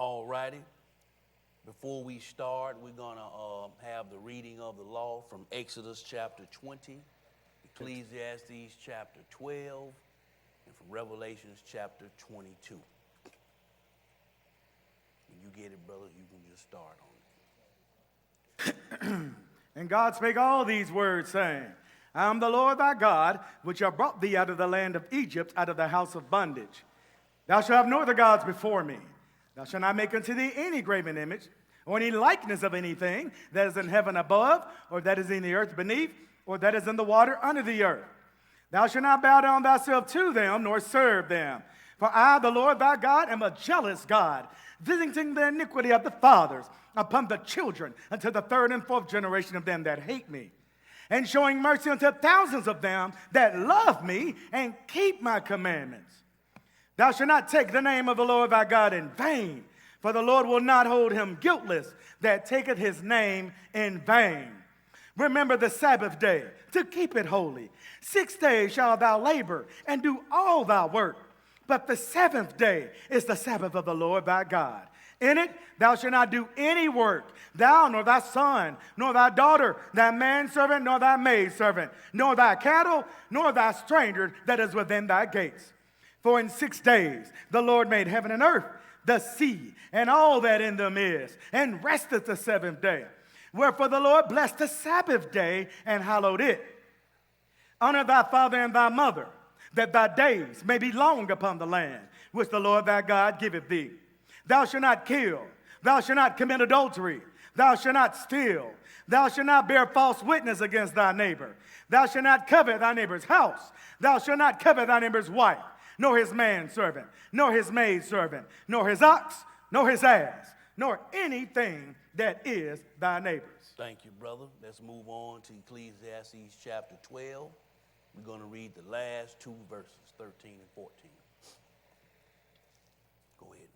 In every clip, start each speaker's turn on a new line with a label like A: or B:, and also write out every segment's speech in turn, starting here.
A: All righty. Before we start, we're going to have the reading of the law from Exodus chapter 20, Ecclesiastes chapter 12, and from Revelations chapter 22. When you get it, brother, you can just start on it.
B: And God spake all these words, saying, I am the Lord thy God, which have brought thee out of the land of Egypt, out of the house of bondage. Thou shalt have no other gods before me. Thou shalt not make unto thee any graven image, or any likeness of anything that is in heaven above, or that is in the earth beneath, or that is in the water under the earth. Thou shalt not bow down thyself to them, nor serve them. For I, the Lord thy God, am a jealous God, visiting the iniquity of the fathers upon the children, unto the third and fourth generation of them that hate me, and showing mercy unto thousands of them that love me and keep my commandments. Thou shalt not take the name of the Lord thy God in vain, for the Lord will not hold him guiltless that taketh his name in vain. Remember the Sabbath day, to keep it holy. 6 days shalt thou labor, and do all thy work. But the seventh day is the Sabbath of the Lord thy God. In it thou shalt not do any work, thou, nor thy son, nor thy daughter, thy manservant, nor thy maidservant, nor thy cattle, nor thy stranger that is within thy gates. For in 6 days the Lord made heaven and earth, the sea, and all that in them is, and rested the seventh day. Wherefore the Lord blessed the Sabbath day and hallowed it. Honor thy father and thy mother, that thy days may be long upon the land, which the Lord thy God giveth thee. Thou shalt not kill, thou shalt not commit adultery, thou shalt not steal, thou shalt not bear false witness against thy neighbor, thou shalt not covet thy neighbor's house, thou shalt not covet thy neighbor's wife, nor his manservant, nor his maidservant, nor his ox, nor his ass, nor anything that is thy neighbor's.
A: Thank you, brother. Let's move on to Ecclesiastes chapter 12. We're going to read the last two verses, 13 and 14. Go ahead.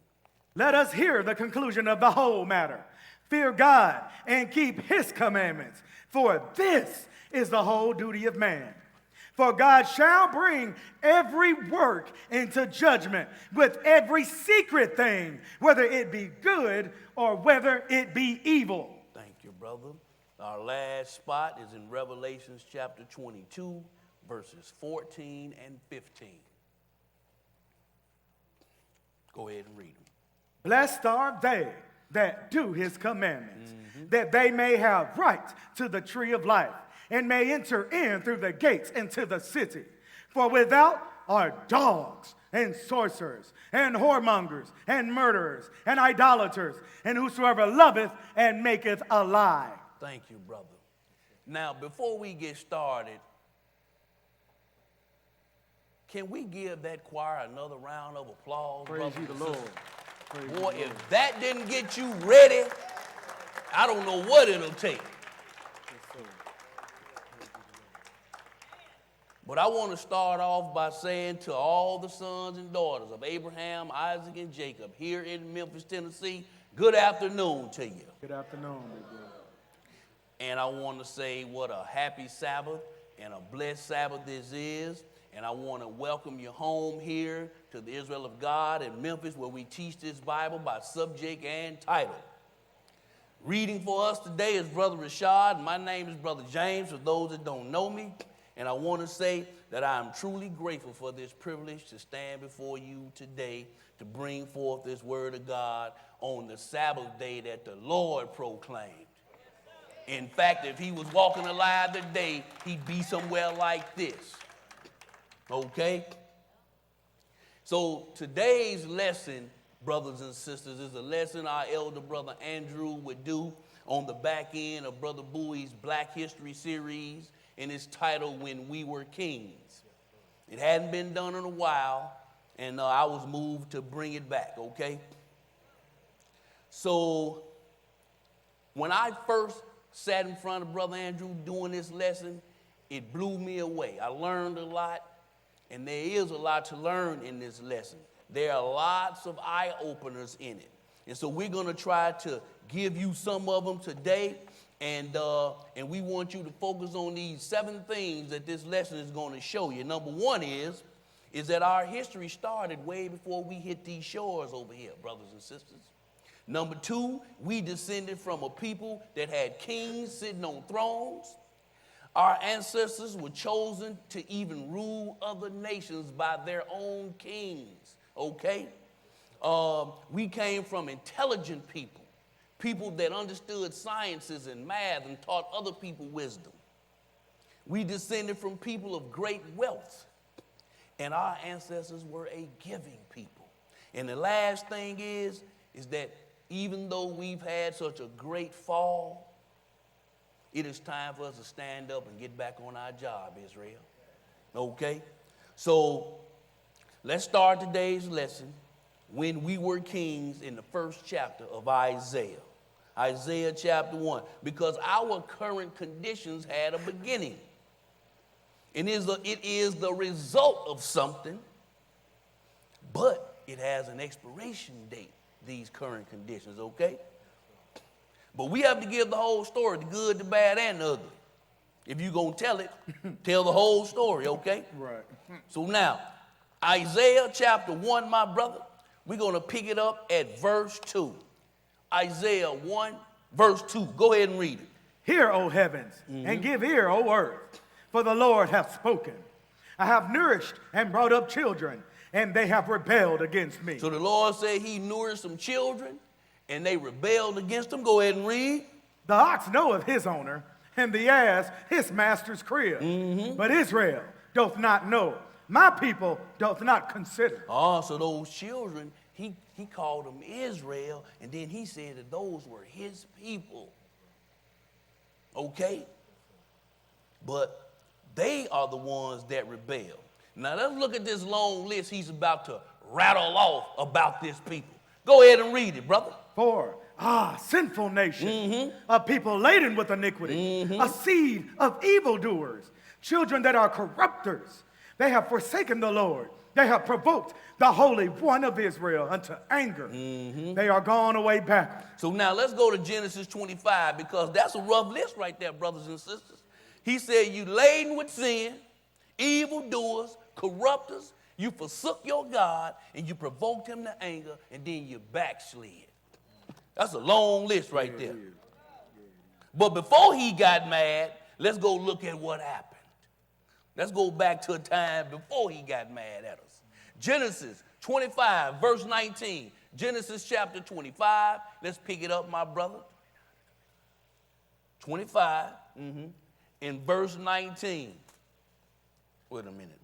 B: Let us hear the conclusion of the whole matter. Fear God and keep his commandments, for this is the whole duty of man. For God shall bring every work into judgment with every secret thing, whether it be good or whether it be evil.
A: Thank you, brother. Our last spot is in Revelations chapter 22, verses 14 and 15. Go ahead and read them.
B: Blessed are they that do his commandments, that they may have right to the tree of life, and may enter in through the gates into the city. For without are dogs, and sorcerers, and whoremongers, and murderers, and idolaters, and whosoever loveth and maketh a lie.
A: Thank you, brother. Now, before we get started, can we give that choir another round of applause?
B: Praise you, the Lord.
A: Boy, if that didn't get you ready, I don't know what it'll take. But I want to start off by saying to all the sons and daughters of Abraham, Isaac, and Jacob here in Memphis, Tennessee, good afternoon to you.
B: Good afternoon, big brother.
A: And I want to say what a happy Sabbath and a blessed Sabbath this is. And I want to welcome you home here to the Israel of God in Memphis, where we teach this Bible by subject and title. Reading for us today is Brother Rashad. My name is Brother James, for those that don't know me. And I want to say that I am truly grateful for this privilege to stand before you today to bring forth this word of God on the Sabbath day that the Lord proclaimed. In fact, if he was walking alive today, he'd be somewhere like this. Okay? So today's lesson, brothers and sisters, is a lesson our elder brother Andrew would do on the back end of Brother Bowie's Black History series, and it's titled When We Were Kings. It hadn't been done in a while, and I was moved to bring it back, okay? So when I first sat in front of Brother Andrew doing this lesson, it blew me away. I learned a lot, and there is a lot to learn in this lesson. There are lots of eye-openers in it. And so we're going to try to give you some of them today. And we want you to focus on these 7 things that this lesson is going to show you. Number 1 is that our history started way before we hit these shores over here, brothers and sisters. Number two, we descended from a people that had kings sitting on thrones. Our ancestors were chosen to even rule other nations by their own kings, okay? We came from intelligent people, people that understood sciences and math and taught other people wisdom. We descended from people of great wealth, and our ancestors were a giving people. And the last thing is that even though we've had such a great fall, it is time for us to stand up and get back on our job, Israel. Okay? So let's start today's lesson when we were kings in the first chapter of Isaiah. Isaiah chapter 1. Because our current conditions had a beginning. It is the result of something, but it has an expiration date, these current conditions, okay? But we have to give the whole story, the good, the bad, and the ugly. If you're going to tell it, tell the whole story, okay?
B: Right.
A: So now, Isaiah chapter 1, my brother, we're going to pick it up at verse 2. Isaiah 1, verse 2. Go ahead and read it.
B: Hear, O heavens, and give ear, O earth, for the Lord hath spoken. I have nourished and brought up children, and they have rebelled against me.
A: So the Lord said he nourished some children, and they rebelled against him. Go ahead and read.
B: The ox knoweth his owner, and the ass his master's crib. But Israel doth not know. My people doth not consider.
A: Oh, so those children, he called them Israel, and then he said that those were his people. Okay? But they are the ones that rebel. Now let's look at this long list he's about to rattle off about this people. Go ahead and read it, brother.
B: For, sinful nation, a people laden with iniquity, a seed of evildoers, children that are corrupters. They have forsaken the Lord. They have provoked the Holy One of Israel unto anger. They are gone away back.
A: So now let's go to Genesis 25, because that's a rough list right there, brothers and sisters. He said, you laden with sin, evildoers, corrupters, you forsook your God, and you provoked him to anger, and then you backslid. That's a long list right there. But before he got mad, let's go look at what happened. Let's go back to a time before he got mad at us. Genesis 25, verse 19. Genesis chapter 25. Let's pick it up, my brother. 25, in verse 19. Wait a minute.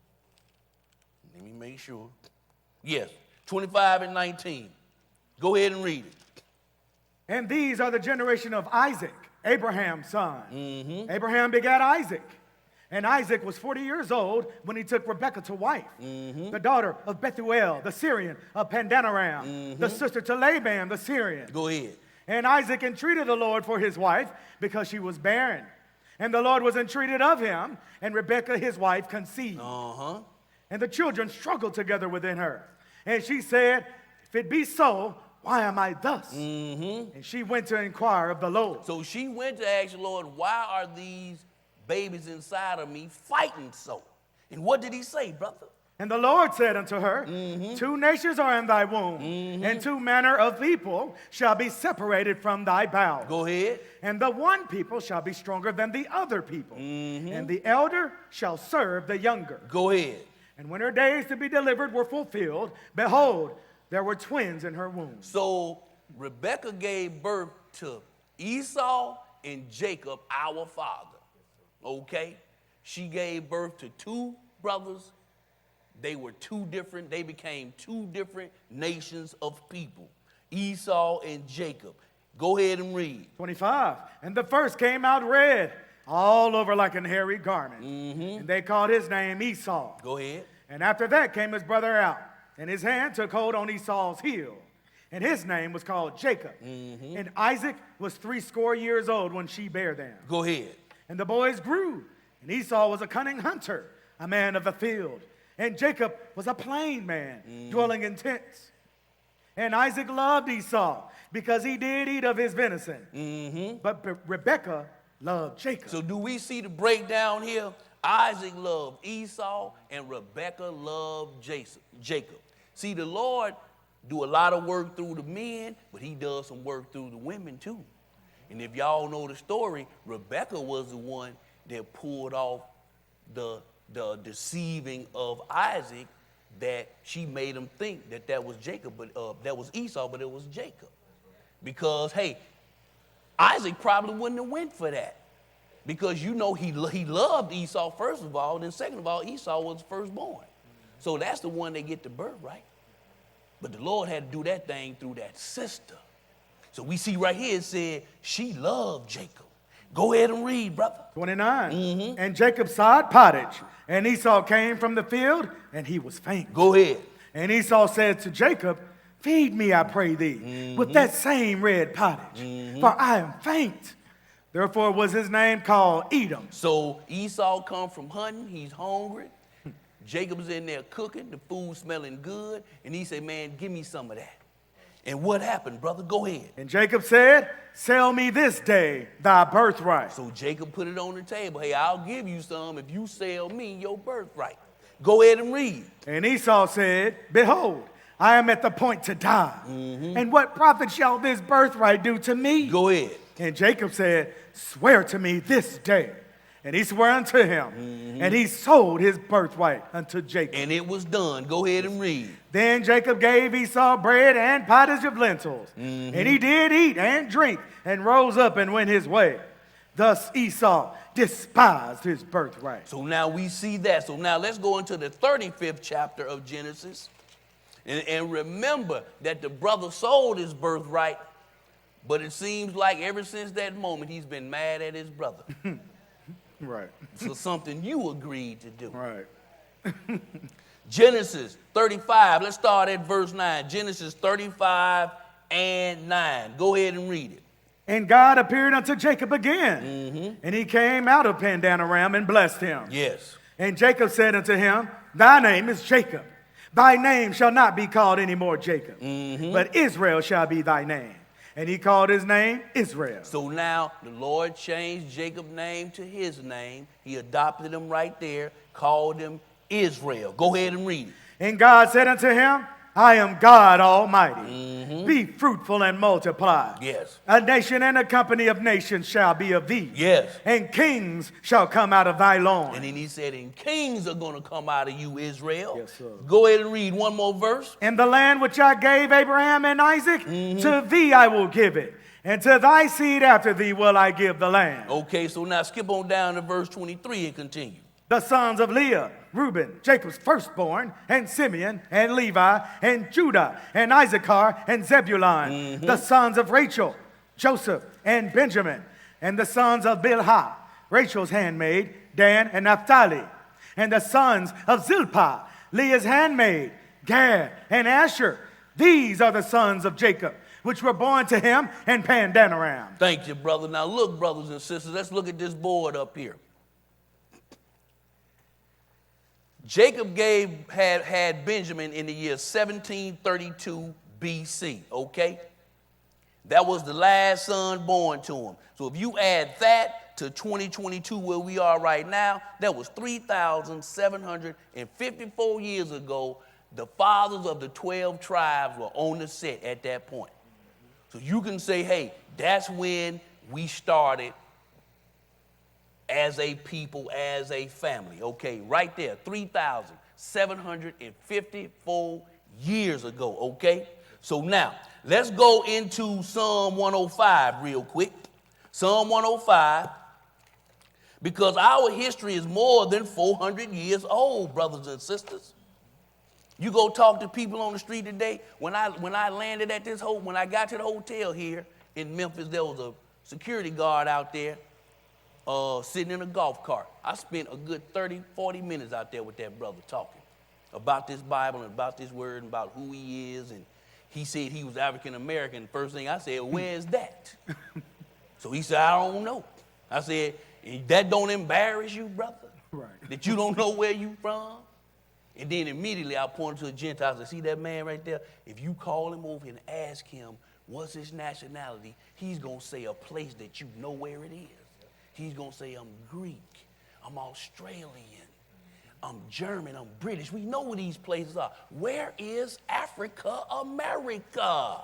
A: Let me make sure. Yes, 25 and 19. Go ahead and read it.
B: And these are the generation of Isaac, Abraham's son. Abraham begat Isaac. And Isaac was 40 years old when he took Rebekah to wife, the daughter of Bethuel, the Syrian of Pandanaram, the sister to Laban, the Syrian.
A: Go ahead.
B: And Isaac entreated the Lord for his wife because she was barren. And the Lord was entreated of him, and Rebekah his wife conceived. And the children struggled together within her. And she said, if it be so, why am I thus? And she went to inquire of the Lord.
A: So she went to ask the Lord, why are these babies inside of me fighting so? And what did he say, brother?
B: And the Lord said unto her, 2 nations are in thy womb, and 2 manner of people shall be separated from thy bowels.
A: Go ahead.
B: And the one people shall be stronger than the other people, and the elder shall serve the younger.
A: Go ahead.
B: And when her days to be delivered were fulfilled, behold, there were twins in her womb.
A: So Rebekah gave birth to Esau and Jacob, our father. Okay? She gave birth to 2 brothers. They became 2 different nations of people, Esau and Jacob. Go ahead and read.
B: 25. And the first came out red, all over like an hairy garment. And they called his name Esau.
A: Go ahead.
B: And after that came his brother out, and his hand took hold on Esau's heel. And his name was called Jacob. And Isaac was 80 years old when she bare them.
A: Go ahead.
B: And the boys grew, and Esau was a cunning hunter, a man of the field. And Jacob was a plain man, dwelling in tents. And Isaac loved Esau, because he did eat of his venison. But Rebekah loved Jacob.
A: So do we see the breakdown here? Isaac loved Esau, and Rebekah loved Jacob. See, the Lord do a lot of work through the men, but he does some work through the women too. And if y'all know the story, Rebecca was the one that pulled off the deceiving of Isaac, that she made him think that was Jacob, but that was Esau, but it was Jacob. Because, hey, Isaac probably wouldn't have went for that. Because, you know, he loved Esau, first of all, and second of all, Esau was firstborn. So that's the one that get the birthright. But the Lord had to do that thing through that sister. So we see right here it said she loved Jacob. Go ahead and read, brother.
B: 29.
A: Mm-hmm.
B: And Jacob sowed pottage, and Esau came from the field, and he was faint.
A: Go ahead.
B: And Esau said to Jacob, feed me, I pray thee, with that same red pottage, for I am faint. Therefore was his name called Edom.
A: So Esau come from hunting, he's hungry. Jacob's in there cooking, the food smelling good, and he said, man, give me some of that. And what happened, brother? Go ahead.
B: And Jacob said, sell me this day thy birthright.
A: So Jacob put it on the table. Hey, I'll give you some if you sell me your birthright. Go ahead and read.
B: And Esau said, behold, I am at the point to die. And what profit shall this birthright do to me?
A: Go ahead.
B: And Jacob said, swear to me this day. And he swore unto him, and he sold his birthright unto Jacob.
A: And it was done. Go ahead and read.
B: Then Jacob gave Esau bread and pottage of lentils. And he did eat and drink, and rose up and went his way. Thus Esau despised his birthright.
A: So now we see that. So now let's go into the 35th chapter of Genesis. And remember that the brother sold his birthright, but it seems like ever since that moment he's been mad at his brother.
B: Right.
A: For something you agreed to do.
B: Right.
A: Genesis 35. Let's start at verse 9. Genesis 35 and 9. Go ahead and read it.
B: And God appeared unto Jacob again. And he came out of Pandanaram and blessed him.
A: Yes.
B: And Jacob said unto him, thy name is Jacob. Thy name shall not be called any more Jacob, but Israel shall be thy name. And he called his name Israel.
A: So now the Lord changed Jacob's name to his name. He adopted him right there, called him Israel. Go ahead and read it.
B: And God said unto him, I am God Almighty. Be fruitful and multiply.
A: Yes.
B: A nation and a company of nations shall be of thee.
A: Yes.
B: And kings shall come out of thy loins.
A: And then he said, and kings are going to come out of you, Israel.
B: Yes, sir.
A: Go ahead and read one more verse.
B: And the land which I gave Abraham and Isaac, to thee I will give it. And to thy seed after thee will I give the land.
A: Okay, so now skip on down to verse 23 and continue.
B: The sons of Leah, Reuben, Jacob's firstborn, and Simeon, and Levi, and Judah, and Issachar, and Zebulun. The sons of Rachel, Joseph, and Benjamin. And the sons of Bilhah, Rachel's handmaid, Dan, and Naphtali. And the sons of Zilpah, Leah's handmaid, Gad, and Asher. These are the sons of Jacob, which were born to him in Pandanaram.
A: Thank you, brother. Now look, brothers and sisters, let's look at this board up here. Jacob had Benjamin in the year 1732 BC, okay? That was the last son born to him. So if you add that to 2022 where we are right now, that was 3,754 years ago. The fathers of the 12 tribes were on the set at that point. So you can say, hey, that's when we started as a people, as a family. Okay, right there, 3,754 years ago, okay? So now, let's go into Psalm 105 real quick. Psalm 105, because our history is more than 400 years old, brothers and sisters. You go talk to people on the street today. When I landed at when I got to the hotel here in Memphis, there was a security guard out there sitting in a golf cart. I spent a good 30, 40 minutes out there with that brother talking about this Bible and about this word and about who he is. And he said he was African American. First thing I said, where's that? So he said, I don't know. I said, that don't embarrass you, brother?
B: Right.
A: That you don't know where you from? And then immediately I pointed to a Gentile. I said, see that man right there? If you call him over and ask him what's his nationality, he's going to say a place that you know where it is. He's going to say, I'm Greek, I'm Australian, I'm German, I'm British. We know where these places are. Where is Africa, America?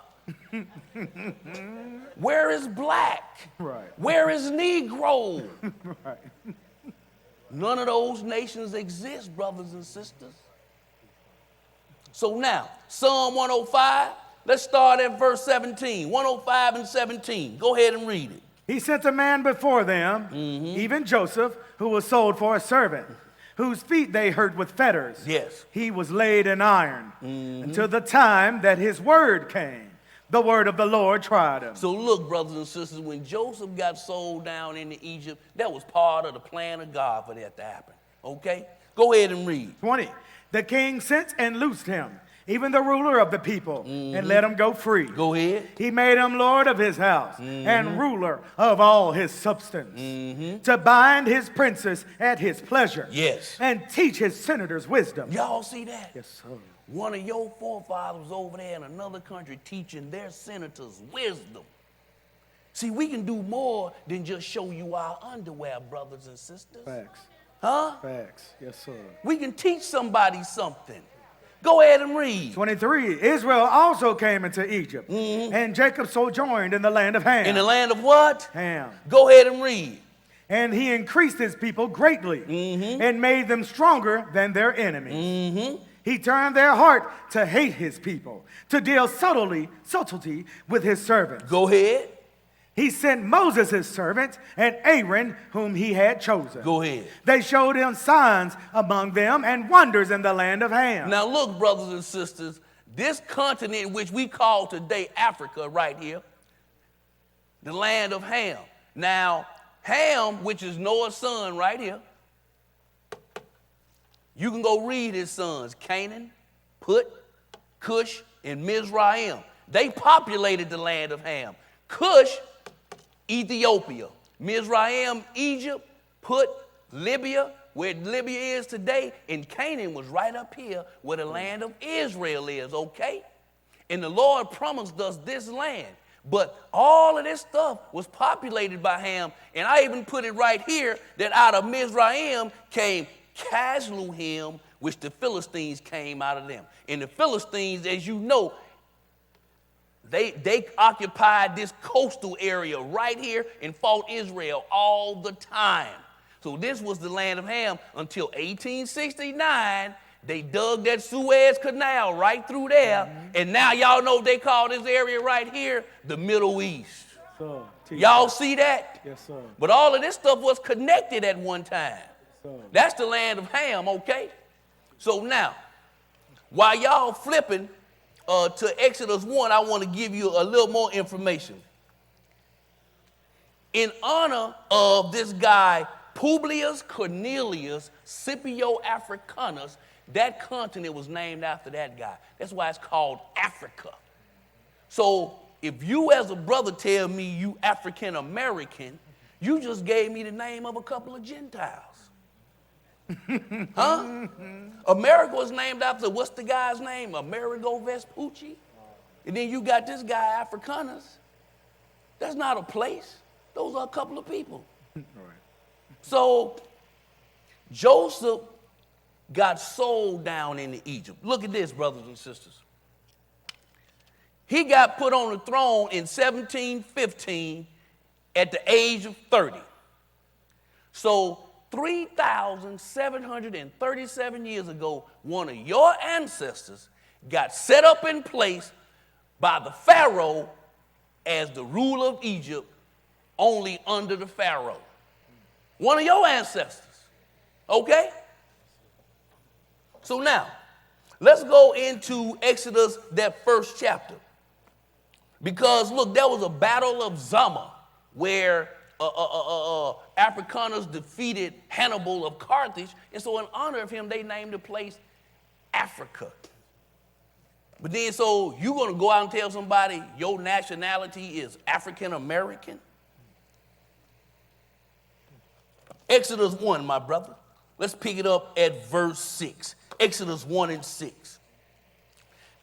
A: Where is black?
B: Right.
A: Where is Negro?
B: Right.
A: None of those nations exist, brothers and sisters. So now, Psalm 105, let's start at verse 17. 105 and 17. Go ahead and read it.
B: He sent a man before them, even Joseph, who was sold for a servant, whose feet they hurt with fetters.
A: Yes.
B: He was laid in iron until the time that his word came. The word of the Lord tried him.
A: So look, brothers and sisters, when Joseph got sold down into Egypt, that was part of the plan of God for that to happen. Okay? Go ahead and read.
B: 20. The king sent and loosed him, even the ruler of the people, and let him go free.
A: Go ahead.
B: He made him lord of his house and ruler of all his substance, to bind his princes at his pleasure.
A: Yes.
B: And teach his senators wisdom.
A: Y'all see that?
B: Yes, sir.
A: One of your forefathers was over there in another country teaching their senators wisdom. See, we can do more than just show you our underwear, brothers and sisters.
B: Facts.
A: Huh?
B: Facts. Yes, sir.
A: We can teach somebody something. Go ahead and read.
B: 23. Israel also came into Egypt, and Jacob sojourned in the land of Ham.
A: In the land of what?
B: Ham.
A: Go ahead and read.
B: And he increased his people greatly and made them stronger than their enemies. He turned their heart to hate his people, to deal subtlety with his servants.
A: Go ahead.
B: He sent Moses his servant and Aaron whom he had chosen.
A: Go ahead.
B: They showed him signs among them and wonders in the land of Ham.
A: Now look, brothers and sisters, this continent which we call today Africa right here, the land of Ham. Now, Ham, which is Noah's son right here, you can go read his sons, Canaan, Put, Cush, and Mizraim. They populated the land of Ham. Cush, Ethiopia. Mizraim, Egypt. Put, Libya, where Libya is today. And Canaan was right up here where the land of Israel is, okay? And the Lord promised us this land. But all of this stuff was populated by Ham. And I even put it right here that out of Mizraim came Casluhim, which the Philistines came out of them. And the Philistines, as you know, they occupied this coastal area right here and fought Israel all the time. So this was the land of Ham until 1869. They dug that Suez Canal right through there. And now y'all know they call this area right here the Middle East. Y'all see that?
B: Yes, sir.
A: But all of this stuff was connected at one time.
B: Sir.
A: That's the land of Ham, okay? So now, while y'all flipping to Exodus 1, I want to give you a little more information. In honor of this guy, Publius Cornelius Scipio Africanus, that continent was named after that guy. That's why it's called Africa. So if you as a brother tell me you African American, you just gave me the name of a couple of Gentiles. Huh? America was named after, what's the guy's name? Amerigo Vespucci. And then you got this guy, Africanus. That's not a place. Those are a couple of people.
B: Right.
A: So Joseph got sold down into Egypt. Look at this, brothers and sisters. He got put on the throne in 1715 at the age of 30. So 3,737 years ago, one of your ancestors got set up in place by the Pharaoh as the ruler of Egypt, only under the Pharaoh. One of your ancestors, okay? So now, let's go into Exodus, that first chapter. Because look, there was a battle of Zama where Africanus defeated Hannibal of Carthage, and so in honor of him, they named the place Africa. But then, so you're going to go out and tell somebody your nationality is African American? Exodus 1, my brother. Let's pick it up at verse 6. Exodus 1 and 6.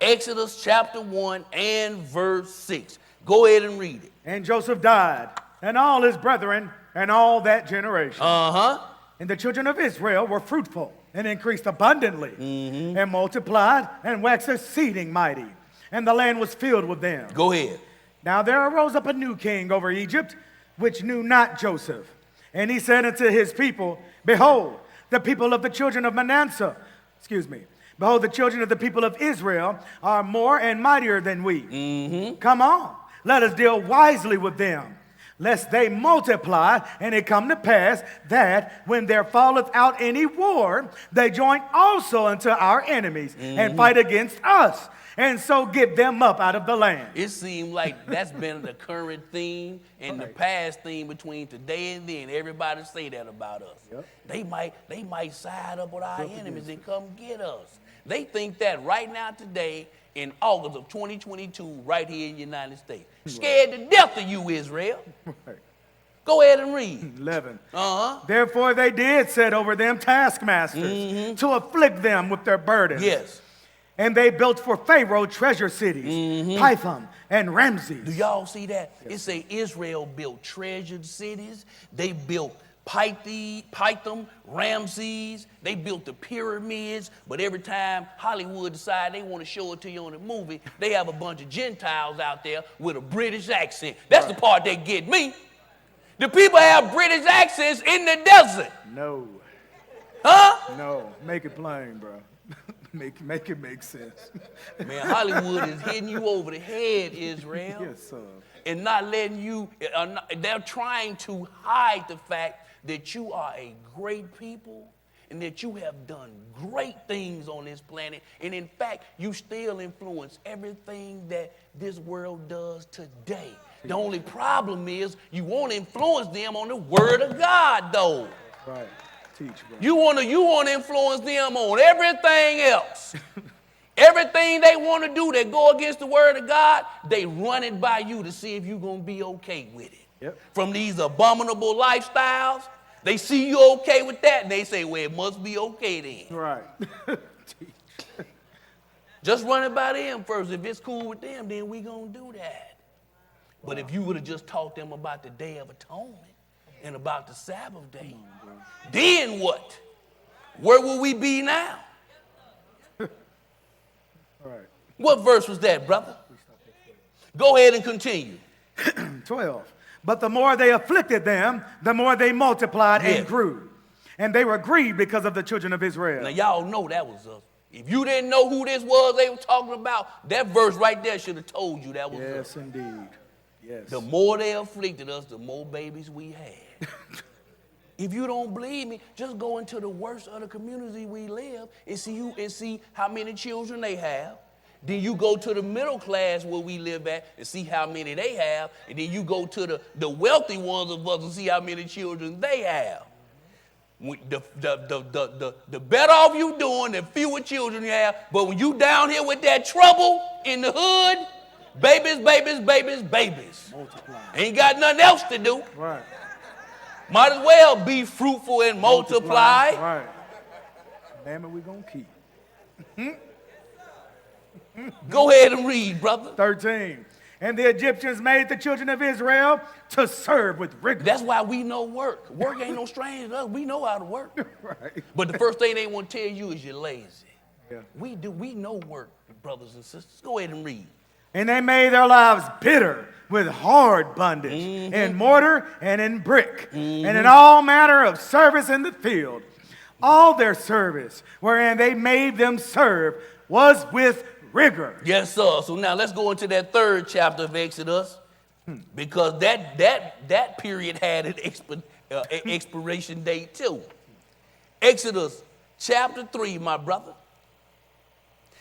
A: Exodus chapter 1 and verse 6. Go ahead and read it.
B: And Joseph died, and all his brethren, and all that generation.
A: Uh-huh.
B: And the children of Israel were fruitful, and increased abundantly, and multiplied, and waxed exceeding mighty. And the land was filled with them.
A: Go ahead.
B: Now there arose up a new king over Egypt, which knew not Joseph. And he said unto his people, Behold, the people of the children of Manasseh, behold, the children of the people of Israel are more and mightier than we. Come on, let us deal wisely with them, lest they multiply, and it come to pass that when there falleth out any war, they join also unto our enemies and fight against us, and so get them up out of the land.
A: It seemed like that's been the current theme and the past theme between today and then. Everybody say that about us.
B: Yep.
A: They might side up with our enemies and come get us. They think that right now today in August of 2022 right here in the United States. Scared to death of you, Israel.
B: Right.
A: Go ahead and read.
B: 11. Therefore they did set over them taskmasters to afflict them with their burdens.
A: Yes.
B: And they built for Pharaoh treasure cities, Pithom and Ramses.
A: Do y'all see that? It say Israel built treasured cities. They built Pithom, Ramses. They built the pyramids. But every time Hollywood decide they want to show it to you on a movie, they have a bunch of Gentiles out there with a British accent. That's the part that get me. The people have British accents in the desert.
B: No.
A: Huh?
B: No. Make it plain, bro. Make it make sense.
A: Man, Hollywood is hitting you over the head, Israel.
B: Yes, sir.
A: And not letting you, they're trying to hide the fact that you are a great people and that you have done great things on this planet. And in fact, you still influence everything that this world does today. The only problem is you won't influence them on the word of God, though.
B: Right. Teach, bro.
A: You want to influence them on everything else. Everything they want to do that go against the word of God, they run it by you to see if you're going to be okay with it.
B: Yep.
A: From these abominable lifestyles, they see you okay with that, and they say, well, it must be okay then.
B: Right.
A: Just run it by them first. If it's cool with them, then we going to do that. But if you would have just taught them about the Day of Atonement and about the Sabbath day, then what? Where will we be now?
B: Right.
A: What verse was that, brother? Go ahead and continue.
B: 12. But the more they afflicted them, the more they multiplied and grew. And they were grieved because of the children of Israel.
A: Now, y'all know that was us. If you didn't know who this was they were talking about, that verse right there should have told you that was us.
B: Yes, indeed. Yes.
A: The more they afflicted us, the more babies we had. If you don't believe me, just go into the worst of the community we live and see how many children they have. Then you go to the middle class where we live at and see how many they have. And then you go to the wealthy ones of us and see how many children they have. The better off you doing, the fewer children you have. But when you down here with that trouble in the hood, babies.
B: Multiply.
A: Ain't got nothing else to do.
B: Right.
A: Might as well be fruitful and multiply.
B: Right. Damn it, we gonna keep.
A: Go ahead and read, brother.
B: 13. And the Egyptians made the children of Israel to serve with rigor.
A: That's why we know work. Work ain't no strange to us. We know how to work.
B: Right.
A: But the first thing they want to tell you is you're lazy.
B: Yeah.
A: We know work, brothers and sisters. Go ahead and read.
B: And they made their lives bitter with hard bondage, in mortar and in brick, and in all manner of service in the field. All their service, wherein they made them serve, was with rigor.
A: Yes, sir. So now let's go into that third chapter of Exodus, because that period had an expiration date too. Exodus chapter 3, my brother.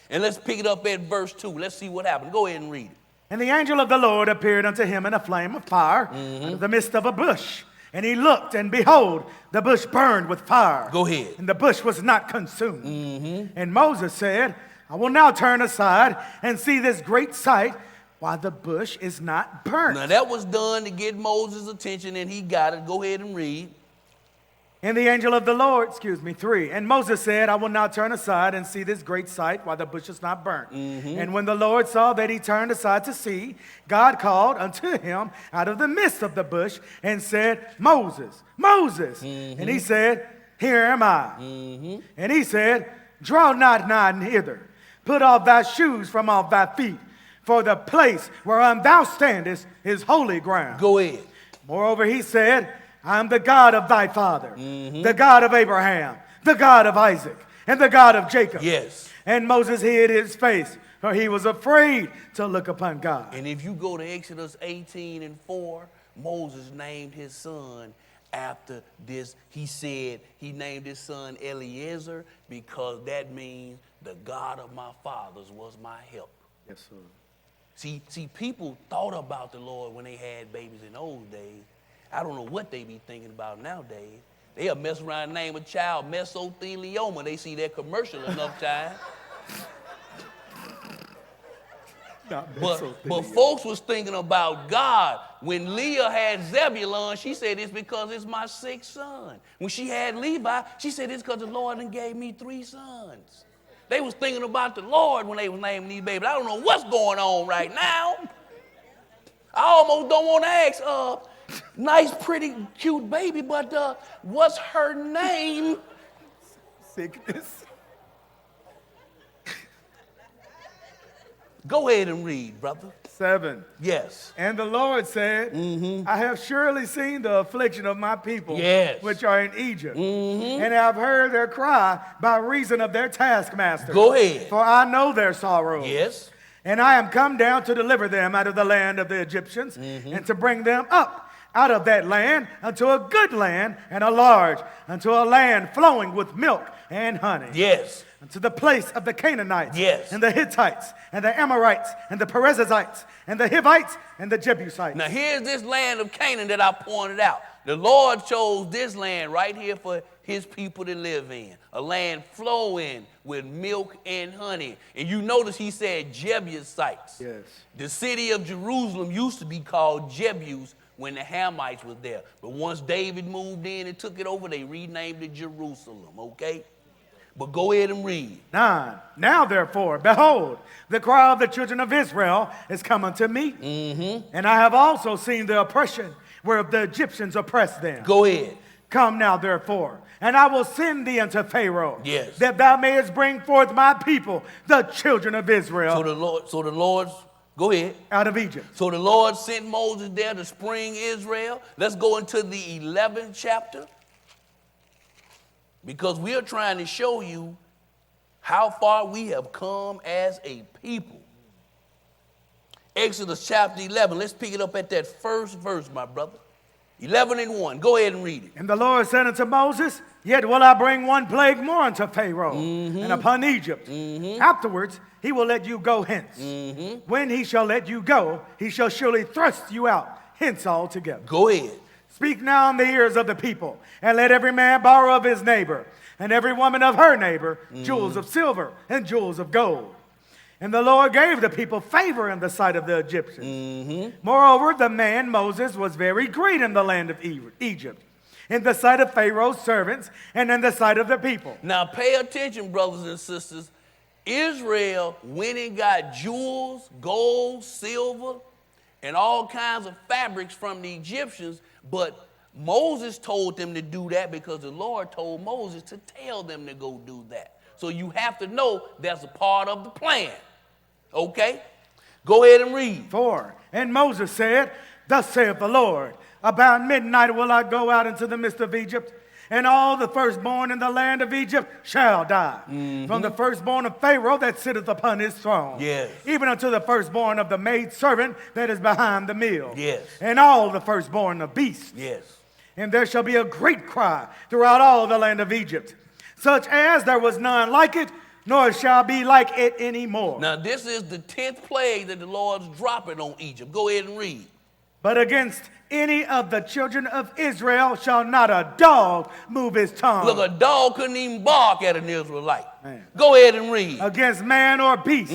A: And let's pick it up at verse 2. Let's see what happened. Go ahead and read it.
B: And the angel of the Lord appeared unto him in a flame of fire out of the midst of a bush. And he looked, and behold, the bush burned with fire.
A: Go ahead.
B: And the bush was not consumed. And Moses said, I will now turn aside and see this great sight, why the bush is not burnt.
A: Now that was done to get Moses' attention, and he got it. Go ahead and read.
B: And the angel of the Lord, 3. And Moses said, I will now turn aside and see this great sight, while the bush is not burnt. And when the Lord saw that he turned aside to see, God called unto him out of the midst of the bush and said, Moses, Moses. And he said, here am I. And he said, draw not nigh hither. Put off thy shoes from off thy feet, for the place whereon thou standest is holy ground.
A: Go ahead.
B: Moreover, he said, I am the God of thy father, the God of Abraham, the God of Isaac, and the God of Jacob.
A: Yes.
B: And Moses hid his face, for he was afraid to look upon God.
A: And if you go to Exodus 18:4, Moses named his son after this. He said he named his son Eliezer because that means the God of my fathers was my help.
B: Yes, sir.
A: See, people thought about the Lord when they had babies in those days. I don't know what they be thinking about nowadays. They'll mess around and name a child mesothelioma. They see that commercial enough time. But folks was thinking about God. When Leah had Zebulun, she said, it's because it's my sixth son. When she had Levi, she said, it's because the Lord done gave me 3 sons. They was thinking about the Lord when they was naming these babies. I don't know what's going on right now. I almost don't want to ask, nice, pretty, cute baby, but what's her name?
B: Sickness.
A: Go ahead and read, brother.
B: 7.
A: Yes.
B: And the Lord said, I have surely seen the affliction of my people, which are in Egypt, and have heard their cry by reason of their taskmasters.
A: Go ahead.
B: For I know their sorrow.
A: Yes.
B: And I am come down to deliver them out of the land of the Egyptians, and to bring them up out of that land unto a good land and a large, unto a land flowing with milk and honey.
A: Yes.
B: To the place of the Canaanites,
A: yes,
B: and the Hittites, and the Amorites, and the Perizzites, and the Hivites, and the Jebusites.
A: Now here's this land of Canaan that I pointed out. The Lord chose this land right here for his people to live in, a land flowing with milk and honey. And you notice he said Jebusites.
B: Yes.
A: The city of Jerusalem used to be called Jebus when the Hamites was there. But once David moved in and took it over, they renamed it Jerusalem, okay? But go ahead and read. 9.
B: Now therefore, behold, the cry of the children of Israel is come unto me. And I have also seen the oppression where the Egyptians oppressed them.
A: Go ahead.
B: Come now therefore, and I will send thee unto Pharaoh,
A: yes,
B: that thou mayest bring forth my people, the children of Israel.
A: So the Lord's, go ahead.
B: Out of Egypt.
A: So the Lord sent Moses there to spring Israel. Let's go into the 11th chapter. Because we are trying to show you how far we have come as a people. Exodus chapter 11. Let's pick it up at that first verse, my brother. 11:1. Go ahead and read it.
B: And the Lord said unto Moses, yet will I bring one plague more unto Pharaoh and upon Egypt. Afterwards, he will let you go hence. When he shall let you go, he shall surely thrust you out hence altogether.
A: Go ahead.
B: Speak now in the ears of the people, and let every man borrow of his neighbor, and every woman of her neighbor, jewels of silver and jewels of gold. And the Lord gave the people favor in the sight of the Egyptians. Moreover, the man Moses was very great in the land of Egypt, in the sight of Pharaoh's servants, and in the sight of the people.
A: Now pay attention, brothers and sisters. Israel went and got jewels, gold, silver, and all kinds of fabrics from the Egyptians, but Moses told them to do that because the Lord told Moses to tell them to go do that. So you have to know that's a part of the plan. Okay? Go ahead and read.
B: 4. And Moses said, thus saith the Lord, about midnight will I go out into the midst of Egypt, and all the firstborn in the land of Egypt shall die. From the firstborn of Pharaoh that sitteth upon his throne,
A: yes,
B: even unto the firstborn of the maidservant that is behind the mill,
A: yes,
B: and all the firstborn of beasts.
A: Yes.
B: And there shall be a great cry throughout all the land of Egypt, such as there was none like it, nor shall be like it anymore.
A: Now this is the 10th plague that the Lord's dropping on Egypt. Go ahead and read.
B: But against any of the children of Israel shall not a dog move his tongue.
A: Look, a dog couldn't even bark at an Israelite. Man. Go ahead and read.
B: Against man or beast,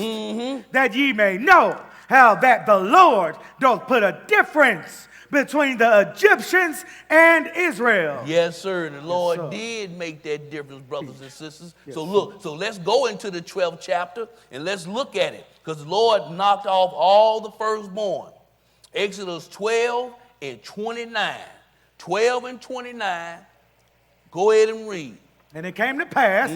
B: that ye may know how that the Lord doth put a difference between the Egyptians and Israel.
A: Yes, sir. The Lord did make that difference, brothers and sisters. So look, so let's go into the 12th chapter and let's look at it. Because the Lord knocked off all the firstborn. Exodus 12 and 29. 12 and 29. Go ahead and read.
B: And it came to pass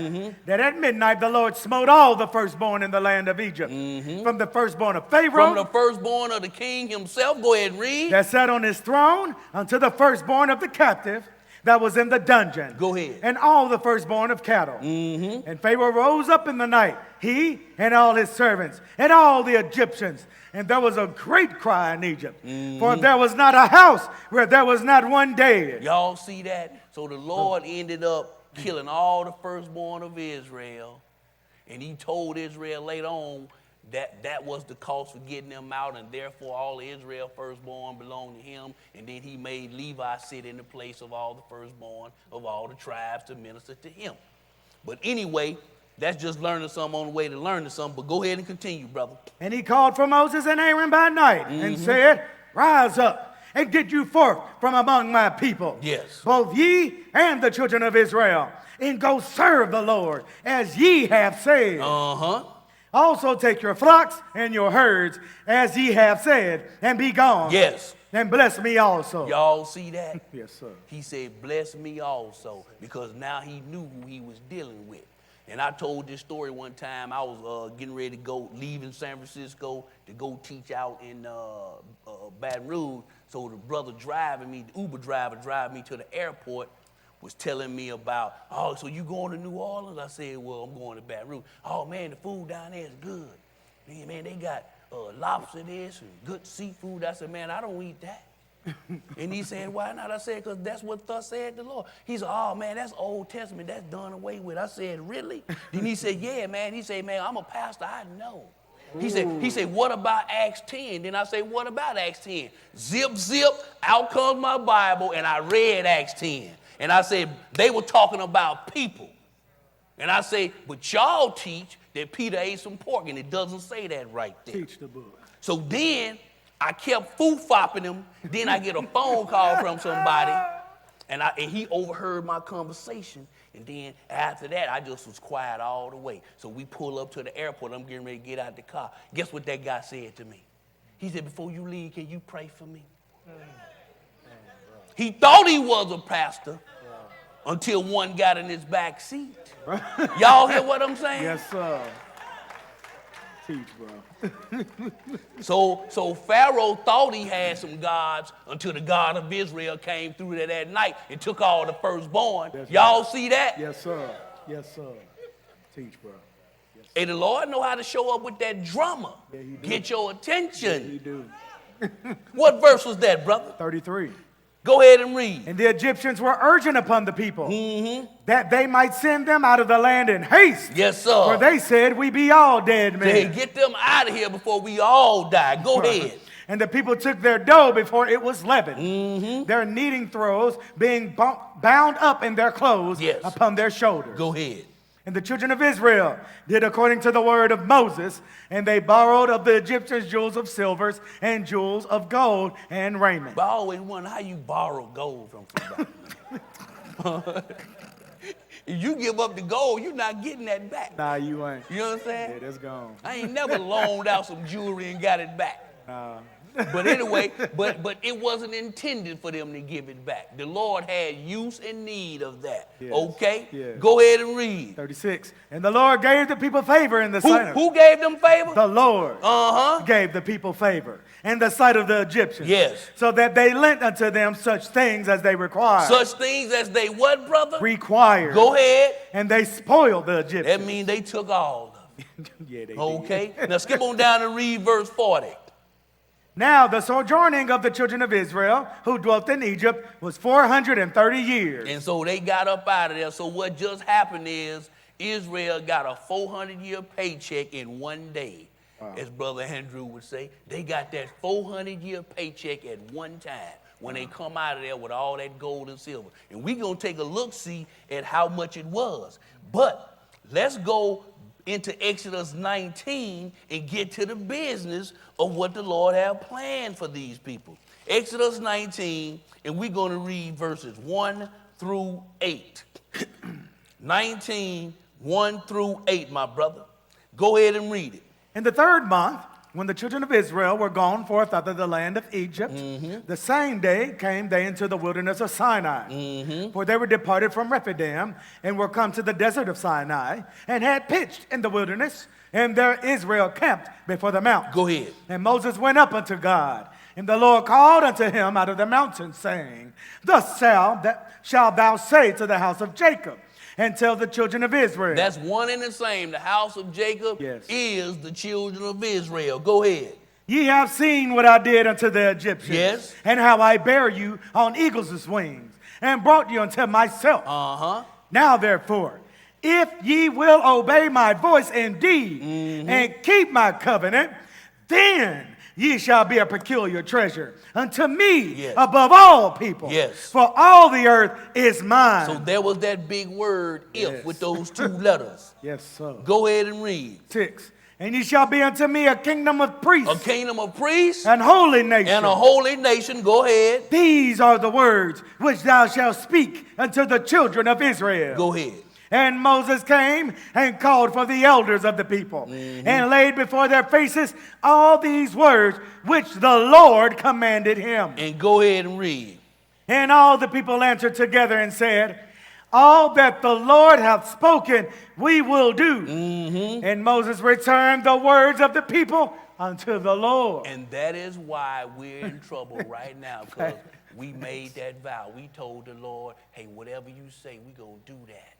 B: that at midnight the Lord smote all the firstborn in the land of Egypt, from the firstborn of Pharaoh,
A: From the firstborn of the king himself, go ahead and read.
B: that sat on his throne, unto the firstborn of the captive that was in the dungeon.
A: Go ahead.
B: And all the firstborn of cattle. And Pharaoh rose up in the night, he and all his servants, and all the Egyptians. And there was a great cry in Egypt, for there was not a house where there was not one dead.
A: Y'all see that? So the Lord ended up killing all the firstborn of Israel. And he told Israel later on that that was the cost for getting them out, and therefore all Israel firstborn belonged to him. And then he made Levi sit in the place of all the firstborn of all the tribes to minister to him. But anyway, that's just learning something on the way to learning something. But go ahead and continue, brother.
B: And he called for Moses and Aaron by night and said, Rise up and get you forth from among my people.
A: Yes.
B: Both ye and the children of Israel, and go serve the Lord as ye have said. Also take your flocks and your herds as ye have said, and be gone.
A: Yes.
B: And bless me also.
A: Y'all see that?
B: Yes, sir.
A: He said, bless me also, because now he knew who he was dealing with. And I told this story one time. I was getting ready to go, leaving San Francisco to go teach out in Baton Rouge. So the brother driving me, the Uber driver driving me to the airport, was telling me about, oh, so you going to New Orleans? I said, well, I'm going to Baton Rouge. Oh, man, the food down there is good. Man, they got lobster this and good seafood. I said, man, I don't eat that. And he said, why not? I said, because that's what thus said the Lord. He said, oh, man, that's Old Testament. That's done away with. I said, really? Then he said, yeah, man. He said, man, I'm a pastor. I know. He said, what about Acts 10? Then I said, what about Acts 10? Zip, zip, out comes my Bible, and I read Acts 10. And I said, they were talking about people. And I say, but y'all teach that Peter ate some pork, and it doesn't say that right there.
B: Teach the book.
A: So then I kept foo-fopping him. Then I get a phone call from somebody, and he overheard my conversation. And then after that, I just was quiet all the way. So we pull up to the airport. I'm getting ready to get out the car. Guess what that guy said to me? He said, before you leave, can you pray for me? He thought he was a pastor until one got in his back seat. Y'all hear what I'm saying?
B: Yes, sir. Teach, bro.
A: So Pharaoh thought he had some gods until the God of Israel came through there that night and took all the firstborn.
B: That's
A: Y'all
B: right.
A: see that?
B: Yes, sir. Yes, sir. Teach, bro. Yes,
A: And the Lord know how to show up with that drama.
B: Yeah, he do.
A: Get your attention.
B: he do.
A: What verse was that, brother?
B: 33.
A: Go ahead and read.
B: And the Egyptians were urgent upon the people that they might send them out of the land in haste.
A: Yes, sir.
B: For they said, we be all dead
A: Say,
B: men.
A: get them out of here before we all die. Go ahead.
B: And the people took their dough before it was leavened, their kneading throws being bound up in their clothes upon their shoulders.
A: Go ahead.
B: And the children of Israel did according to the word of Moses, and they borrowed of the Egyptians jewels of silver and jewels of gold and raiment.
A: But I always wonder how you borrow gold from somebody. If you give up the gold, you're not getting that back.
B: Nah, you ain't.
A: You know what I'm saying?
B: Yeah, that's gone.
A: I ain't never loaned out some jewelry and got it back. But anyway, but it wasn't intended for them to give it back. The Lord had use and need of that.
B: Yes.
A: Okay?
B: Yes.
A: Go ahead and read.
B: 36. And the Lord gave the people favor in the sight of...
A: Who gave them favor?
B: The Lord
A: Uh-huh.
B: gave the people favor in the sight of the Egyptians.
A: Yes.
B: So that they lent unto them such things as they required.
A: Such things as they what, brother?
B: Required.
A: Go ahead.
B: And they spoiled the Egyptians.
A: That means they took all of it.
B: Yeah, they
A: Okay? Now skip on down and read verse 40.
B: Now the sojourning of the children of Israel who dwelt in Egypt was 430 years.
A: And so they got up out of there. So what just happened is Israel got a 400-year paycheck in one day. Wow. As Brother Andrew would say, they got that 400-year paycheck at one time when they come out of there with all that gold and silver. And we're going to take a look-see at how much it was. But let's go into Exodus 19 and get to the business of what the Lord have planned for these people. Exodus 19, and we're going to read verses 1 through 8. 19, 1 through 8, my brother. Go ahead and read it.
B: In the third month, when the children of Israel were gone forth out of the land of Egypt, the same day came they into the wilderness of Sinai. For they were departed from Riverdale, and were come to the desert of Sinai, and had pitched in the wilderness, and there Israel camped before the mount.
A: Go ahead.
B: And Moses went up unto God, and the Lord called unto him out of the mountain, saying, Thus shalt thou say to the house of Jacob, and tell the children of Israel.
A: That's one and the same. The house of Jacob is the children of Israel. Go ahead.
B: Ye have seen what I did unto the Egyptians,
A: Yes.
B: and how I bare you on eagles' wings, and brought you unto myself. Now therefore, if ye will obey my voice indeed, and keep my covenant, then ye shall be a peculiar treasure unto me above all people.
A: Yes.
B: For all the earth is mine.
A: So there was that big word, if, with those two letters.
B: Yes, sir.
A: Go ahead and read.
B: 6. And ye shall be unto me a kingdom of priests.
A: A kingdom of priests
B: and holy nation.
A: And a holy nation. Go ahead.
B: These are the words which thou shalt speak unto the children of Israel.
A: Go ahead.
B: And Moses came and called for the elders of the people, and laid before their faces all these words which the Lord commanded him.
A: And go ahead and read.
B: And all the people answered together and said, All that the Lord hath spoken, we will do. And Moses returned the words of the people unto the Lord.
A: And that is why we're in trouble right now, because we made that vow. We told the Lord, hey, whatever you say, we're going to do that.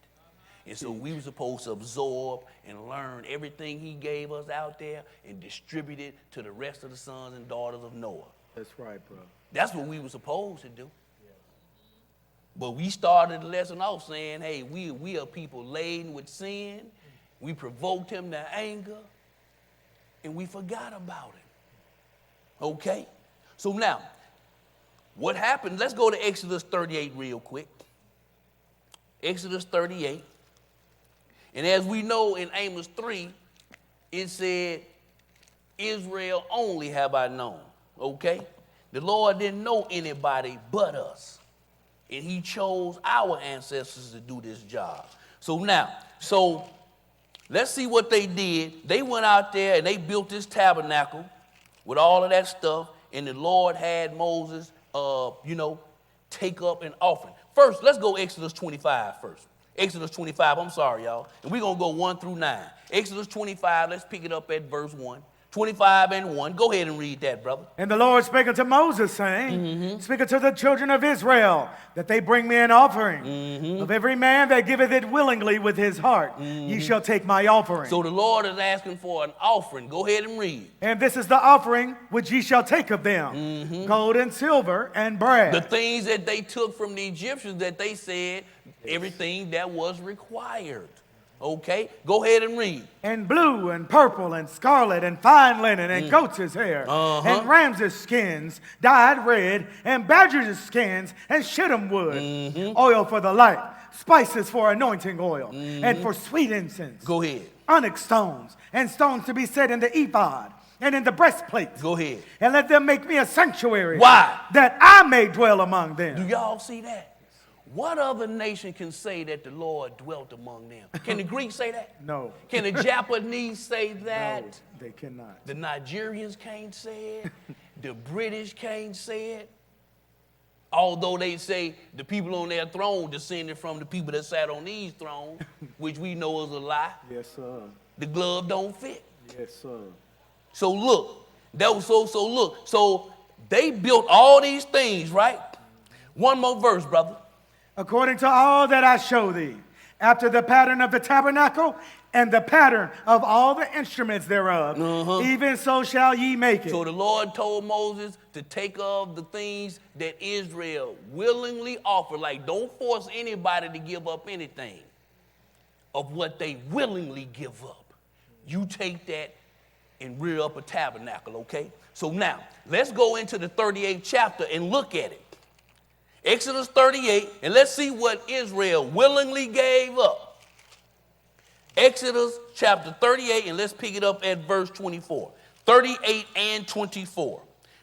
A: And so we were supposed to absorb and learn everything he gave us out there and distribute it to the rest of the sons and daughters of Noah.
B: That's right, bro.
A: That's what we were supposed to do. But we started the lesson off saying, hey, we are people laden with sin. We provoked him to anger, and we forgot about it. Okay? So now, what happened? Let's go to Exodus 38 real quick. Exodus 38. And as we know in Amos 3, it said, Israel only have I known. Okay? The Lord didn't know anybody but us. And he chose our ancestors to do this job. So let's see what they did. They went out there and they built this tabernacle with all of that stuff. And the Lord had Moses, take up an offering. First, let's go Exodus 25 first. Exodus 25, I'm sorry, y'all. And we're going to go 1 through 9. Exodus 25, let's pick it up at verse 1. 25 and 1. Go ahead and read that, brother.
B: And the Lord spake unto Moses, saying, Speak unto the children of Israel, that they bring me an offering. Of every man that giveth it willingly with his heart, ye shall take my offering.
A: So the Lord is asking for an offering. Go ahead and read.
B: And this is the offering which ye shall take of them, gold and silver and brass.
A: The things that they took from the Egyptians that they said, everything that was required. Okay, go ahead and read.
B: And blue and purple and scarlet and fine linen and goats' hair and rams' skins dyed red and badgers' skins and shittim wood, oil for the light, spices for anointing oil and for sweet incense.
A: Go ahead.
B: Onyx stones and stones to be set in the ephod and in the breastplates.
A: Go ahead.
B: And let them make me a sanctuary.
A: Why?
B: That I may dwell among them.
A: Do y'all see that? What other nation can say that the Lord dwelt among them? Can the Greeks say that?
B: No.
A: Can the Japanese say that?
B: No, they cannot.
A: The Nigerians can't say it. The British can't say it. Although they say the people on their throne descended from the people that sat on these thrones, which we know is a lie.
B: Yes, sir.
A: The glove don't fit.
B: Yes, sir.
A: So look, so they built all these things, right? One more verse, brother.
B: According to all that I show thee, after the pattern of the tabernacle and the pattern of all the instruments thereof, even so shall ye make it.
A: So the Lord told Moses to take of the things that Israel willingly offered. Like, don't force anybody to give up anything of what they willingly give up. You take that and rear up a tabernacle, okay? So now, let's go into the 38th chapter and look at it. Exodus 38, and let's see what Israel willingly gave up. Exodus chapter 38, and let's pick it up at verse 24. 38 and 24.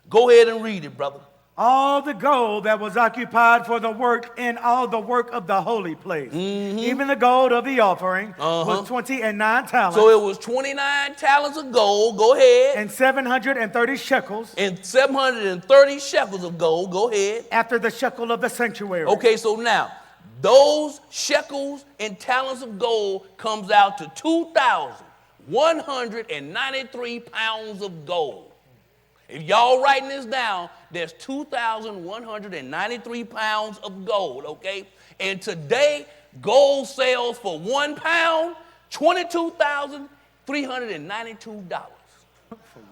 A: Go ahead and read it, brother.
B: all the gold that was occupied for the work in all the work of the holy place. Even the gold of the offering was 29 talents.
A: So it was 29 talents of gold. Go ahead.
B: And 730 shekels.
A: And 730 shekels of gold. Go ahead.
B: After the shekel of the sanctuary.
A: Okay, so now, those shekels and talents of gold comes out to 2,193 pounds of gold. If y'all writing this down, there's 2,193 pounds of gold, okay? And today, gold sells for 1 pound, $22,392.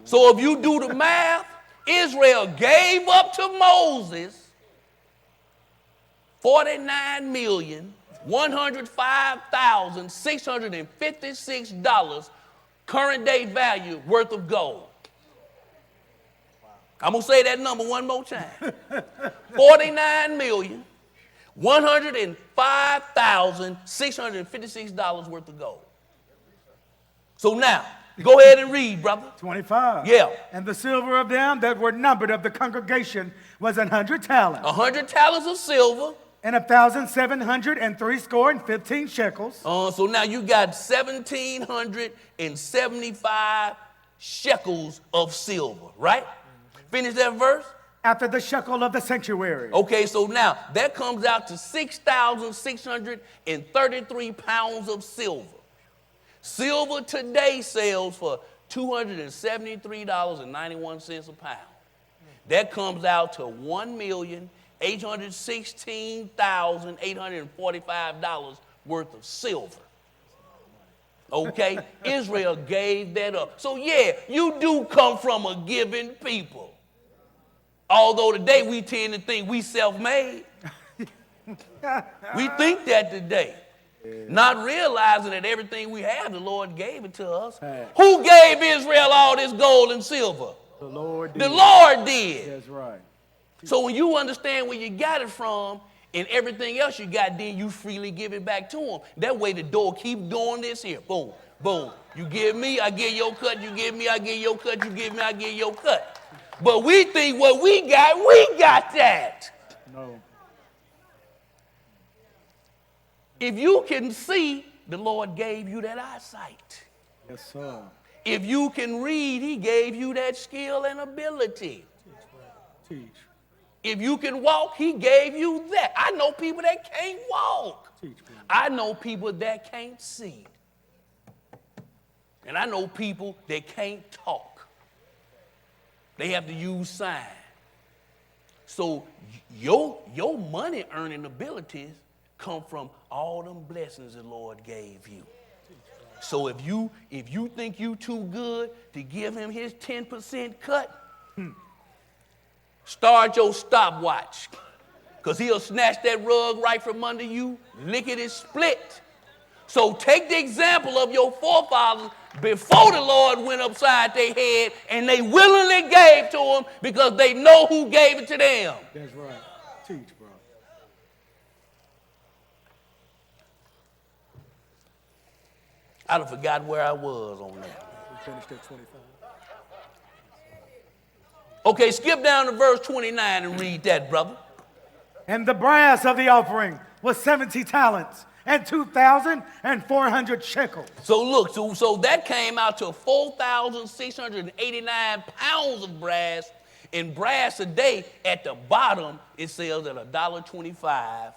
A: So if you do the math, Israel gave up to Moses $49,105,656 current day value worth of gold. I'm going to say that number one more time. $49,105,656 worth of gold. So now, go ahead and read, brother.
B: 25.
A: Yeah.
B: And the silver of them that were numbered of the congregation was 100 talents. 100
A: talents of silver.
B: And 1,715 shekels.
A: So now you got 1,775 shekels of silver, right? Finish that verse.
B: After the shekel of the sanctuary.
A: Okay, so now that comes out to 6,633 pounds of silver. Silver today sells for $273.91 a pound. That comes out to $1,816,845 worth of silver. Okay, Israel gave that up. So yeah, you do come from a giving people. Although today we tend to think we self-made. We think that today. Not realizing that everything we have, the Lord gave it to us. Who gave Israel all this gold and silver?
B: The Lord did.
A: The Lord did.
B: That's right.
A: So when you understand where you got it from and everything else you got, then you freely give it back to him. That way the door keep doing this here. Boom, boom. You give me, I give your cut. You give me, I give your cut. You give me, I give your cut. But we think what we got that.
B: No.
A: If you can see, the Lord gave you that eyesight.
B: Yes, sir.
A: If you can read, he gave you that skill and ability.
B: Teach.
A: If you can walk, he gave you that. I know people that can't walk.
B: Teach.
A: I know people that can't see. And I know people that can't talk. They have to use sign. So your money earning abilities come from all them blessings the Lord gave you. So if you think you too good to give him his 10% cut, start your stopwatch. Because he'll snatch that rug right from under you, lick it and split. So take the example of your forefathers before the Lord went upside their head and they willingly gave to him because they know who gave it to them.
B: That's right. Teach, bro.
A: I done forgot where I was on that.
B: We finished at 25.
A: Okay, skip down to verse 29 and read that, brother.
B: And the brass of the offering was 70 talents and 2,400 shekels.
A: So look, so that came out to 4,689 pounds of brass. And brass today, at the bottom, it sells at $1.25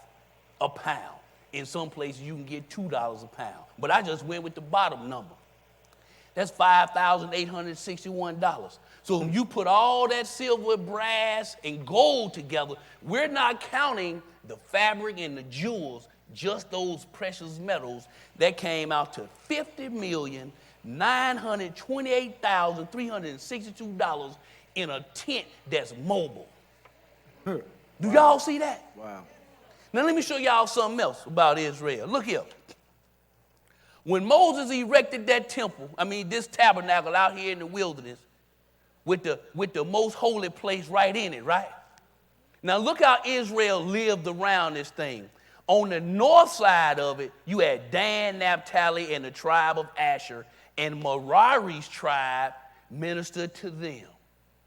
A: a pound. In some places, you can get $2 a pound. But I just went with the bottom number. That's $5,861. So when you put all that silver, brass, and gold together, we're not counting the fabric and the jewels, just those precious metals. That came out to $50,928,362 in a tent that's mobile. Do y'all see that?
B: Wow.
A: Now let me show y'all something else about Israel. Look here. When Moses erected that temple, this tabernacle out here in the wilderness, with the most holy place right in it, right? Now look how Israel lived around this thing. On the north side of it, you had Dan, Naphtali, and the tribe of Asher, and Merari's tribe ministered to them.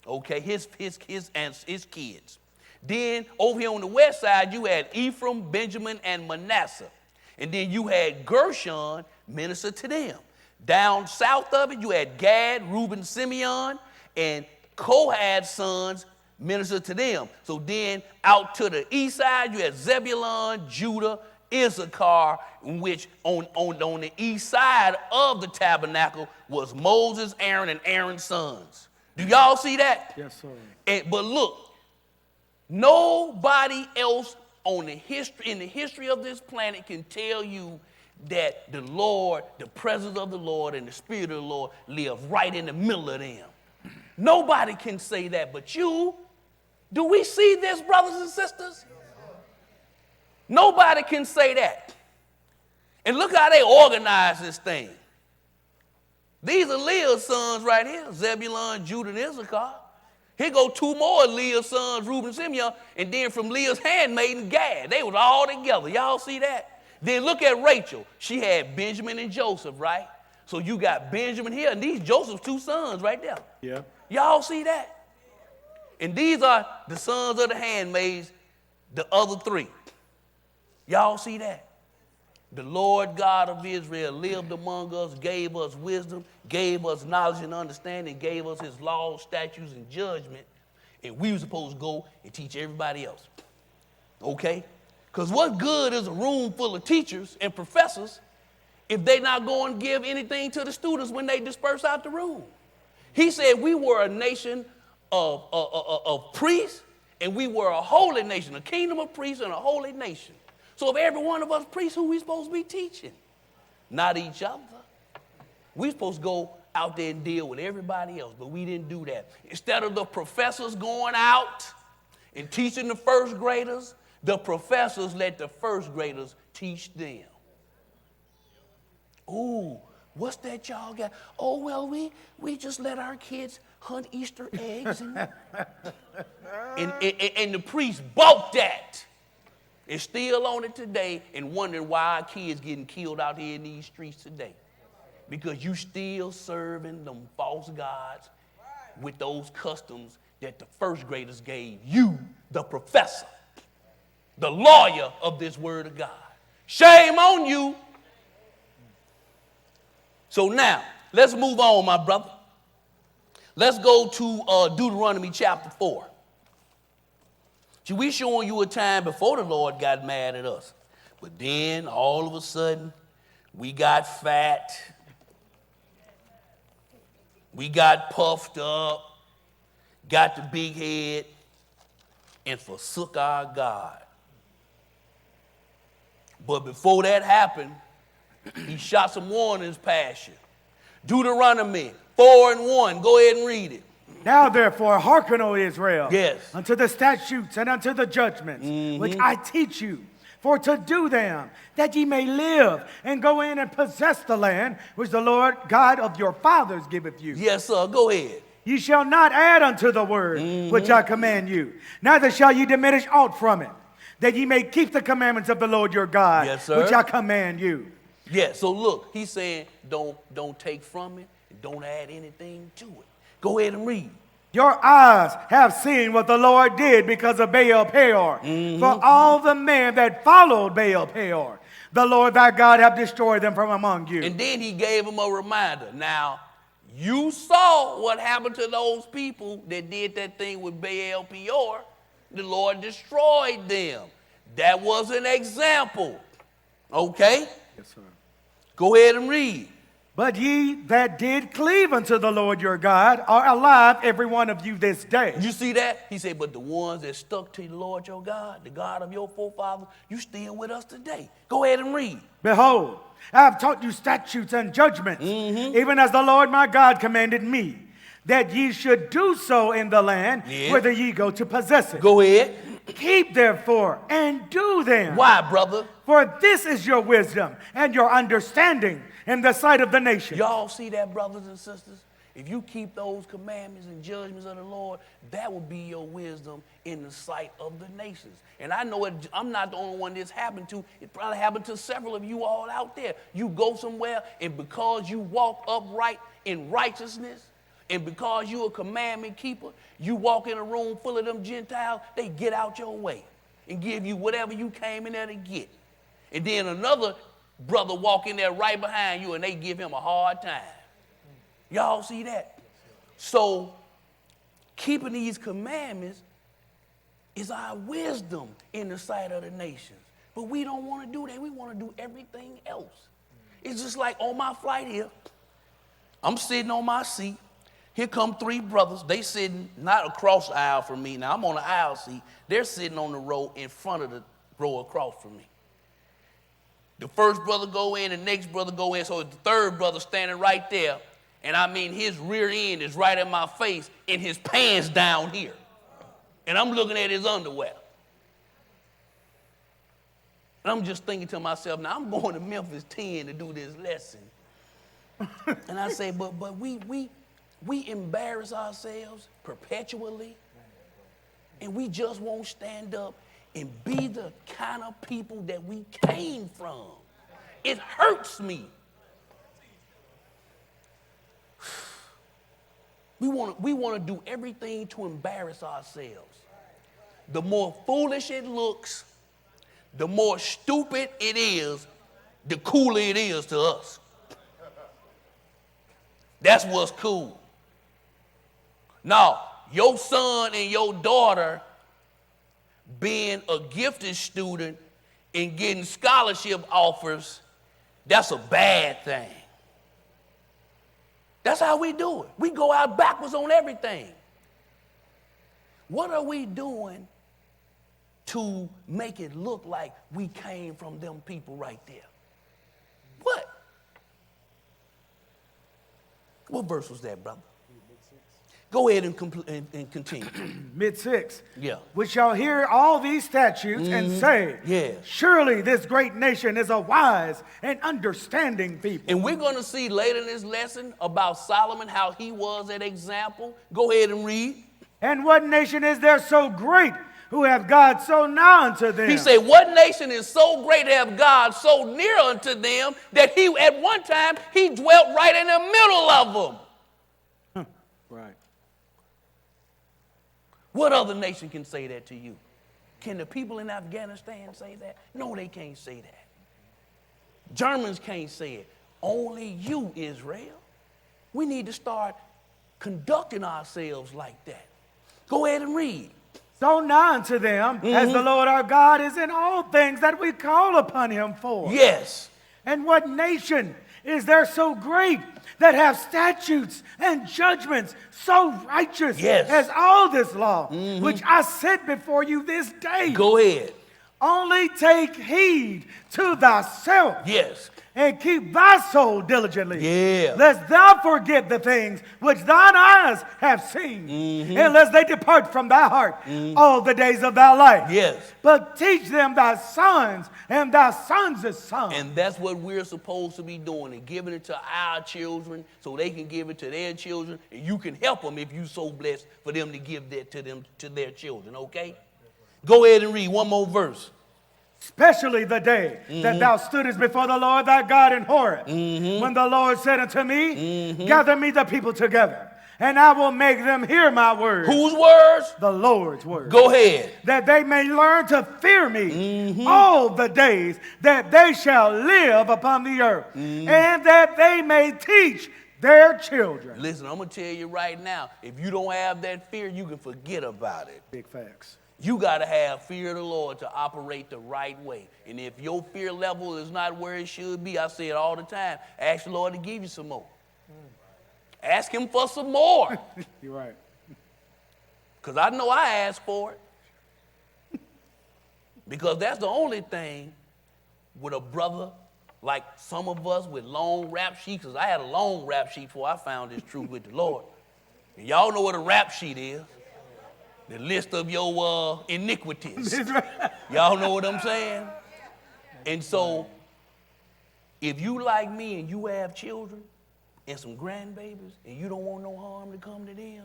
A: Okay, his kids. Then over here on the west side, you had Ephraim, Benjamin, and Manasseh. And then you had Gershon minister to them. Down south of it, you had Gad, Reuben, Simeon, and Kohath's sons minister to them. So then out to the east side, you had Zebulun, Judah, Issachar, which on the east side of the tabernacle was Moses, Aaron, and Aaron's sons. Do y'all see that?
B: Yes, sir.
A: But look, nobody else in the history of this planet can tell you that the Lord, the presence of the Lord, and the Spirit of the Lord live right in the middle of them. Nobody can say that but you. Do we see this, brothers and sisters? Nobody can say that. And look how they organize this thing. These are Leah's sons right here, Zebulun, Judah, and Issachar. Here go two more of Leah's sons, Reuben, Simeon, and then from Leah's handmaiden, Gad. They was all together. Y'all see that? Then look at Rachel. She had Benjamin and Joseph, right? So you got Benjamin here, and these Joseph's two sons right there.
B: Yeah.
A: Y'all see that? And these are the sons of the handmaids, the other three. Y'all see that? The Lord God of Israel lived among us, gave us wisdom, gave us knowledge and understanding, gave us his laws, statutes, and judgment. And we were supposed to go and teach everybody else. Okay? Because what good is a room full of teachers and professors if they're not going to give anything to the students when they disperse out the room? He said we were a nation of priests, and we were a holy nation, a kingdom of priests and a holy nation. So if every one of us priests, who we supposed to be teaching? Not each other. We're supposed to go out there and deal with everybody else, but we didn't do that. Instead of the professors going out and teaching the first graders, the professors let the first graders teach them. Ooh, what's that y'all got? Oh, well, we just let our kids hunt Easter eggs. And the priest bought that. It's still on it today and wondering why our kids getting killed out here in these streets today. Because you still serving them false gods with those customs that the first graders gave you, the professor, the lawyer of this word of God. Shame on you. So now, let's move on, my brother. Let's go to Deuteronomy chapter 4. See, we showing you a time before the Lord got mad at us. But then, all of a sudden, we got fat. We got puffed up, got the big head, and forsook our God. But before that happened, he shot some warnings past you. Deuteronomy 4:1. Go ahead and read it.
B: Now therefore hearken, O Israel,
A: Yes.
B: unto the statutes and unto the judgments which I teach you, for to do them, that ye may live and go in and possess the land which the Lord God of your fathers giveth you.
A: Yes, sir. Go ahead.
B: Ye shall not add unto the word which I command you, neither shall ye diminish aught from it, that ye may keep the commandments of the Lord your God,
A: Yes, sir.
B: which I command you.
A: Yeah, so look, he's saying don't take from it and don't add anything to it. Go ahead and read.
B: Your eyes have seen what the Lord did because of Baal Peor. For all the men that followed Baal Peor, the Lord thy God hath destroyed them from among you.
A: And then he gave him a reminder. Now, you saw what happened to those people that did that thing with Baal Peor. The Lord destroyed them. That was an example. Okay?
B: Yes, sir.
A: Go ahead and read.
B: But ye that did cleave unto the Lord your God are alive, every one of you this day.
A: You see that? He said, but the ones that stuck to the Lord your God, the God of your forefathers, you still with us today. Go ahead and read.
B: Behold, I have taught you statutes and judgments, even as the Lord my God commanded me, that ye should do so in the land whither ye go to possess it.
A: Go ahead.
B: Keep therefore and do them.
A: Why, brother?
B: For this is your wisdom and your understanding in the sight of the nations.
A: Y'all see that, brothers and sisters? If you keep those commandments and judgments of the Lord, that will be your wisdom in the sight of the nations. And I know I'm not the only one this happened to. It probably happened to several of you all out there. You go somewhere, and because you walk upright in righteousness, And because you a commandment keeper, you walk in a room full of them Gentiles, they get out your way and give you whatever you came in there to get. And then another brother walk in there right behind you and they give him a hard time. Y'all see that? So keeping these commandments is our wisdom in the sight of the nations. But we don't want to do that. We want to do everything else. It's just like on my flight here, I'm sitting on my seat. Here come three brothers. They sitting not across the aisle from me. Now, I'm on the aisle seat. They're sitting on the row in front of the row across from me. The first brother go in, the next brother go in, so the third brother standing right there. And I mean, his rear end is right in my face and his pants down here. And I'm looking at his underwear. And I'm just thinking to myself, now I'm going to Memphis 10 to do this lesson. And I say, but we embarrass ourselves perpetually. And we just won't stand up and be the kind of people that we came from. It hurts me. We want to do everything to embarrass ourselves. The more foolish it looks, the more stupid it is, the cooler it is to us. That's what's cool. Now, your son and your daughter being a gifted student and getting scholarship offers, that's a bad thing. That's how we do it. We go out backwards on everything. What are we doing to make it look like we came from them people right there? What? What verse was that, brother? Go ahead and continue.
B: Mid-6.
A: Yeah.
B: We shall hear all these statutes and say,
A: Yeah.
B: surely this great nation is a wise and understanding people.
A: And we're going to see later in this lesson about Solomon, how he was an example. Go ahead and read.
B: And what nation is there so great who have God so nigh unto them?
A: He said, what nation is so great to have God so near unto them that he, at one time, he dwelt right in the middle of them?
B: Right.
A: What other nation can say that to you? Can the people in Afghanistan say that? No, they can't say that. Germans can't say it. Only you, Israel. We need to start conducting ourselves like that. Go ahead and read.
B: So nigh unto them, as the Lord our God is in all things that we call upon him for.
A: Yes.
B: And what nation is there so great that have statutes and judgments so righteous as all this law, which I set before you this day?
A: Go ahead.
B: Only take heed to thyself.
A: Yes.
B: And keep thy soul diligently.
A: Yeah.
B: Lest thou forget the things which thine eyes have seen, and lest they depart from thy heart all the days of thy life.
A: Yes.
B: But teach them thy sons and thy sons' sons.
A: And that's what we're supposed to be doing, and giving it to our children so they can give it to their children, and you can help them if you so blessed for them to give that to their children, okay? Go ahead and read one more verse.
B: Especially the day that thou stoodest before the Lord thy God in Horeb, when the Lord said unto me, gather me the people together, and I will make them hear my words.
A: Whose words?
B: The Lord's words.
A: Go ahead.
B: That they may learn to fear me all the days that they shall live upon the earth, and that they may teach their children.
A: Listen, I'm going to tell you right now, if you don't have that fear, you can forget about it.
B: Big facts.
A: You got to have fear of the Lord to operate the right way. And if your fear level is not where it should be, I say it all the time, ask the Lord to give you some more. Ask him for some more.
B: You're right.
A: Because I know I asked for it. Because that's the only thing with a brother like some of us with long rap sheets, because I had a long rap sheet before I found this truth with the Lord. And y'all know what a rap sheet is. The list of your iniquities. Y'all know what I'm saying? And so, if you like me and you have children and some grandbabies and you don't want no harm to come to them,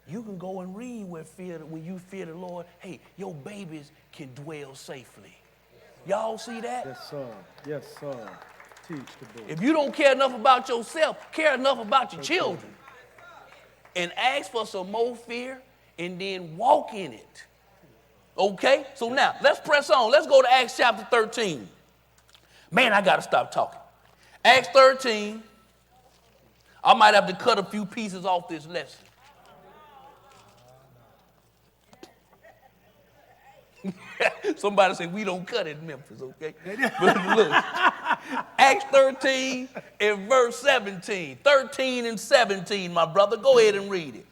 A: you can go and read when you fear the Lord, hey, your babies can dwell safely. Y'all see that?
B: Yes, sir. Yes, sir. Teach the book.
A: If you don't care enough about yourself, care enough about your children. and ask for some more fear and then walk in it. Okay? So now, let's press on. Let's go to Acts chapter 13. Man, I got to stop talking. Acts 13. I might have to cut a few pieces off this lesson. Somebody said we don't cut in Memphis, okay? But look, Acts 13 and verse 17. 13 and 17, my brother. Go ahead and read it.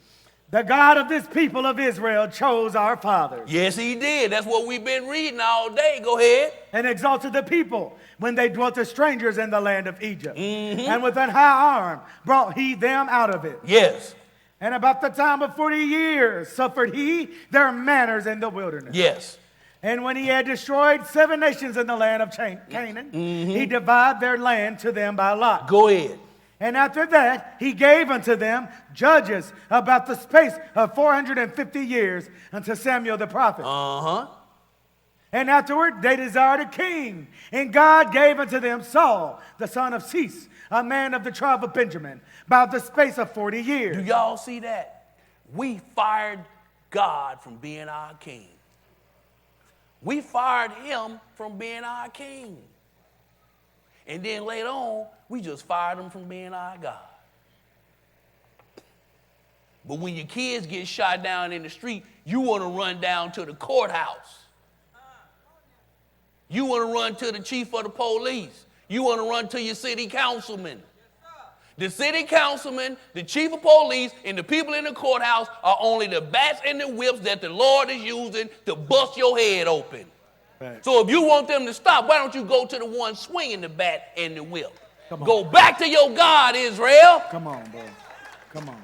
B: The God of this people of Israel chose our fathers.
A: Yes, he did. That's what we've been reading all day. Go ahead.
B: And exalted the people when they dwelt as strangers in the land of Egypt. And with an high arm brought he them out of it.
A: Yes.
B: And about the time of 40 years suffered he their manners in the wilderness.
A: Yes.
B: And when he had destroyed 7 nations in the land of Canaan, he divided their land to them by lot.
A: Go ahead.
B: And after that, he gave unto them judges about the space of 450 years unto Samuel the prophet. And afterward, they desired a king. And God gave unto them Saul, the son of Cis, a man of the tribe of Benjamin, about the space of 40 years.
A: Do y'all see that? We fired God from being our king. We fired him from being our king. And then later on, we just fired him from being our God. But when your kids get shot down in the street, you want to run down to the courthouse. You want to run to the chief of the police. You want to run to your city councilman. The city councilman, the chief of police, and the people in the courthouse are only the bats and the whips that the Lord is using to bust your head open.
B: Right.
A: So if you want them to stop, why don't you go to the one swinging the bat and the whip? Go back to your God, Israel.
B: Come on, bro. Come on.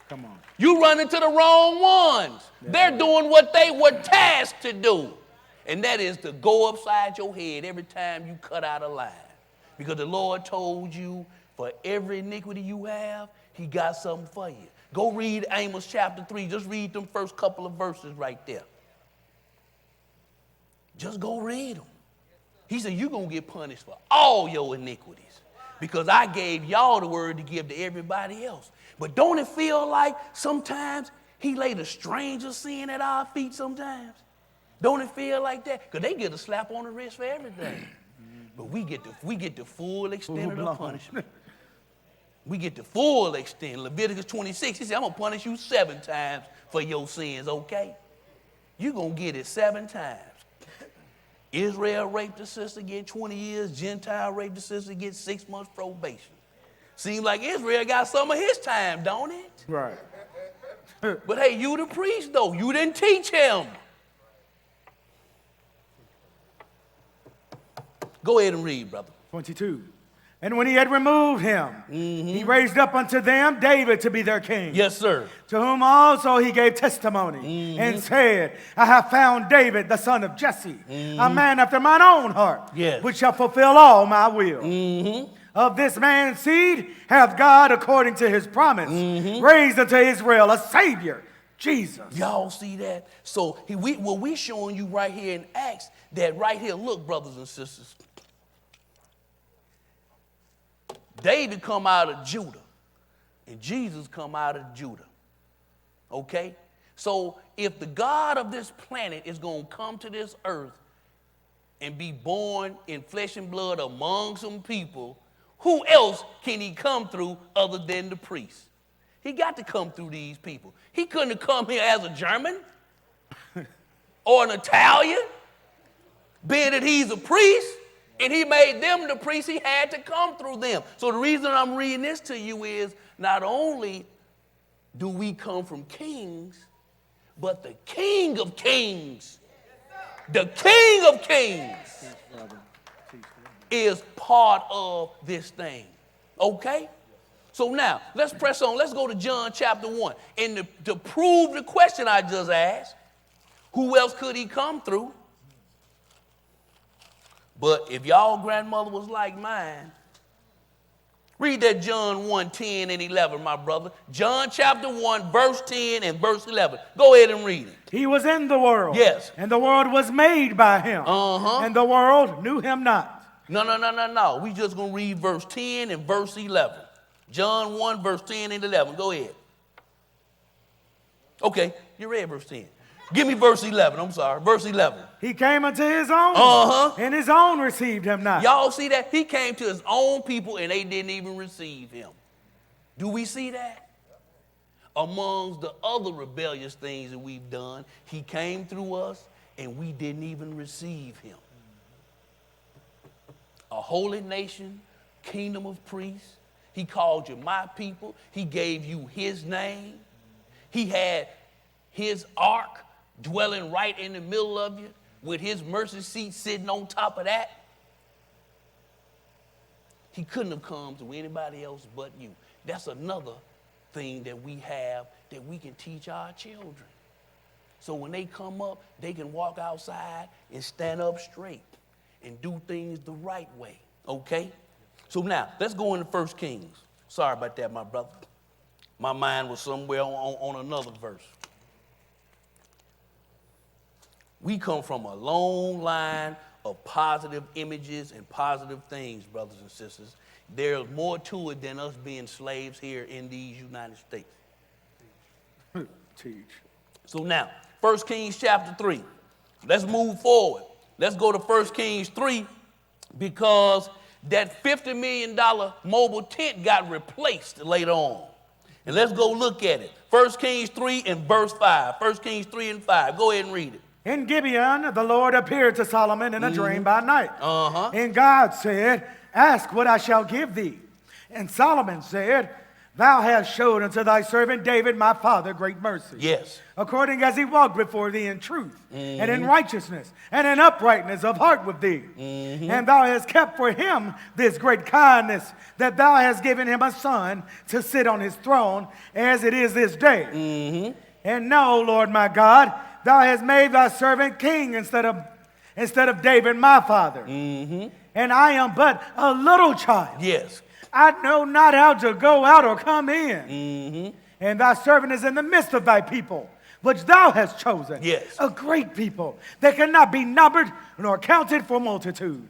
B: Come on.
A: You run into the wrong ones. Yeah. They're doing what they were tasked to do. And that is to go upside your head every time you cut out a line. Because the Lord told you for every iniquity you have, he got something for you. Go read Amos chapter 3. Just read them first couple of verses right there. Just go read them. He said, you're going to get punished for all your iniquities because I gave y'all the word to give to everybody else. But don't it feel like sometimes he laid a stranger sin at our feet sometimes? Don't it feel like that? Because they get a slap on the wrist for everything. But we get the full extent of the punishment. We get the full extent. Leviticus 26, he said, I'm going to punish you 7 times for your sins, okay? You're going to get it 7 times. Israel raped a sister, get 20 years. Gentile raped a sister, get 6 months probation. Seems like Israel got some of his time, don't it?
B: Right.
A: But hey, you the priest, though. You didn't teach him. Go ahead and read, brother.
B: 22. And when he had removed him, he raised up unto them David to be their king.
A: Yes, sir.
B: To whom also he gave testimony and said, I have found David, the son of Jesse, a man after mine own heart, which shall fulfill all my will. Of this man's seed hath God, according to his promise, raised unto Israel a Savior, Jesus.
A: Y'all see that? So what we showing you right here in Acts, that right here, look, brothers and sisters. David come out of Judah, and Jesus come out of Judah, okay? So if the God of this planet is going to come to this earth and be born in flesh and blood among some people, who else can he come through other than the priest? He got to come through these people. He couldn't have come here as a German or an Italian, being that he's a priest. And he made them the priests, he had to come through them. So the reason I'm reading this to you is not only do we come from kings, but the King of Kings, the King of Kings is part of this thing. Okay? So now, let's press on. Let's go to John chapter 1. And to prove the question I just asked, who else could he come through? But if y'all grandmother was like mine, read that John 1, 10 and 11, my brother. John chapter 1, verse 10 and verse 11. Go ahead and read it.
B: He was in the world.
A: Yes.
B: And the world was made by him. And the world knew him not.
A: No. We just going to read verse 10 and verse 11. John 1, verse 10 and 11. Go ahead. Okay, you read verse 10. Give me verse 11. I'm sorry. Verse 11.
B: He came unto his own, and his own received him not.
A: Y'all see that? He came to his own people, and they didn't even receive him. Do we see that? Amongst the other rebellious things that we've done, he came through us, and we didn't even receive him. A holy nation, kingdom of priests. He called you my people. He gave you his name. He had his ark dwelling right in the middle of you with his mercy seat sitting on top of that. He couldn't have come to anybody else but you. That's another thing that we have that we can teach our children. So when they come up, they can walk outside and stand up straight and do things the right way, okay? So now, let's go into 1 Kings. Sorry about that, my brother. My mind was somewhere on another verse. We come from a long line of positive images and positive things, brothers and sisters. There's more to it than us being slaves here in these United States.
B: Teach.
A: So now, 1 Kings chapter 3. Let's move forward. Let's go to 1 Kings 3 because that $50 million mobile tent got replaced later on. And let's go look at it. 1 Kings 3 and verse 5. 1 Kings 3 and 5. Go ahead and read it.
B: In Gibeon, the Lord appeared to Solomon in a dream by night. And God said, ask what I shall give thee. And Solomon said, thou hast showed unto thy servant David my father great mercy.
A: Yes.
B: According as he walked before thee in truth and in righteousness and in uprightness of heart with thee. And thou hast kept for him this great kindness, that thou hast given him a son to sit on his throne as it is this day. And now, O Lord my God, thou hast made thy servant king instead of David my father. And I am but a little child.
A: Yes.
B: I know not how to go out or come in. And thy servant is in the midst of thy people, which thou hast chosen.
A: Yes.
B: A great people that cannot be numbered nor counted for multitude.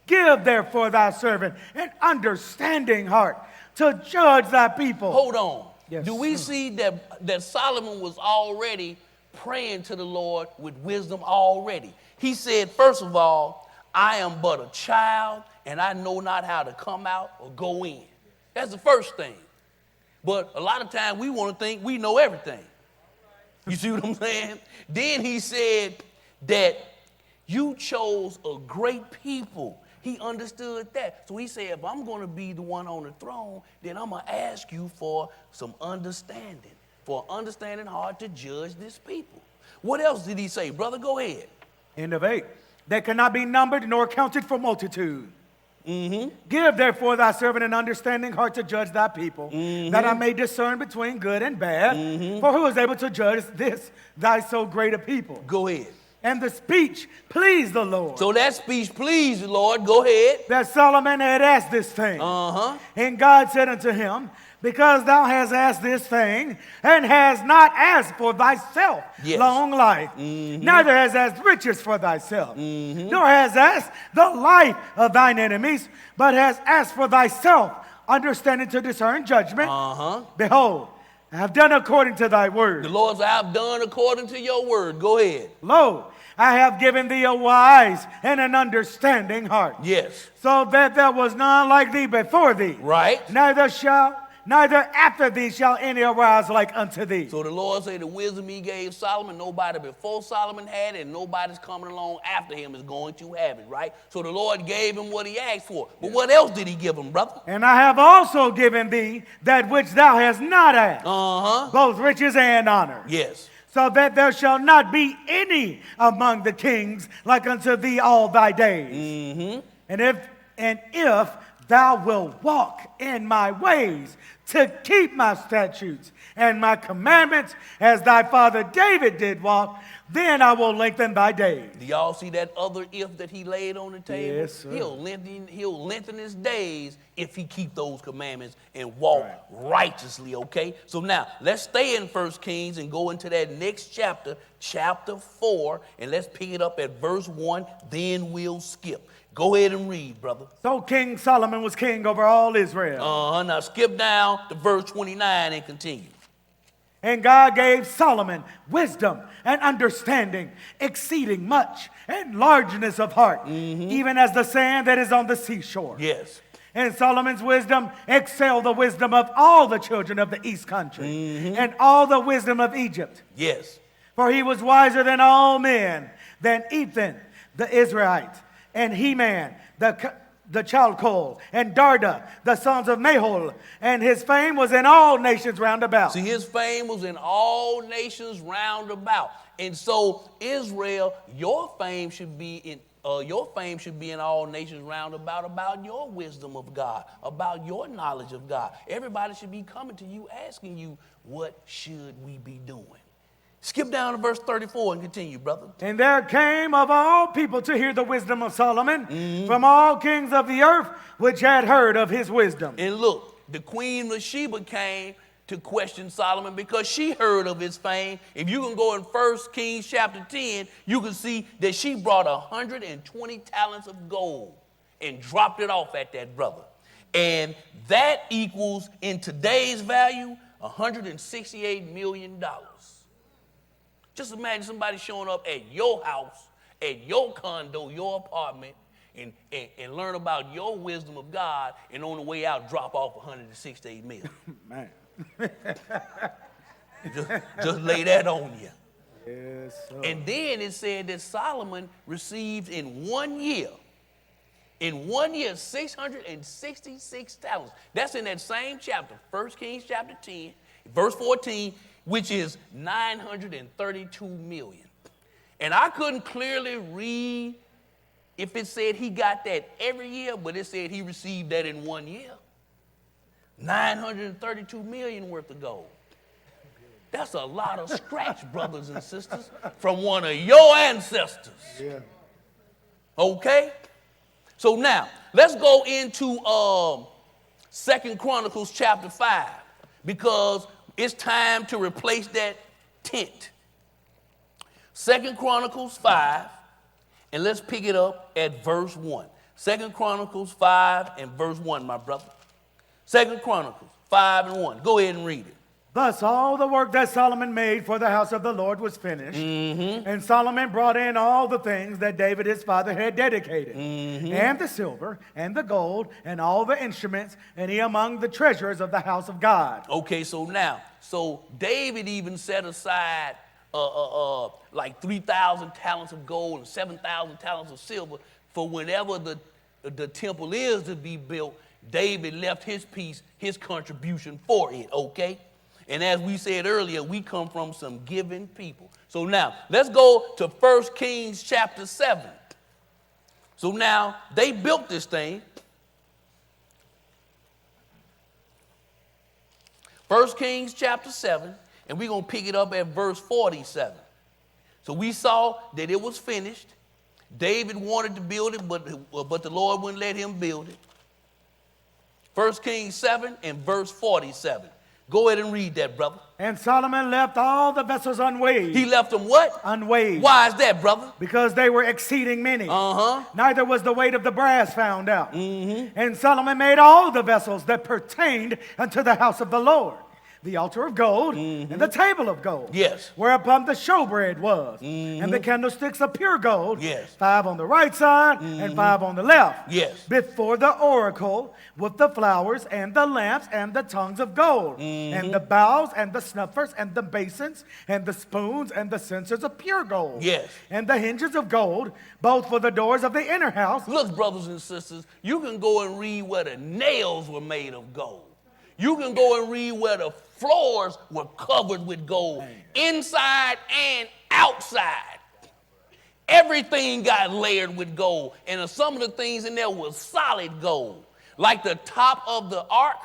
B: Give therefore thy servant an understanding heart to judge thy people.
A: Hold on.
B: Yes,
A: Do we
B: sir.
A: see that Solomon was already praying to the Lord with wisdom already? He said, first of all, I am but a child, and I know not how to come out or go in. That's the first thing. But a lot of times we want to think we know everything. You see what I'm saying? Then he said that you chose a great people. He understood that. So he said, if I'm going to be the one on the throne, then I'm going to ask you for some understanding, for understanding hard to judge this people. What else did he say? Brother, go ahead.
B: End of 8. That cannot be numbered nor counted for multitude. Give therefore thy servant an understanding heart to judge thy people, that I may discern between good and bad. For who is able to judge this thy so great a people?
A: Go ahead.
B: And the speech pleased the Lord.
A: So that speech pleased the Lord. Go ahead.
B: That Solomon had asked this thing. And God said unto him, because thou hast asked this thing, and hast not asked for thyself long life, neither hast asked riches for thyself, nor hast asked the life of thine enemies, but hast asked for thyself understanding to discern judgment. Behold, I have done according to thy word.
A: The Lord said, I have done according to your word. Go ahead.
B: Lo, I have given thee a wise and an understanding heart.
A: Yes.
B: So that there was none like thee before thee.
A: Right.
B: Neither after thee shall any arise like unto thee.
A: So the Lord said the wisdom he gave Solomon, nobody before Solomon had it, and nobody's coming along after him is going to have it, right? So the Lord gave him what he asked for. But what else did he give him, brother?
B: And I have also given thee that which thou hast not asked, both riches and honor.
A: Yes.
B: So that there shall not be any among the kings like unto thee all thy days. And if thou wilt walk in my ways to keep my statutes and my commandments as thy father David did walk, then I will lengthen thy days.
A: Do y'all see that other if that he laid on the table?
B: Yes, sir.
A: He'll lengthen his days if he keep those commandments and walk righteously, okay? So now, let's stay in 1 Kings and go into that next chapter, chapter 4, and let's pick it up at verse 1, then we'll skip. Go ahead and read, brother.
B: So King Solomon was king over all Israel.
A: Now skip down to verse 29 and continue.
B: And God gave Solomon wisdom and understanding, exceeding much, and largeness of heart, even as the sand that is on the seashore.
A: Yes.
B: And Solomon's wisdom excelled the wisdom of all the children of the east country, and all the wisdom of Egypt.
A: Yes.
B: For he was wiser than all men, than Ethan the Israelite, and Heman the Chalcol, and Darda, the sons of Mahol, and his fame was in all nations round about.
A: See, his fame was in all nations round about. And so, Israel, your fame should be in all nations round about your wisdom of God, about your knowledge of God. Everybody should be coming to you, asking you, what should we be doing? Skip down to verse 34 and continue, brother.
B: And there came of all people to hear the wisdom of Solomon from all kings of the earth, which had heard of his wisdom.
A: And look, the queen of Sheba came to question Solomon because she heard of his fame. If you can go in 1 Kings chapter 10, you can see that she brought 120 talents of gold and dropped it off at that brother. And that equals, in today's value, $168 million. Just imagine somebody showing up at your house, at your condo, your apartment, and learn about your wisdom of God, and on the way out, drop off $168 million.
B: Man.
A: just lay that on you.
B: Yes, sir.
A: And then it said that Solomon received in 1 year, 666 talents. That's in that same chapter, 1 Kings chapter 10, verse 14, which is 932 million. And I couldn't clearly read if it said he got that every year, but it said he received that in 1 year. 932 million worth of gold. That's a lot of scratch, brothers and sisters, from one of your ancestors.
B: Yeah.
A: Okay? So now, let's go into 2 Chronicles chapter 5, because it's time to replace that tent. 2 Chronicles 5, and let's pick it up at verse 1. 2 Chronicles 5 and verse 1, my brother. 2 Chronicles 5 and 1. Go ahead and read it.
B: Thus all the work that Solomon made for the house of the Lord was finished. And Solomon brought in all the things that David his father had dedicated, and the silver, and the gold, and all the instruments, and he among the treasures of the house of God.
A: Okay, so David even set aside like 3,000 talents of gold and 7,000 talents of silver for whenever the temple is to be built. David left his piece, his contribution for it, okay? And as we said earlier, we come from some giving people. So now, let's go to 1 Kings chapter 7. So now, they built this thing. 1 Kings chapter 7, and we're going to pick it up at verse 47. So we saw that it was finished. David wanted to build it, but the Lord wouldn't let him build it. 1 Kings 7 and verse 47. Go ahead and read that, brother.
B: And Solomon left all the vessels unweighed.
A: He left them what?
B: Unweighed.
A: Why is that, brother?
B: Because they were exceeding many. Neither was the weight of the brass found out. And Solomon made all the vessels that pertained unto the house of the Lord, the altar of gold, and the table of gold.
A: Yes.
B: Whereupon the showbread was, and the candlesticks of pure gold.
A: Yes.
B: 5 on the right side, and 5 on the left.
A: Yes.
B: Before the oracle, with the flowers, and the lamps, and the tongues of gold, and the bowls, and the snuffers, and the basins, and the spoons, and the censers of pure gold.
A: Yes.
B: And the hinges of gold, both for the doors of the inner house.
A: Look, brothers and sisters, you can go and read where the nails were made of gold. You can go and read where the floors were covered with gold, inside and outside. Everything got layered with gold, and some of the things in there was solid gold. Like the top of the ark,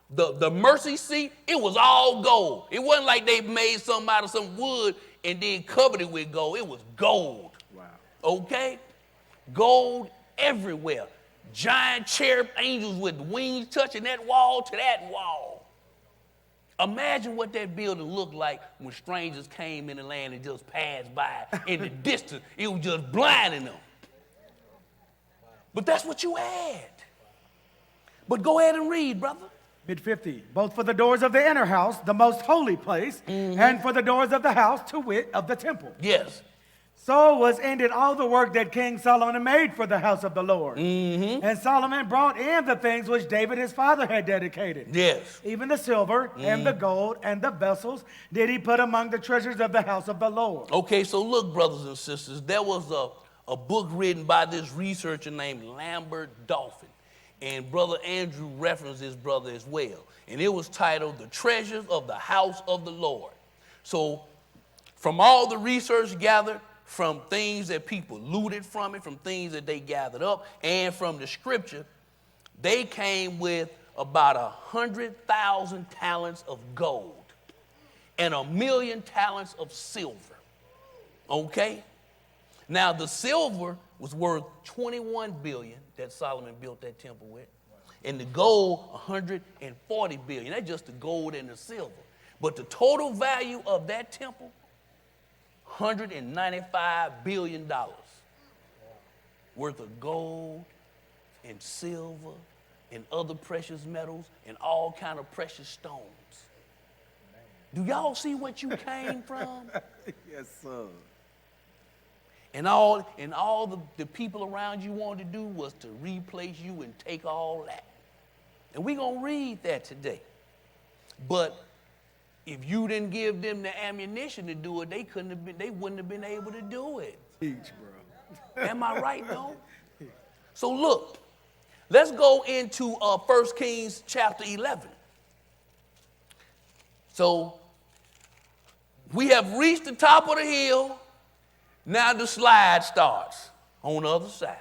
A: the mercy seat, it was all gold. It wasn't like they made something out of some wood and then covered it with gold. It was gold.
B: Wow.
A: Okay? Gold everywhere. Giant cherub angels with wings touching that wall to that wall. Imagine what that building looked like when strangers came in the land and just passed by. In the distance, it was just blinding them. But that's what you had. But go ahead and read, brother.
B: Mid-50, both for the doors of the inner house, the most holy place, and for the doors of the house, to wit, of the temple.
A: Yes.
B: So was ended all the work that King Solomon made for the house of the Lord. And Solomon brought in the things which David his father had dedicated.
A: Yes.
B: Even the silver and the gold and the vessels did he put among the treasures of the house of the Lord.
A: Okay, so look, brothers and sisters, there was a book written by this researcher named Lambert Dolphin. And Brother Andrew referenced his brother as well. And it was titled, The Treasures of the House of the Lord. So from all the research gathered, from things that people looted from it, from things that they gathered up, and from the scripture, they came with about 100,000 talents of gold and 1,000,000 talents of silver. Okay? Now, the silver was worth 21 billion that Solomon built that temple with, and the gold 140 billion. That's just the gold and the silver. But the total value of that temple, $195 billion worth of gold and silver and other precious metals and all kind of precious stones. Do y'all see what you came from?
B: Yes, sir.
A: And all the people around you wanted to do was to replace you and take all that. And we're going to read that today. But if you didn't give them the ammunition to do it, they wouldn't have been able to do it.
B: Teach, bro.
A: Am I right, though? So look, let's go into 1 Kings chapter 11. So we have reached the top of the hill. Now the slide starts on the other side.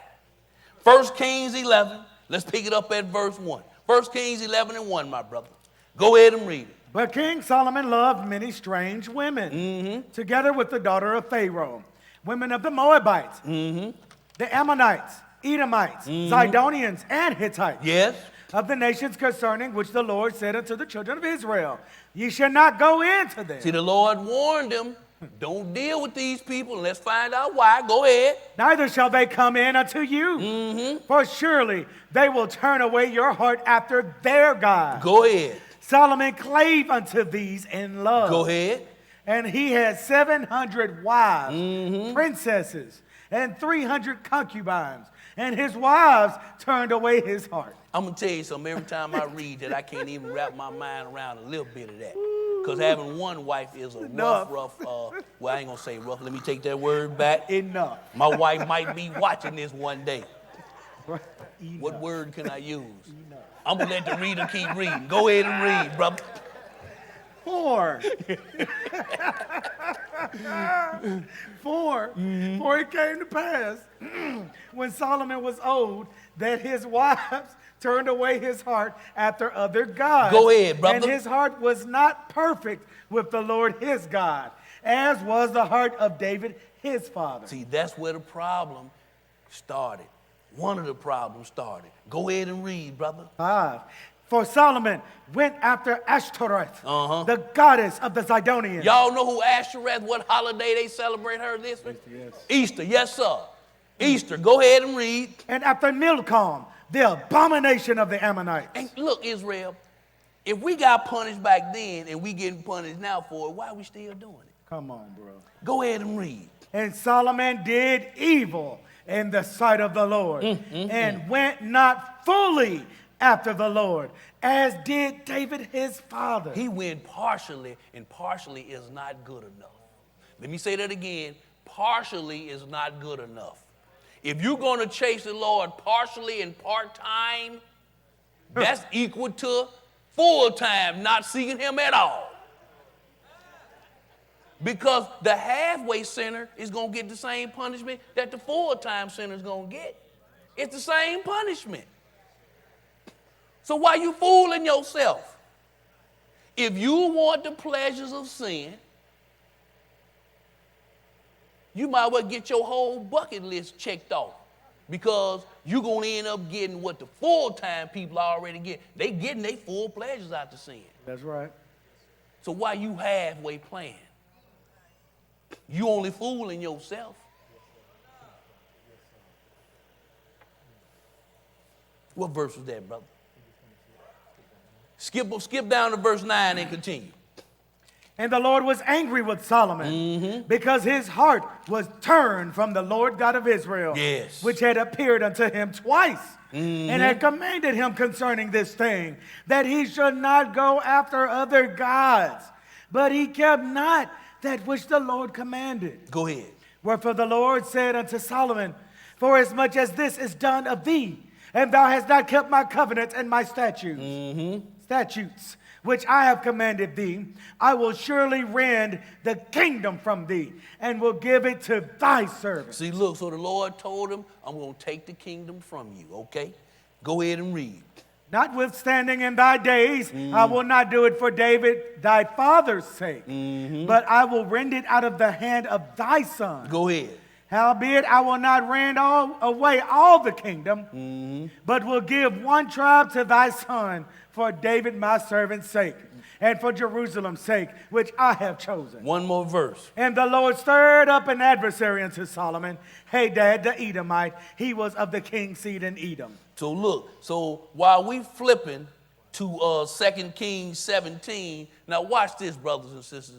A: 1 Kings 11, let's pick it up at verse 1. 1 Kings 11 and 1, my brother. Go ahead and read it.
B: But King Solomon loved many strange women, together with the daughter of Pharaoh, women of the Moabites, the Ammonites, Edomites, Zidonians, and Hittites.
A: Yes.
B: Of the nations concerning which the Lord said unto the children of Israel, ye shall not go into them.
A: See, the Lord warned them, don't deal with these people, and let's find out why. Go ahead.
B: Neither shall they come in unto you, for surely they will turn away your heart after their God.
A: Go ahead.
B: Solomon clave unto these in love.
A: Go ahead.
B: And he had 700 wives, princesses, and 300 concubines. And his wives turned away his heart.
A: I'm going to tell you something. Every time I read that, I can't even wrap my mind around a little bit of that. Because having one wife is a rough, well, I ain't going to say rough. Let me take that word back.
B: Enough.
A: My wife might be watching this one day.
B: Enough.
A: What word can I use? I'm going to let the reader keep reading. Go ahead and read, brother.
B: For it came to pass when Solomon was old that his wives turned away his heart after other gods.
A: Go ahead, brother.
B: And his heart was not perfect with the Lord his God, as was the heart of David his father.
A: See, that's where the problem started. One of the problems started. Go ahead and read, brother.
B: 5. For Solomon went after Ashtoreth, the goddess of the Zidonians.
A: Y'all know who Ashtoreth, what holiday they celebrate her this week?
B: Yes.
A: Easter, yes, sir. Easter, go ahead and read.
B: And after Milcom, the abomination of the Ammonites.
A: And look, Israel, if we got punished back then and we getting punished now for it, why are we still doing it?
B: Come on, bro.
A: Go ahead and read.
B: And Solomon did evil in the sight of the Lord, and went not fully after the Lord, as did David his father.
A: He went partially, and partially is not good enough. Let me say that again. Partially is not good enough. If you're going to chase the Lord partially and part-time, that's equal to full-time, not seeking him at all. Because the halfway sinner is going to get the same punishment that the full-time sinner is going to get. It's the same punishment. So why you fooling yourself? If you want the pleasures of sin, you might well get your whole bucket list checked off, because you're going to end up getting what the full-time people already get. They getting their full pleasures out the sin.
B: That's right.
A: So why you halfway playing? You only fooling yourself. What verse was that, brother? Skip down to verse 9 and continue.
B: And the Lord was angry with Solomon because his heart was turned from the Lord God of Israel,
A: Yes.
B: which had appeared unto him twice and had commanded him concerning this thing, that he should not go after other gods. But he kept not that which the Lord commanded.
A: Go ahead.
B: Wherefore the Lord said unto Solomon, forasmuch as this is done of thee, and thou hast not kept my covenant and my statutes, which I have commanded thee, I will surely rend the kingdom from thee, and will give it to thy servant.
A: See, look, so the Lord told him, I'm going to take the kingdom from you, okay? Go ahead and read.
B: Notwithstanding in thy days, I will not do it for David thy father's sake, but I will rend it out of the hand of thy son.
A: Go ahead.
B: Howbeit, I will not rend away all the kingdom, but will give one tribe to thy son for David my servant's sake, and for Jerusalem's sake, which I have chosen.
A: One more verse.
B: And the Lord stirred up an adversary unto Solomon, Hadad the Edomite. He was of the king's seed in Edom.
A: So look, so while we flipping to 2 Kings 17, now watch this, brothers and sisters.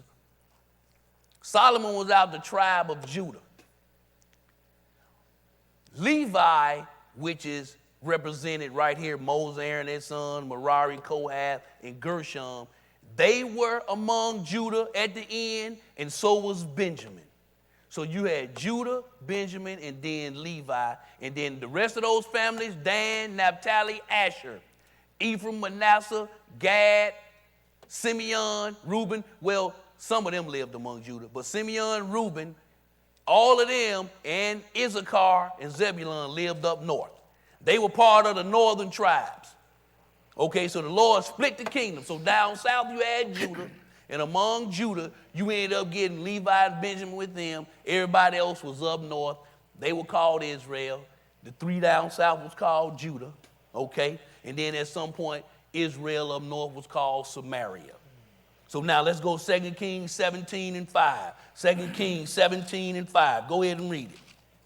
A: Solomon was out of the tribe of Judah. Levi, which is represented right here, Moses, Aaron, his son, Merari, Kohath, and Gershom, they were among Judah at the end, and so was Benjamin. So you had Judah, Benjamin, and then Levi, and then the rest of those families, Dan, Naphtali, Asher, Ephraim, Manasseh, Gad, Simeon, Reuben. Well, some of them lived among Judah, but Simeon, Reuben, all of them, and Issachar and Zebulun lived up north. They were part of the northern tribes. Okay, so the Lord split the kingdom. So down south you had Judah, and among Judah, you ended up getting Levi and Benjamin with them. Everybody else was up north. They were called Israel. The three down south was called Judah, okay? And then at some point, Israel up north was called Samaria. So now let's go 2 Kings 17 and 5. 2 Kings 17 and 5. Go ahead and read it.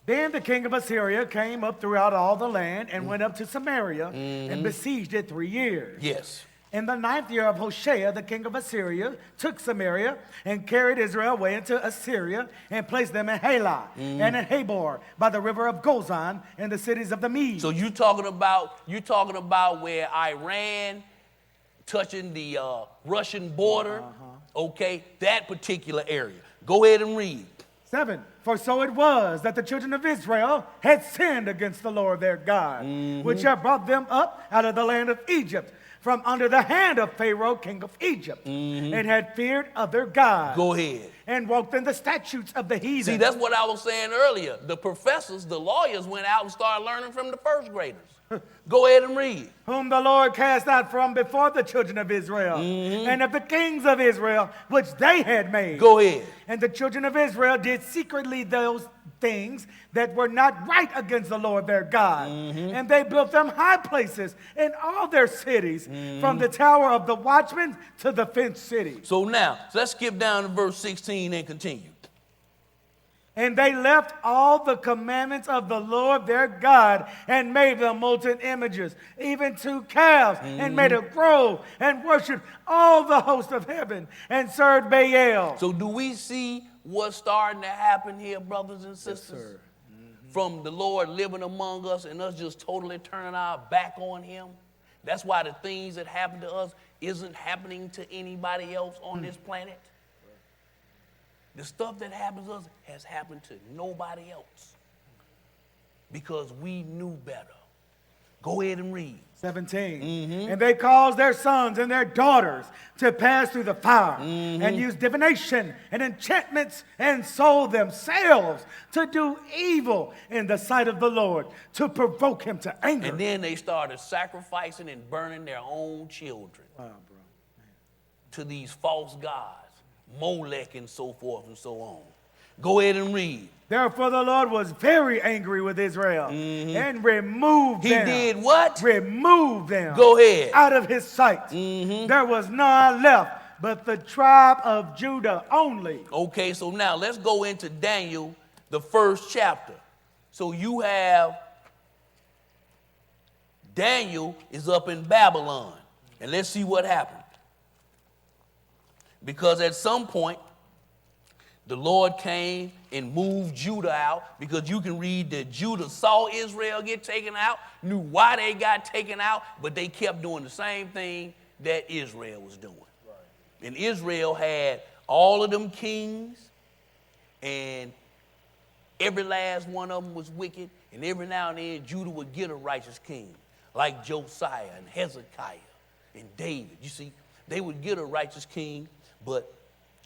B: Then the king of Assyria came up throughout all the land and went up to Samaria and besieged it 3 years.
A: Yes.
B: In the 9th year of Hoshea, the king of Assyria took Samaria and carried Israel away into Assyria and placed them in Halah and in Habor by the river of Gozan in the cities of the Medes.
A: So you're talking about where Iran touching the Russian border, okay, that particular area. Go ahead and read.
B: 7. For so it was that the children of Israel had sinned against the Lord their God, which had brought them up out of the land of Egypt, from under the hand of Pharaoh, king of Egypt, and had feared other gods.
A: Go ahead.
B: And walked in the statutes of the heathen.
A: See, that's what I was saying earlier. The professors, the lawyers went out and started learning from the first graders. Go ahead and read.
B: Whom the Lord cast out from before the children of Israel, and of the kings of Israel, which they had made.
A: Go ahead.
B: And the children of Israel did secretly those things that were not right against the Lord their God. And they built them high places in all their cities, from the tower of the watchmen to the fenced city.
A: So now, let's skip down to verse 16 and continue.
B: And they left all the commandments of the Lord their God and made them molten images, even to calves, and made a grove and worshiped all the host of heaven and served Baal.
A: So do we see what's starting to happen here, brothers and sisters?
B: Yes, sir.
A: From the Lord living among us and us just totally turning our back on him. That's why the things that happen to us isn't happening to anybody else on this planet. The stuff that happens to us has happened to nobody else because we knew better. Go ahead and read.
B: 17. And they caused their sons and their daughters to pass through the fire and use divination and enchantments and sold themselves to do evil in the sight of the Lord to provoke him to anger.
A: And then they started sacrificing and burning their own children to these false gods. Molech and so forth and so on. Go ahead and read.
B: Therefore the Lord was very angry with Israel and removed them.
A: He did what?
B: Removed them.
A: Go ahead.
B: Out of his sight. There was none left but the tribe of Judah only.
A: Okay, so now let's go into Daniel, the 1st chapter. So you have Daniel is up in Babylon. And let's see what happened. Because at some point, the Lord came and moved Judah out, because you can read that Judah saw Israel get taken out, knew why they got taken out, but they kept doing the same thing that Israel was doing. Right. And Israel had all of them kings, and every last one of them was wicked, and every now and then Judah would get a righteous king, like Josiah and Hezekiah and David. You see, they would get a righteous king, but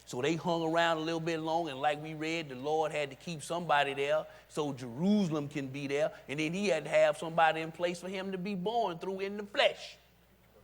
A: so they hung around a little bit long, and like we read, the Lord had to keep somebody there so Jerusalem can be there, and then he had to have somebody in place for him to be born through in the flesh.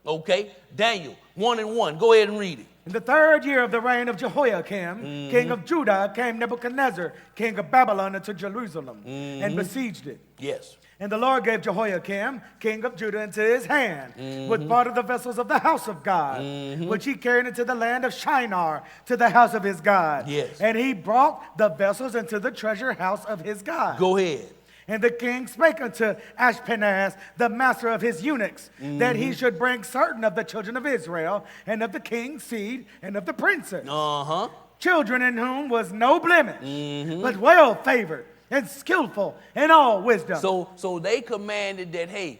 A: Okay, Daniel 1:1. Go ahead and read it.
B: In the 3rd year of the reign of Jehoiakim, king of Judah, came Nebuchadnezzar, king of Babylon, into Jerusalem and besieged it.
A: Yes.
B: And the Lord gave Jehoiakim, king of Judah, into his hand, with part of the vessels of the house of God, which he carried into the land of Shinar, to the house of his God.
A: Yes.
B: And he brought the vessels into the treasure house of his God.
A: Go ahead.
B: And the king spake unto Ashpenaz, the master of his eunuchs, that he should bring certain of the children of Israel, and of the king's seed, and of the princes, children in whom was no blemish, but well favored and skillful in all wisdom.
A: So they commanded that, hey,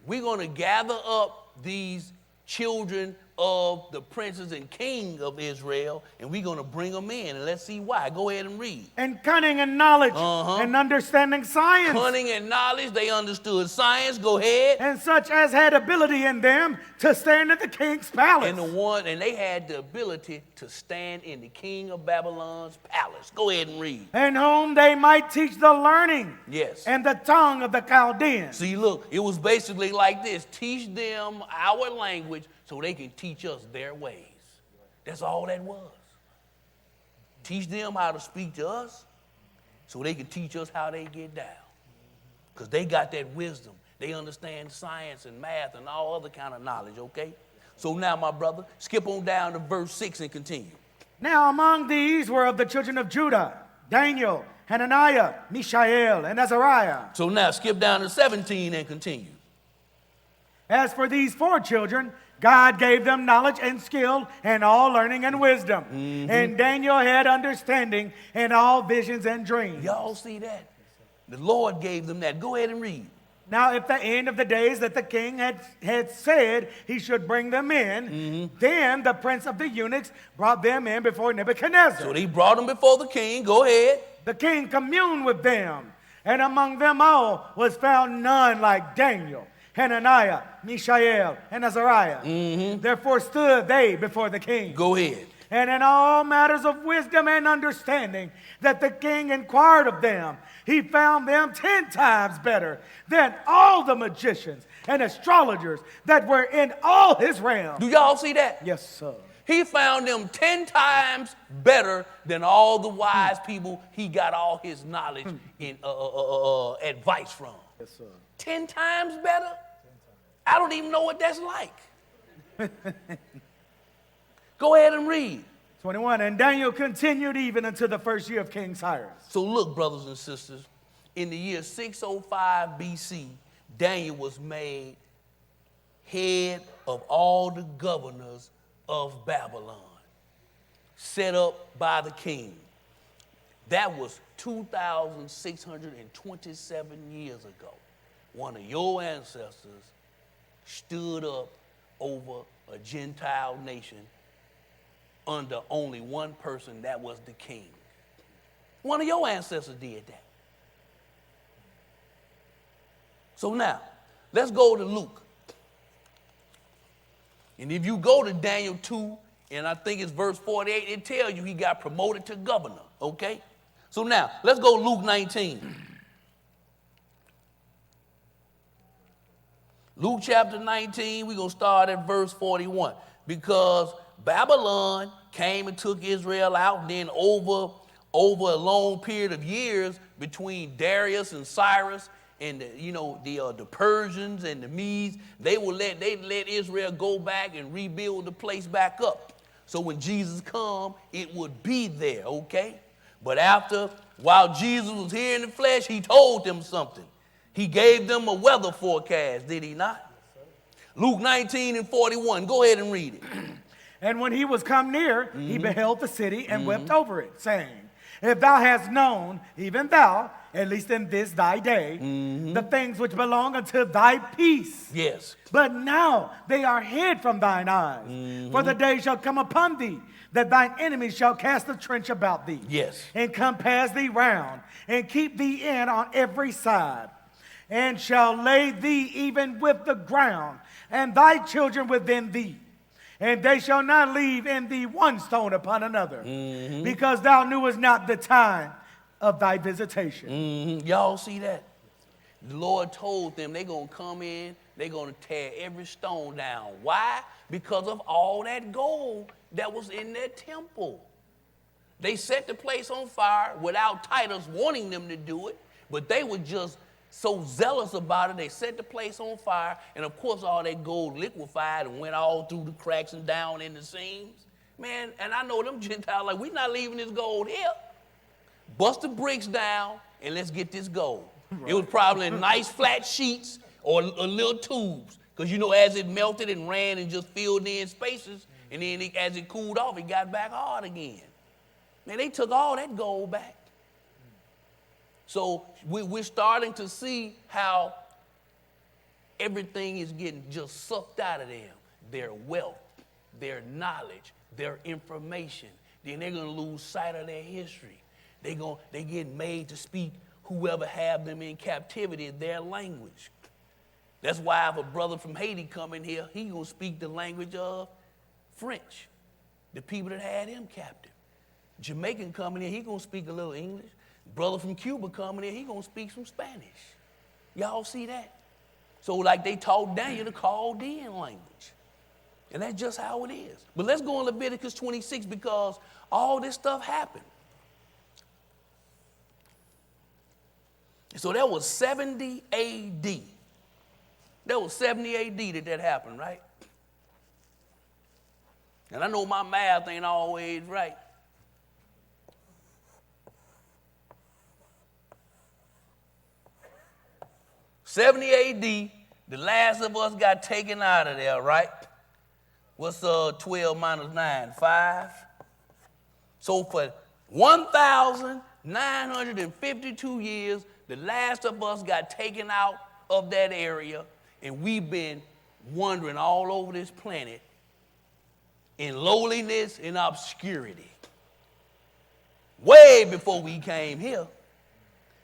A: we're going to gather up these children of the princes and king of Israel, and we're going to bring them in, and let's see why. Go ahead and read.
B: And cunning and knowledge and understanding science.
A: Cunning and knowledge, they understood science. Go ahead.
B: And such as had ability in them to stand at the king's palace.
A: And they had the ability to stand in the king of Babylon's palace. Go ahead and read.
B: And whom they might teach the learning.
A: Yes.
B: And the tongue of the Chaldeans.
A: See, look, it was basically like this. Teach them our language so they can teach us their ways. That's all that was. Teach them how to speak to us so they can teach us how they get down. Because they got that wisdom. They understand science and math and all other kind of knowledge, okay? So now, my brother, skip on down to verse 6 and continue.
B: Now among these were of the children of Judah, Daniel, Hananiah, Mishael, and Azariah.
A: So now skip down to 17 and continue.
B: As for these 4 children, God gave them knowledge and skill and all learning and wisdom. And Daniel had understanding in all visions and dreams.
A: Y'all see that? The Lord gave them that. Go ahead and read.
B: Now, at the end of the days that the king had said he should bring them in, then the prince of the eunuchs brought them in before Nebuchadnezzar.
A: So he brought them before the king. Go ahead.
B: The king communed with them, and among them all was found none like Daniel, Hananiah, Mishael, and Azariah. Therefore stood they before the king.
A: Go ahead.
B: And in all matters of wisdom and understanding that the king inquired of them, he found them 10 times better than all the magicians and astrologers that were in all his realm.
A: Do y'all see that?
B: Yes, sir.
A: He found them 10 times better than all the wise people he got all his knowledge and advice from.
B: Yes, sir.
A: 10 times better? I don't even know what that's like. Go ahead and read.
B: 21, and Daniel continued even until the 1st year of King Cyrus.
A: So look, brothers and sisters, in the year 605 BC, Daniel was made head of all the governors of Babylon, set up by the king. That was 2,627 years ago. One of your ancestors stood up over a Gentile nation under only one person, that was the king. One of your ancestors did that. So now, let's go to Luke. And if you go to Daniel 2, and I think it's verse 48, it tells you he got promoted to governor, okay? So now, let's go Luke 19. Luke chapter 19, we're going to start at verse 41. Because Babylon came and took Israel out, and then over a long period of years between Darius and Cyrus and the Persians and the Medes, they let Israel go back and rebuild the place back up. So when Jesus come, it would be there, okay? But while Jesus was here in the flesh, he told them something. He gave them a weather forecast, did he not? Luke 19:41. Go ahead and read it.
B: And when he was come near, he beheld the city and wept over it, saying, if thou hast known, even thou, at least in this thy day, the things which belong unto thy peace.
A: Yes.
B: But now they are hid from thine eyes. For the day shall come upon thee, that thine enemies shall cast a trench about thee.
A: Yes.
B: And compass thee round, and keep thee in on every side, and shall lay thee even with the ground, and thy children within thee. And they shall not leave in thee one stone upon another, because thou knewest not the time of thy visitation.
A: Y'all see that? The Lord told them they're going to come in, they're going to tear every stone down. Why? Because of all that gold that was in their temple. They set the place on fire without Titus wanting them to do it, but they were just so zealous about it, they set the place on fire, and of course all that gold liquefied and went all through the cracks and down in the seams. Man, and I know them Gentiles like, we're not leaving this gold here. Bust the bricks down and let's get this gold. Right. It was probably in nice flat sheets or little tubes, because you know as it melted and ran and just filled in spaces, and then as it cooled off, it got back hard again. Man, they took all that gold back. So we're starting to see how everything is getting just sucked out of them. Their wealth, their knowledge, their information. Then they're going to lose sight of their history. They get made to speak whoever have them in captivity, their language. That's why if a brother from Haiti come in here, he going to speak the language of French, the people that had him captive. Jamaican coming in, he going to speak a little English. Brother from Cuba coming in, he going to speak some Spanish. Y'all see that? So like they taught Daniel the Chaldean language. And that's just how it is. But let's go in Leviticus 26 because all this stuff happened. So that was 70 A.D. That was 70 A.D. that happened, right? And I know my math ain't always right. '70 A.D., the last of us got taken out of there, right? What's 12 minus 9? 5. So for 1,952 years, the last of us got taken out of that area, and we've been wandering all over this planet in lowliness and obscurity. Way before we came here.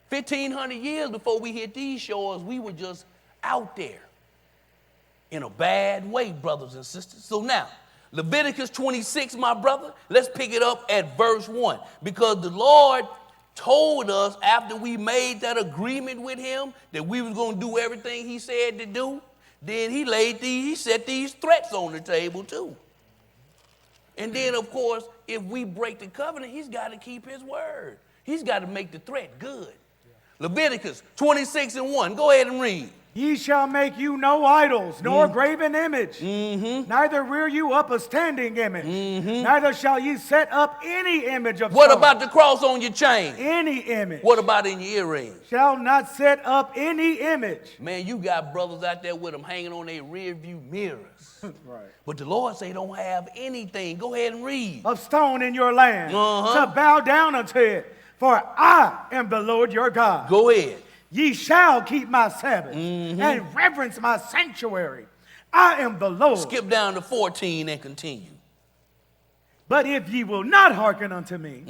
A: 1,500 years before we hit these shores, we were just out there in a bad way, brothers and sisters. So now, Leviticus 26, my brother, let's pick it up at verse 1. Because the Lord told us after we made that agreement with him that we was going to do everything he said to do, then he set these threats on the table too. And then, of course, if we break the covenant, he's got to keep his word. He's got to make the threat good. Leviticus 26:1. Go ahead and read.
B: Ye shall make you no idols, nor graven image, neither rear you up a standing image, neither shall ye set up any image of
A: What
B: stone.
A: about the cross on your chain?
B: Any image.
A: What about in your earrings?
B: Shall not set up any image.
A: Man, you got brothers out there with them hanging on their rear view mirrors.
B: Right.
A: But the Lord say don't have anything. Go ahead and read.
B: Of stone in your land, to bow down unto it. For I am the Lord your God.
A: Go ahead.
B: Ye shall keep my Sabbath and reverence my sanctuary. I am the Lord.
A: Skip down to 14 and continue.
B: But if ye will not hearken unto me,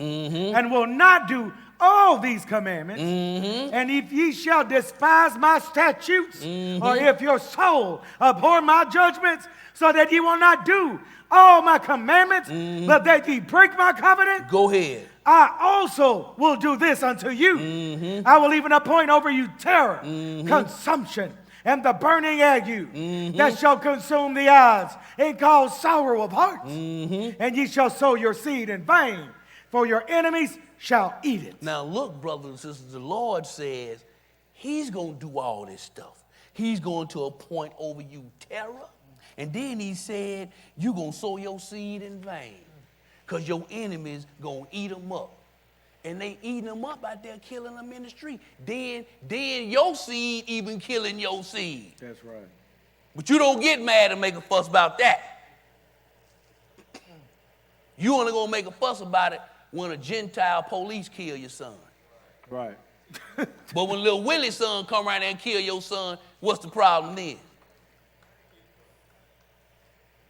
B: and will not do all these commandments, and if ye shall despise my statutes, or if your soul abhor my judgments, so that ye will not do all my commandments, but that ye break my covenant,
A: go ahead.
B: I also will do this unto you. I will even appoint over you terror, consumption, and the burning ague that shall consume the eyes and cause sorrow of heart. And ye shall sow your seed in vain, for your enemies shall eat it.
A: Now look, brothers and sisters, the Lord says he's going to do all this stuff. He's going to appoint over you terror. And then he said you're going to sow your seed in vain. Because your enemies going to eat them up. And they eating them up out there, killing them in the street. Then your seed even killing your seed.
B: That's right.
A: But you don't get mad and make a fuss about that. You only going to make a fuss about it when a Gentile police kill your son.
B: Right.
A: But when little Willie's son come around there and kill your son, what's the problem then?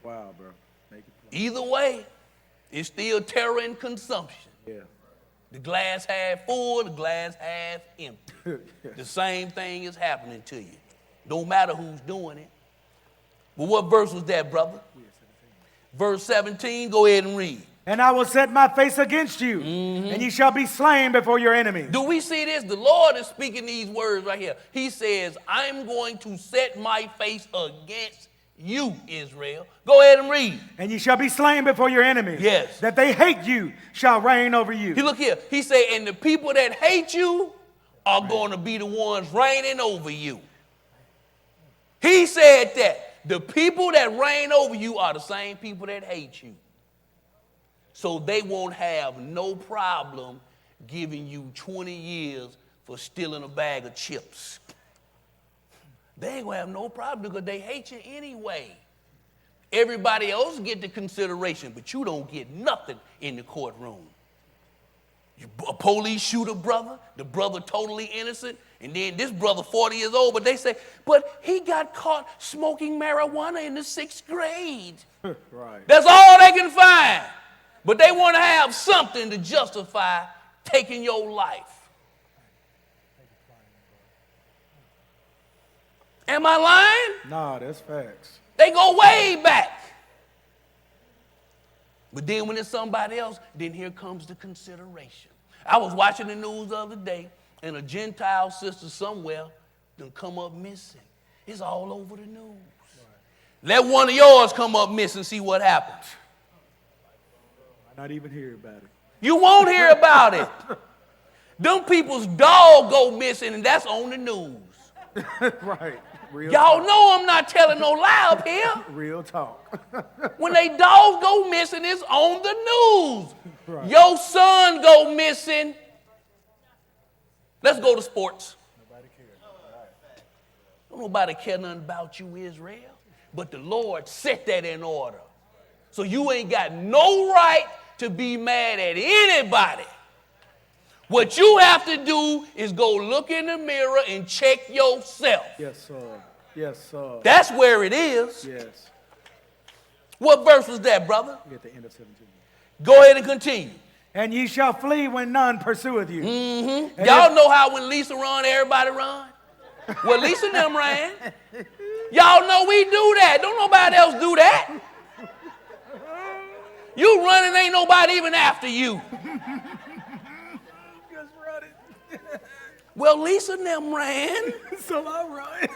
B: Wow, bro. Make it plain.
A: Either way, it's still terror and consumption.
B: Yeah.
A: The glass half full, the glass half empty. The same thing is happening to you. Don't matter who's doing it. But what verse was that, brother? Verse 17, go ahead and read.
B: And I will set my face against you, and ye shall be slain before your enemies.
A: Do we see this? The Lord is speaking these words right here. He says, I'm going to set my face against you, Israel. Go ahead and read.
B: And ye shall be slain before your enemies.
A: Yes.
B: That they hate you shall reign over you.
A: Look here. He said, and the people that hate you are going to be the ones reigning over you. He said that. The people that reign over you are the same people that hate you. So they won't have no problem giving you 20 years for stealing a bag of chips. They ain't going to have no problem because they hate you anyway. Everybody else get the consideration, but you don't get nothing in the courtroom. A police shoot a brother, the brother totally innocent, and then this brother 40 years old, but they say, but he got caught smoking marijuana in the 6th grade.
B: Right.
A: That's all they can find. But they want to have something to justify taking your life. Am I lying?
B: Nah, that's facts.
A: They go way back. But then when it's somebody else, then here comes the consideration. I was watching the news the other day, and a Gentile sister somewhere done come up missing. It's all over the news. Right. Let one of yours come up missing, see what happens.
B: I not even hear about it.
A: You won't hear about it. Them people's dog go missing, and that's on the news.
B: Right. Real
A: Y'all
B: talk.
A: know I'm not telling no lie up here.
B: Real talk.
A: When they dogs go missing, it's on the news.
B: Right.
A: Your son go missing. Let's go to sports.
B: Nobody cares.
A: Don't nobody care nothing about you, Israel. But the Lord set that in order. So you ain't got no right to be mad at anybody. What you have to do is go look in the mirror and check yourself.
B: Yes, sir. Yes, sir.
A: That's where it is.
B: Yes.
A: What verse was that, brother?
B: We at the end of 17.
A: Go ahead and continue.
B: And ye shall flee when none pursueth you.
A: Mm-hmm. Y'all know how when Lisa run, everybody run? Well, Lisa and them ran. Y'all know we do that. Don't nobody else do that. You running, ain't nobody even after you.
B: Just run it.
A: Well, Lisa and them ran.
B: So I run.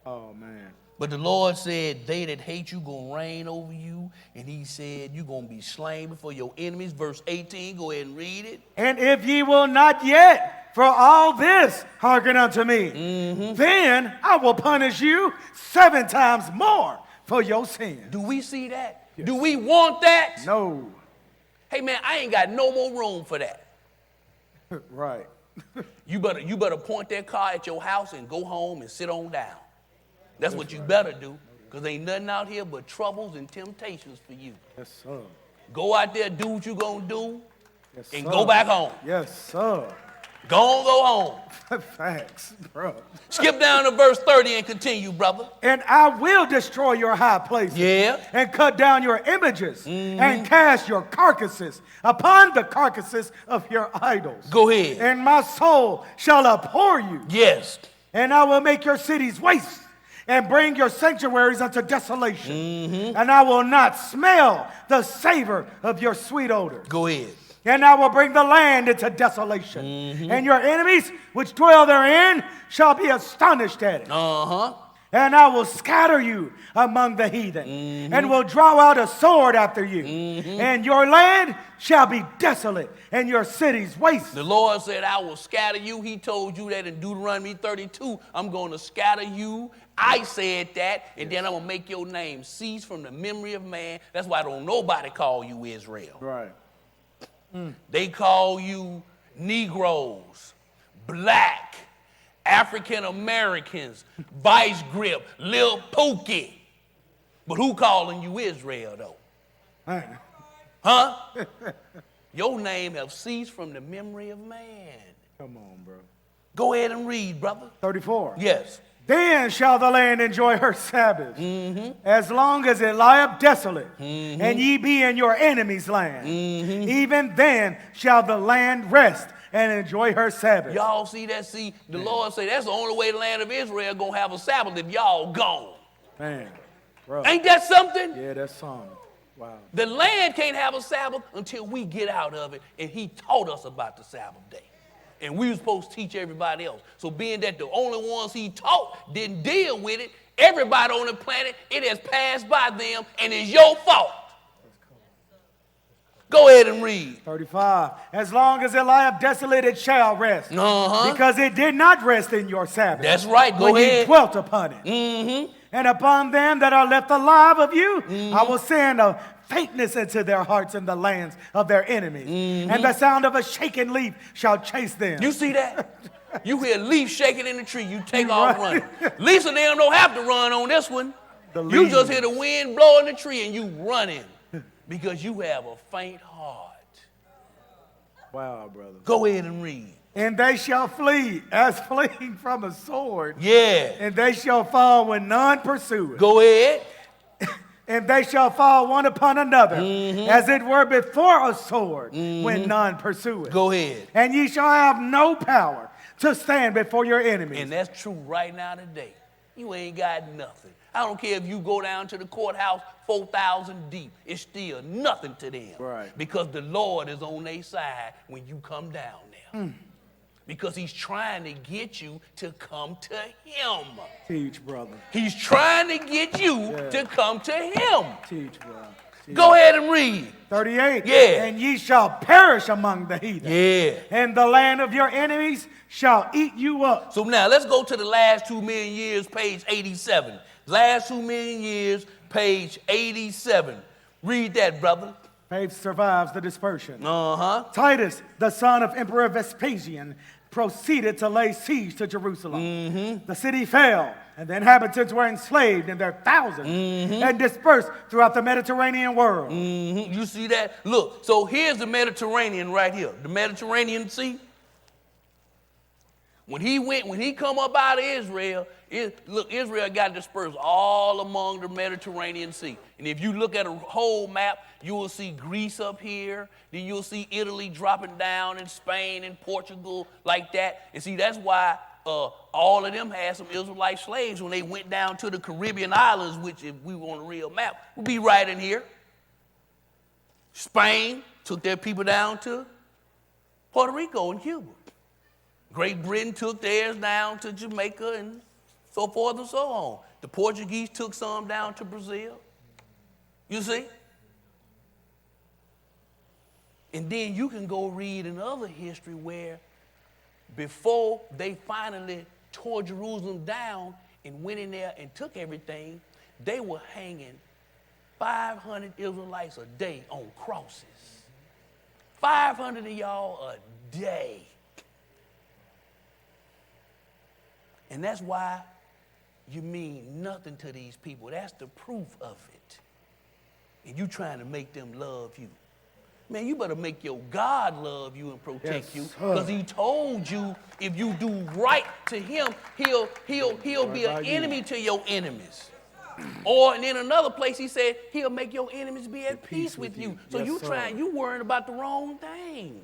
B: Oh, man.
A: But the Lord said, they that hate you going to reign over you. And he said, you're going to be slain before your enemies. Verse 18, go ahead and read it.
B: And if ye will not yet for all this hearken unto me, then I will punish you 7 times more for your sin.
A: Do we see that? Yes. Do we want that?
B: No.
A: Hey, man, I ain't got no more room for that.
B: Right.
A: You better point that car at your house and go home and sit on down. That's what you better do, because ain't nothing out here but troubles and temptations for you.
B: Yes, sir.
A: Go out there, do what you going to do,
B: Yes,
A: and
B: sir.
A: go back home.
B: Yes, sir.
A: Go home.
B: Facts, bro.
A: Skip down to verse 30 and continue, brother.
B: And I will destroy your high places.
A: Yeah.
B: And cut down your images. And cast your carcasses upon the carcasses of your idols.
A: Go ahead.
B: And my soul shall abhor you.
A: Yes.
B: And I will make your cities waste, and bring your sanctuaries unto desolation. And I will not smell the savor of your sweet odor.
A: Go ahead.
B: And I will bring the land into desolation. And your enemies which dwell therein shall be astonished at it. And I will scatter you among the heathen, and will draw out a sword after you. And your land shall be desolate, and your cities waste.
A: The Lord said, I will scatter you. He told you that in Deuteronomy 32. I'm going to scatter you. I said that, and then I'm going to make your name cease from the memory of man. That's why don't nobody call you Israel.
B: Right.
A: They call you Negroes, black, African Americans, Vice Grip, Lil Pookie. But who calling you Israel, though? Huh? Your name have ceased from the memory of man.
B: Come on, bro.
A: Go ahead and read, brother.
B: 34.
A: Yes.
B: Then shall the land enjoy her Sabbath, as long as it lie up desolate, and ye be in your enemy's land. Even then shall the land rest and enjoy her Sabbath.
A: Y'all see that? See, the Lord say that's the only way the land of Israel gonna have a Sabbath if y'all gone.
B: Man, bro.
A: Ain't that something?
B: Yeah, that's something. Wow.
A: The land can't have a Sabbath until we get out of it, and he taught us about the Sabbath day. And we were supposed to teach everybody else. So being that the only ones he taught didn't deal with it, everybody on the planet, it has passed by them, and it's your fault. Go ahead and read.
B: 35. As long as it lie up desolate, it shall rest. Because it did not rest in your Sabbath.
A: That's right. Go
B: when
A: ahead.
B: ye dwelt upon it. And upon them that are left alive of you, I will send a faintness into their hearts in the lands of their enemies. And the sound of a shaken leaf shall chase them.
A: You see that? You hear leaf shaking in the tree, you take off running. Lisa and them don't have to run on this one. You just hear the wind blowing the tree and you running because you have a faint heart.
B: Wow, brother.
A: Go ahead and read.
B: And they shall flee as fleeing from a sword.
A: Yeah.
B: And they shall fall when none pursue it.
A: Go ahead.
B: And they shall fall one upon another, as it were before a sword, when none pursue it.
A: Go ahead.
B: And ye shall have no power to stand before your enemies.
A: And that's true right now today. You ain't got nothing. I don't care if you go down to the courthouse 4,000 deep. It's still nothing to them.
B: Right.
A: Because the Lord is on their side when you come down there. Because he's trying to get you to come to him.
B: Teach, brother.
A: He's trying to get you to come to him.
B: Teach, brother. Teach.
A: Go ahead and read.
B: 38.
A: Yeah.
B: And ye shall perish among the heathen.
A: Yeah.
B: And the land of your enemies shall eat you up.
A: So now let's go to the last 2 million years, page 87. Last 2 million years, page 87. Read that, brother.
B: Faith survives the dispersion.
A: Titus,
B: the son of Emperor Vespasian, proceeded to lay siege to Jerusalem. The city fell, and the inhabitants were enslaved in their thousands and dispersed throughout the Mediterranean world.
A: You see that? Look, so here's the Mediterranean right here. The Mediterranean Sea. When he come up out of Israel, Israel got dispersed all among the Mediterranean Sea. And if you look at a whole map, you will see Greece up here. Then you'll see Italy dropping down, and Spain and Portugal like that. And see, that's why all of them had some Israelite slaves when they went down to the Caribbean islands, which if we were on a real map, would be right in here. Spain took their people down to Puerto Rico and Cuba. Great Britain took theirs down to Jamaica and so forth and so on. The Portuguese took some down to Brazil. You see? And then you can go read another history where before they finally tore Jerusalem down and went in there and took everything, they were hanging 500 Israelites a day on crosses. 500 of y'all a day. And that's why you mean nothing to these people. That's the proof of it. And you trying to make them love you. Man, you better make your God love you and protect you. Because he told you if you do right to him, he'll be an enemy to your enemies. Or and in another place he said he'll make your enemies be at peace with you. So you worrying about the wrong thing.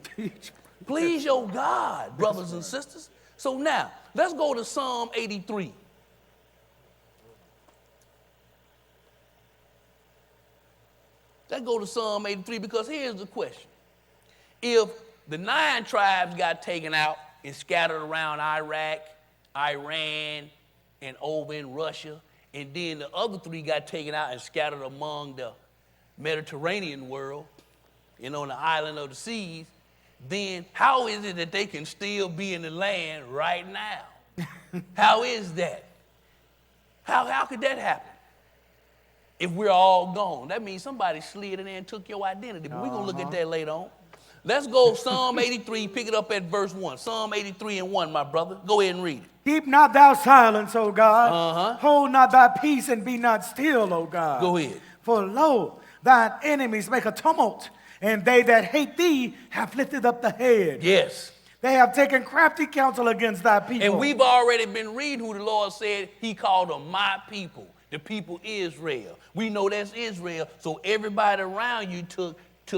A: Please your God, brothers and sisters. So now, let's go to Psalm 83. Let's go to Psalm 83 because here's the question. If the 9 tribes got taken out and scattered around Iraq, Iran, and over in Russia, and then the other 3 got taken out and scattered among the Mediterranean world, on the island of the seas, then how is it that they can still be in the land right now? How is that? How could that happen? If we're all gone, that means somebody slid in there and took your identity. But we're going to look at that later on. Let's go Psalm 83, pick it up at verse 1. Psalm 83 and 1, my brother. Go ahead and read it.
B: Keep not thou silence, O God.
A: Uh-huh.
B: Hold not thy peace and be not still, O God.
A: Go ahead.
B: For lo, thine enemies make a tumult, and they that hate thee have lifted up the head.
A: Yes.
B: They have taken crafty counsel against thy people.
A: And we've already been reading who the Lord said he called them my people, the people Israel. We know that's Israel, so everybody around you took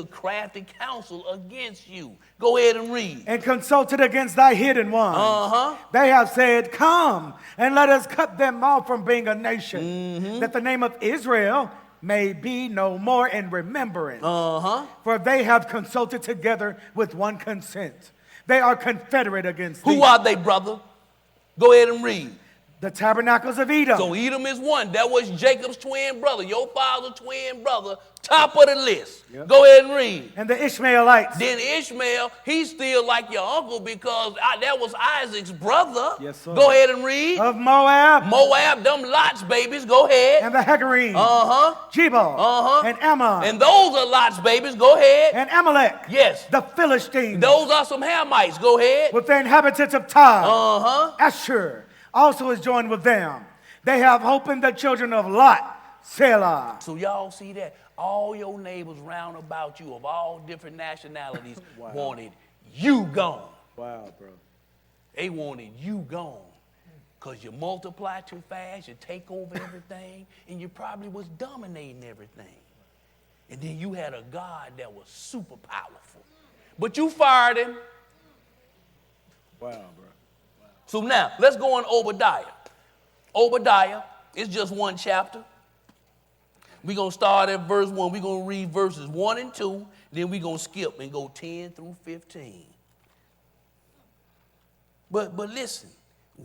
A: crafty counsel against you. Go ahead and read.
B: And consulted against thy hidden ones.
A: Uh-huh.
B: They have said, come, and let us cut them off from being a nation, that the name of Israel may be no more in remembrance.
A: Uh-huh.
B: For they have consulted together with one consent. They are confederate against thee.
A: Who are they, brother? Go ahead and read.
B: The tabernacles of Edom.
A: So Edom is one. That was Jacob's twin brother, your father's twin brother, top of the list.
B: Yep.
A: Go ahead and read.
B: And the Ishmaelites.
A: Then Ishmael, he's still like your uncle because that was Isaac's brother.
B: Yes, sir.
A: Go ahead and read.
B: Of Moab.
A: Moab, them Lot's babies. Go ahead.
B: And the Hagarenes.
A: Uh-huh.
B: Jebal.
A: Uh-huh.
B: And Ammon.
A: And those are Lot's babies. Go ahead.
B: And Amalek.
A: Yes.
B: The Philistines.
A: Those are some Hamites. Go ahead.
B: With the inhabitants of Tyre.
A: Uh-huh.
B: Asher also is joined with them. They have hope in the children of Lot. Selah.
A: So y'all see that? All your neighbors round about you of all different nationalities wanted you gone.
B: Wow, bro.
A: They wanted you gone. Because you multiply too fast, you take over everything, and you probably was dominating everything. And then you had a God that was super powerful. But you fired him.
B: Wow, bro.
A: So now, let's go on Obadiah. Obadiah is just one chapter. We're going to start at verse 1. We're going to read verses 1 and 2. Then we're going to skip and go 10 through 15. But listen,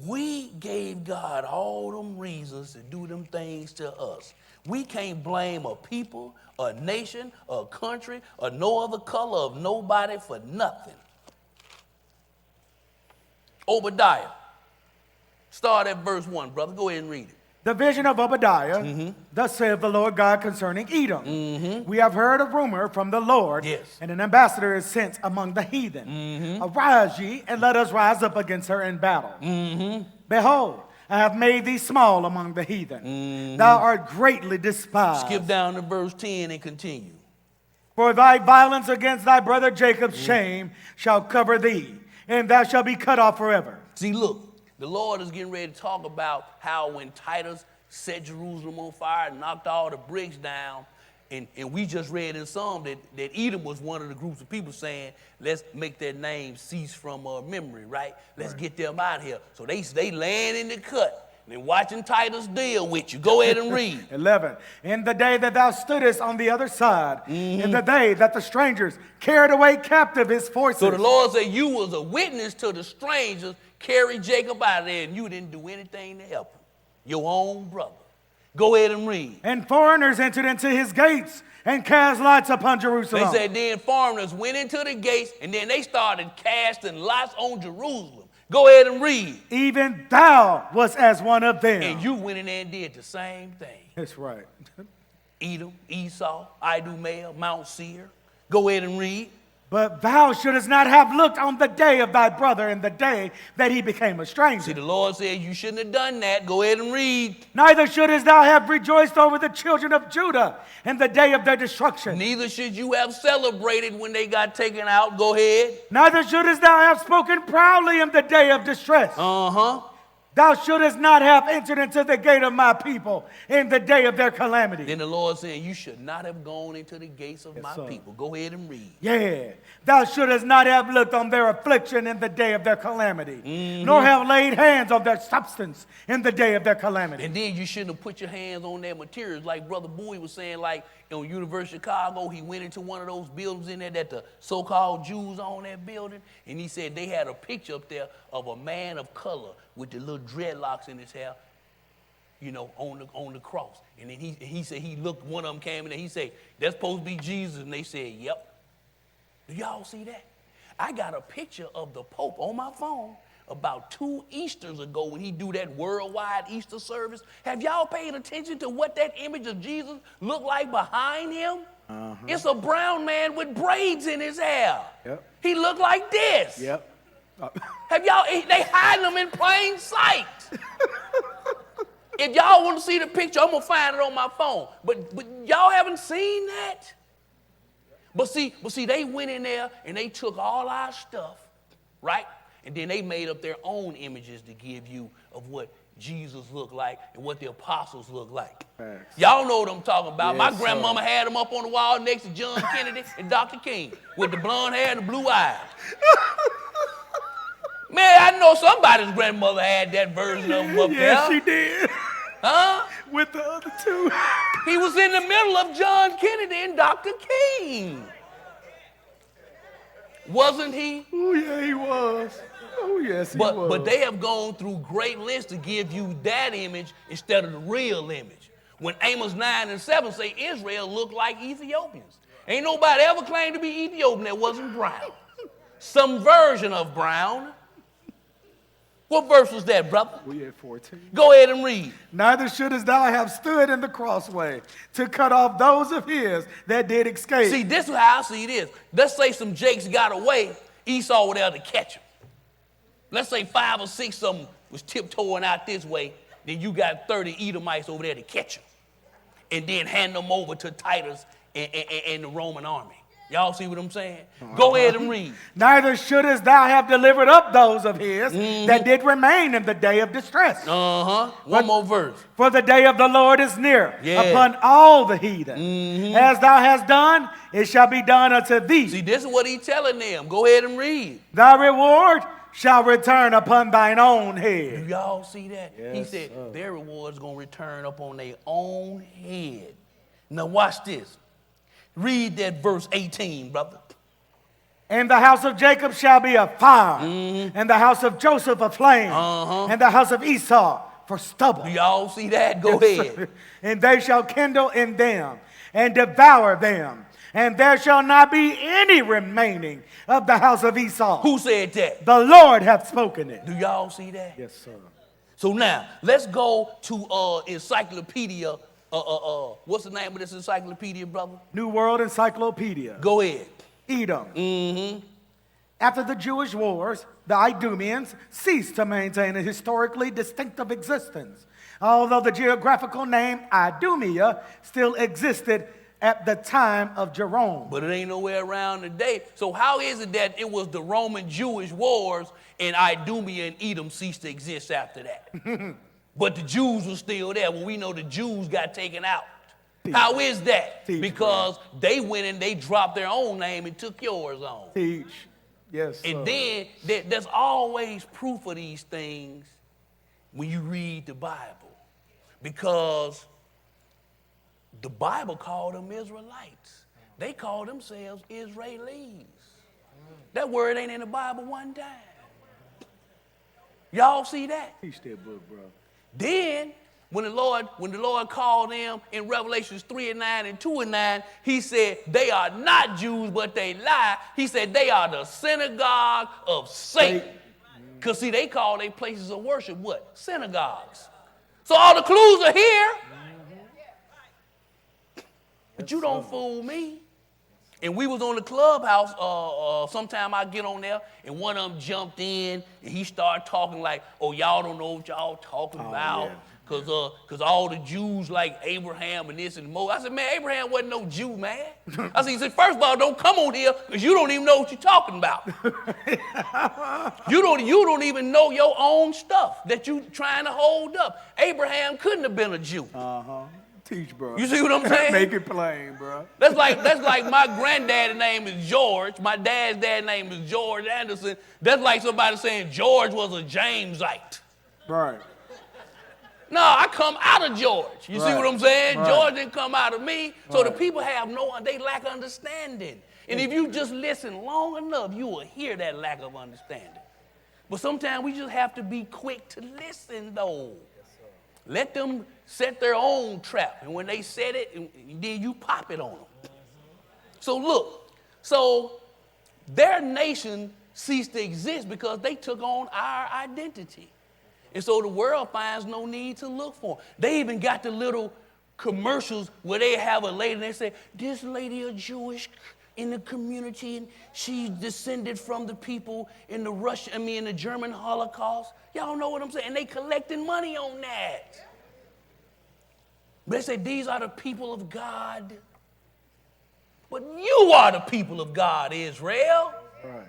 A: we gave God all them reasons to do them things to us. We can't blame a people, a nation, a country, or no other color of nobody for nothing. Obadiah. Start at verse 1, brother. Go ahead and read it.
B: The vision of Obadiah, thus saith the Lord God concerning Edom. We have heard a rumor from the Lord, and an ambassador is sent among the heathen. Arise ye, and let us rise up against her in battle. Behold, I have made thee small among the heathen. Thou art greatly despised.
A: Skip down to verse 10 and continue.
B: For thy violence against thy brother Jacob's shame shall cover thee, and thou shalt be cut off forever.
A: See, look. The Lord is getting ready to talk about how when Titus set Jerusalem on fire and knocked all the bricks down, and we just read in Psalm that Edom was one of the groups of people saying, let's make their name cease from memory, right? Let's get them out here. So they laying in the cut and watching Titus deal with you. Go ahead and read.
B: 11. In the day that thou stoodest on the other side, in the day that the strangers carried away captive his forces.
A: So the Lord said you was a witness to the strangers carry Jacob out of there, and you didn't do anything to help him. Your own brother. Go ahead and read.
B: And foreigners entered into his gates and cast lots upon Jerusalem.
A: They said then foreigners went into the gates, and then they started casting lots on Jerusalem. Go ahead and read.
B: Even thou was as one of them.
A: And you went in there and did the same thing.
B: That's right.
A: Edom, Esau, Idumea, Mount Seir. Go ahead and read.
B: But thou shouldest not have looked on the day of thy brother in the day that he became a stranger.
A: See, the Lord said you shouldn't have done that. Go ahead and read.
B: Neither shouldest thou have rejoiced over the children of Judah in the day of their destruction.
A: Neither should you have celebrated when they got taken out. Go ahead.
B: Neither shouldest thou have spoken proudly in the day of distress.
A: Uh-huh.
B: Thou shouldest not have entered into the gate of my people in the day of their calamity.
A: Then the Lord said, you should not have gone into the gates of my people. Go ahead and read.
B: Yeah. Thou shouldest not have looked on their affliction in the day of their calamity, nor have laid hands on their substance in the day of their calamity.
A: And then you shouldn't have put your hands on their materials. Like Brother Bowie was saying, like in University of Chicago, he went into one of those buildings in there that the so-called Jews own that building, and he said they had a picture up there of a man of color with the little dreadlocks in his hair, you know, on the cross. And then he said he looked, one of them came in and he said, that's supposed to be Jesus. And they said, yep. Do y'all see that? I got a picture of the Pope on my phone about 2 Easters ago when he do that worldwide Easter service. Have y'all paid attention to what that image of Jesus looked like behind him? It's a brown man with braids in his hair.
B: Yep.
A: He looked like this.
B: Yep.
A: Have y'all, they hiding them in plain sight. If y'all want to see the picture, I'm going to find it on my phone. But y'all haven't seen that? But see, they went in there and they took all our stuff, right? And then they made up their own images to give you of what Jesus looked like and what the apostles looked like.
B: Thanks.
A: Y'all know what I'm talking about.
B: Yes,
A: My grandmama had them up on the wall next to John Kennedy and Dr. King with the blonde hair and the blue eyes. Man, I know somebody's grandmother had that version of them up there.
B: Yes, she did.
A: Huh?
B: With the other two.
A: He was in the middle of John Kennedy and Dr. King. Wasn't he?
B: Oh, yeah, he was. Oh, yes, he was.
A: But they have gone through great lengths to give you that image instead of the real image. When Amos 9 and 7 say Israel looked like Ethiopians. Ain't nobody ever claimed to be Ethiopian that wasn't brown. Some version of brown. What verse was that, brother?
B: We at 14.
A: Go ahead and read.
B: Neither shouldest thou have stood in the crossway to cut off those of his that did escape.
A: See, this is how I see it is. Let's say some Jakes got away, Esau was there to catch them. Let's say 5 or 6 of them was tiptoeing out this way, then you got 30 Edomites over there to catch them. And then hand them over to Titus and the Roman army. Y'all see what I'm saying? Go ahead and read.
B: Neither shouldest thou have delivered up those of his that did remain in the day of distress.
A: One more verse.
B: For the day of the Lord is near
A: Yeah.
B: upon all the heathen. As thou hast done, it shall be done unto thee.
A: See, this is what he's telling them. Go ahead and read.
B: Thy reward shall return upon thine own
A: Do
B: head.
A: y'all see that? He
B: Yes,
A: said
B: sir.
A: their reward's going to return up on their own head. Now watch this. Read that verse 18, brother.
B: And the house of Jacob shall be a fire, and the house of Joseph a flame, and the house of Esau for stubble.
A: Do y'all see that? Go ahead.
B: And they shall kindle in them and devour them, and there shall not be any remaining of the house of Esau.
A: Who said that?
B: The Lord hath spoken it.
A: Do y'all see that?
B: Yes, sir.
A: So now, let's go to encyclopedia. What's the name of this encyclopedia, brother?
B: New World Encyclopedia.
A: Go ahead.
B: Edom. After the Jewish wars, the Idumeans ceased to maintain a historically distinctive existence, although the geographical name Idumea still existed at the time of Jerome.
A: But it ain't nowhere around today. So how is it that it was the Roman Jewish wars and Idumea and Edom ceased to exist after that? But the Jews were still there. Well, we know the Jews got taken out. How is that?
B: Teach,
A: Because they went and they dropped their own name and took yours on.
B: Teach. Yes, sir.
A: And then there's always proof of these things when you read the Bible. Because the Bible called them Israelites. They called themselves Israelis. That word ain't in the Bible one time. Y'all see that?
B: Teach that book, bro.
A: Then, when the Lord called them in Revelations 3 and 9 and 2 and 9, he said, they are not Jews, but they lie. He said, they are the synagogue of Satan. Because, see, they call their places of worship what? Synagogues. So all the clues are here. But you don't fool me. And we was on the clubhouse, sometime I get on there, and one of them jumped in, and he started talking like, oh, y'all don't know what y'all talking about, because all the Jews like Abraham and this and more. I said, man, Abraham wasn't no Jew, man. I said, he said, first of all, don't come on here, because you don't even know what you're talking about. You don't even know your own stuff that you trying to hold up. Abraham couldn't have been a Jew.
B: Teach, bro.
A: You see what I'm saying?
B: Make it plain, bro.
A: That's like my granddad's name is George. My dad's name is George Anderson. That's like somebody saying George was a Jamesite.
B: Right.
A: No, I come out of George. You see what I'm saying?
B: Right.
A: George didn't come out of me. So the people they lack understanding. And if you just listen long enough, you will hear that lack of understanding. But sometimes we just have to be quick to listen, though. Let them set their own trap. And when they set it, then you pop it on them. So look, their nation ceased to exist because they took on our identity. And so the world finds no need to look for them. They even got the little commercials where they have a lady and they say, this lady is Jewish in the community and she's descended from the people in the German Holocaust. Y'all know what I'm saying? And they collecting money on that. But they say, these are the people of God. But you are the people of God, Israel.
B: Right.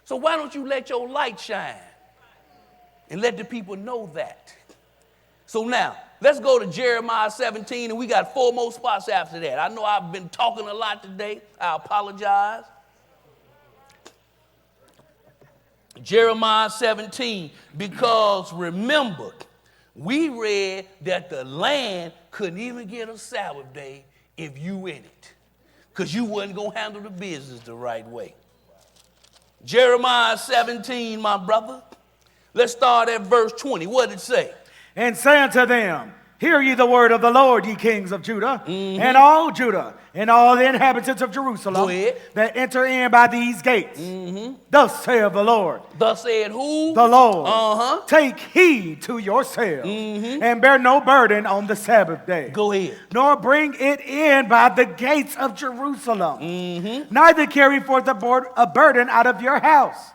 A: So why don't you let your light shine and let the people know that? So now, let's go to Jeremiah 17, and we got 4 more spots after that. I know I've been talking a lot today. I apologize. Jeremiah 17, because remember, we read that the land couldn't even get a Sabbath day if you in it, because you wasn't going to handle the business the right way. Jeremiah 17, my brother. Let's start at verse 20. What did it say?
B: And say unto them, hear ye the word of the Lord, ye kings of Judah, and all Judah, and all the inhabitants of Jerusalem that enter in by these gates. Thus saith the Lord.
A: Thus said who?
B: The Lord. Take heed to yourselves, and bear no burden on the Sabbath day.
A: Go ahead.
B: Nor bring it in by the gates of Jerusalem. Neither carry forth a burden out of your house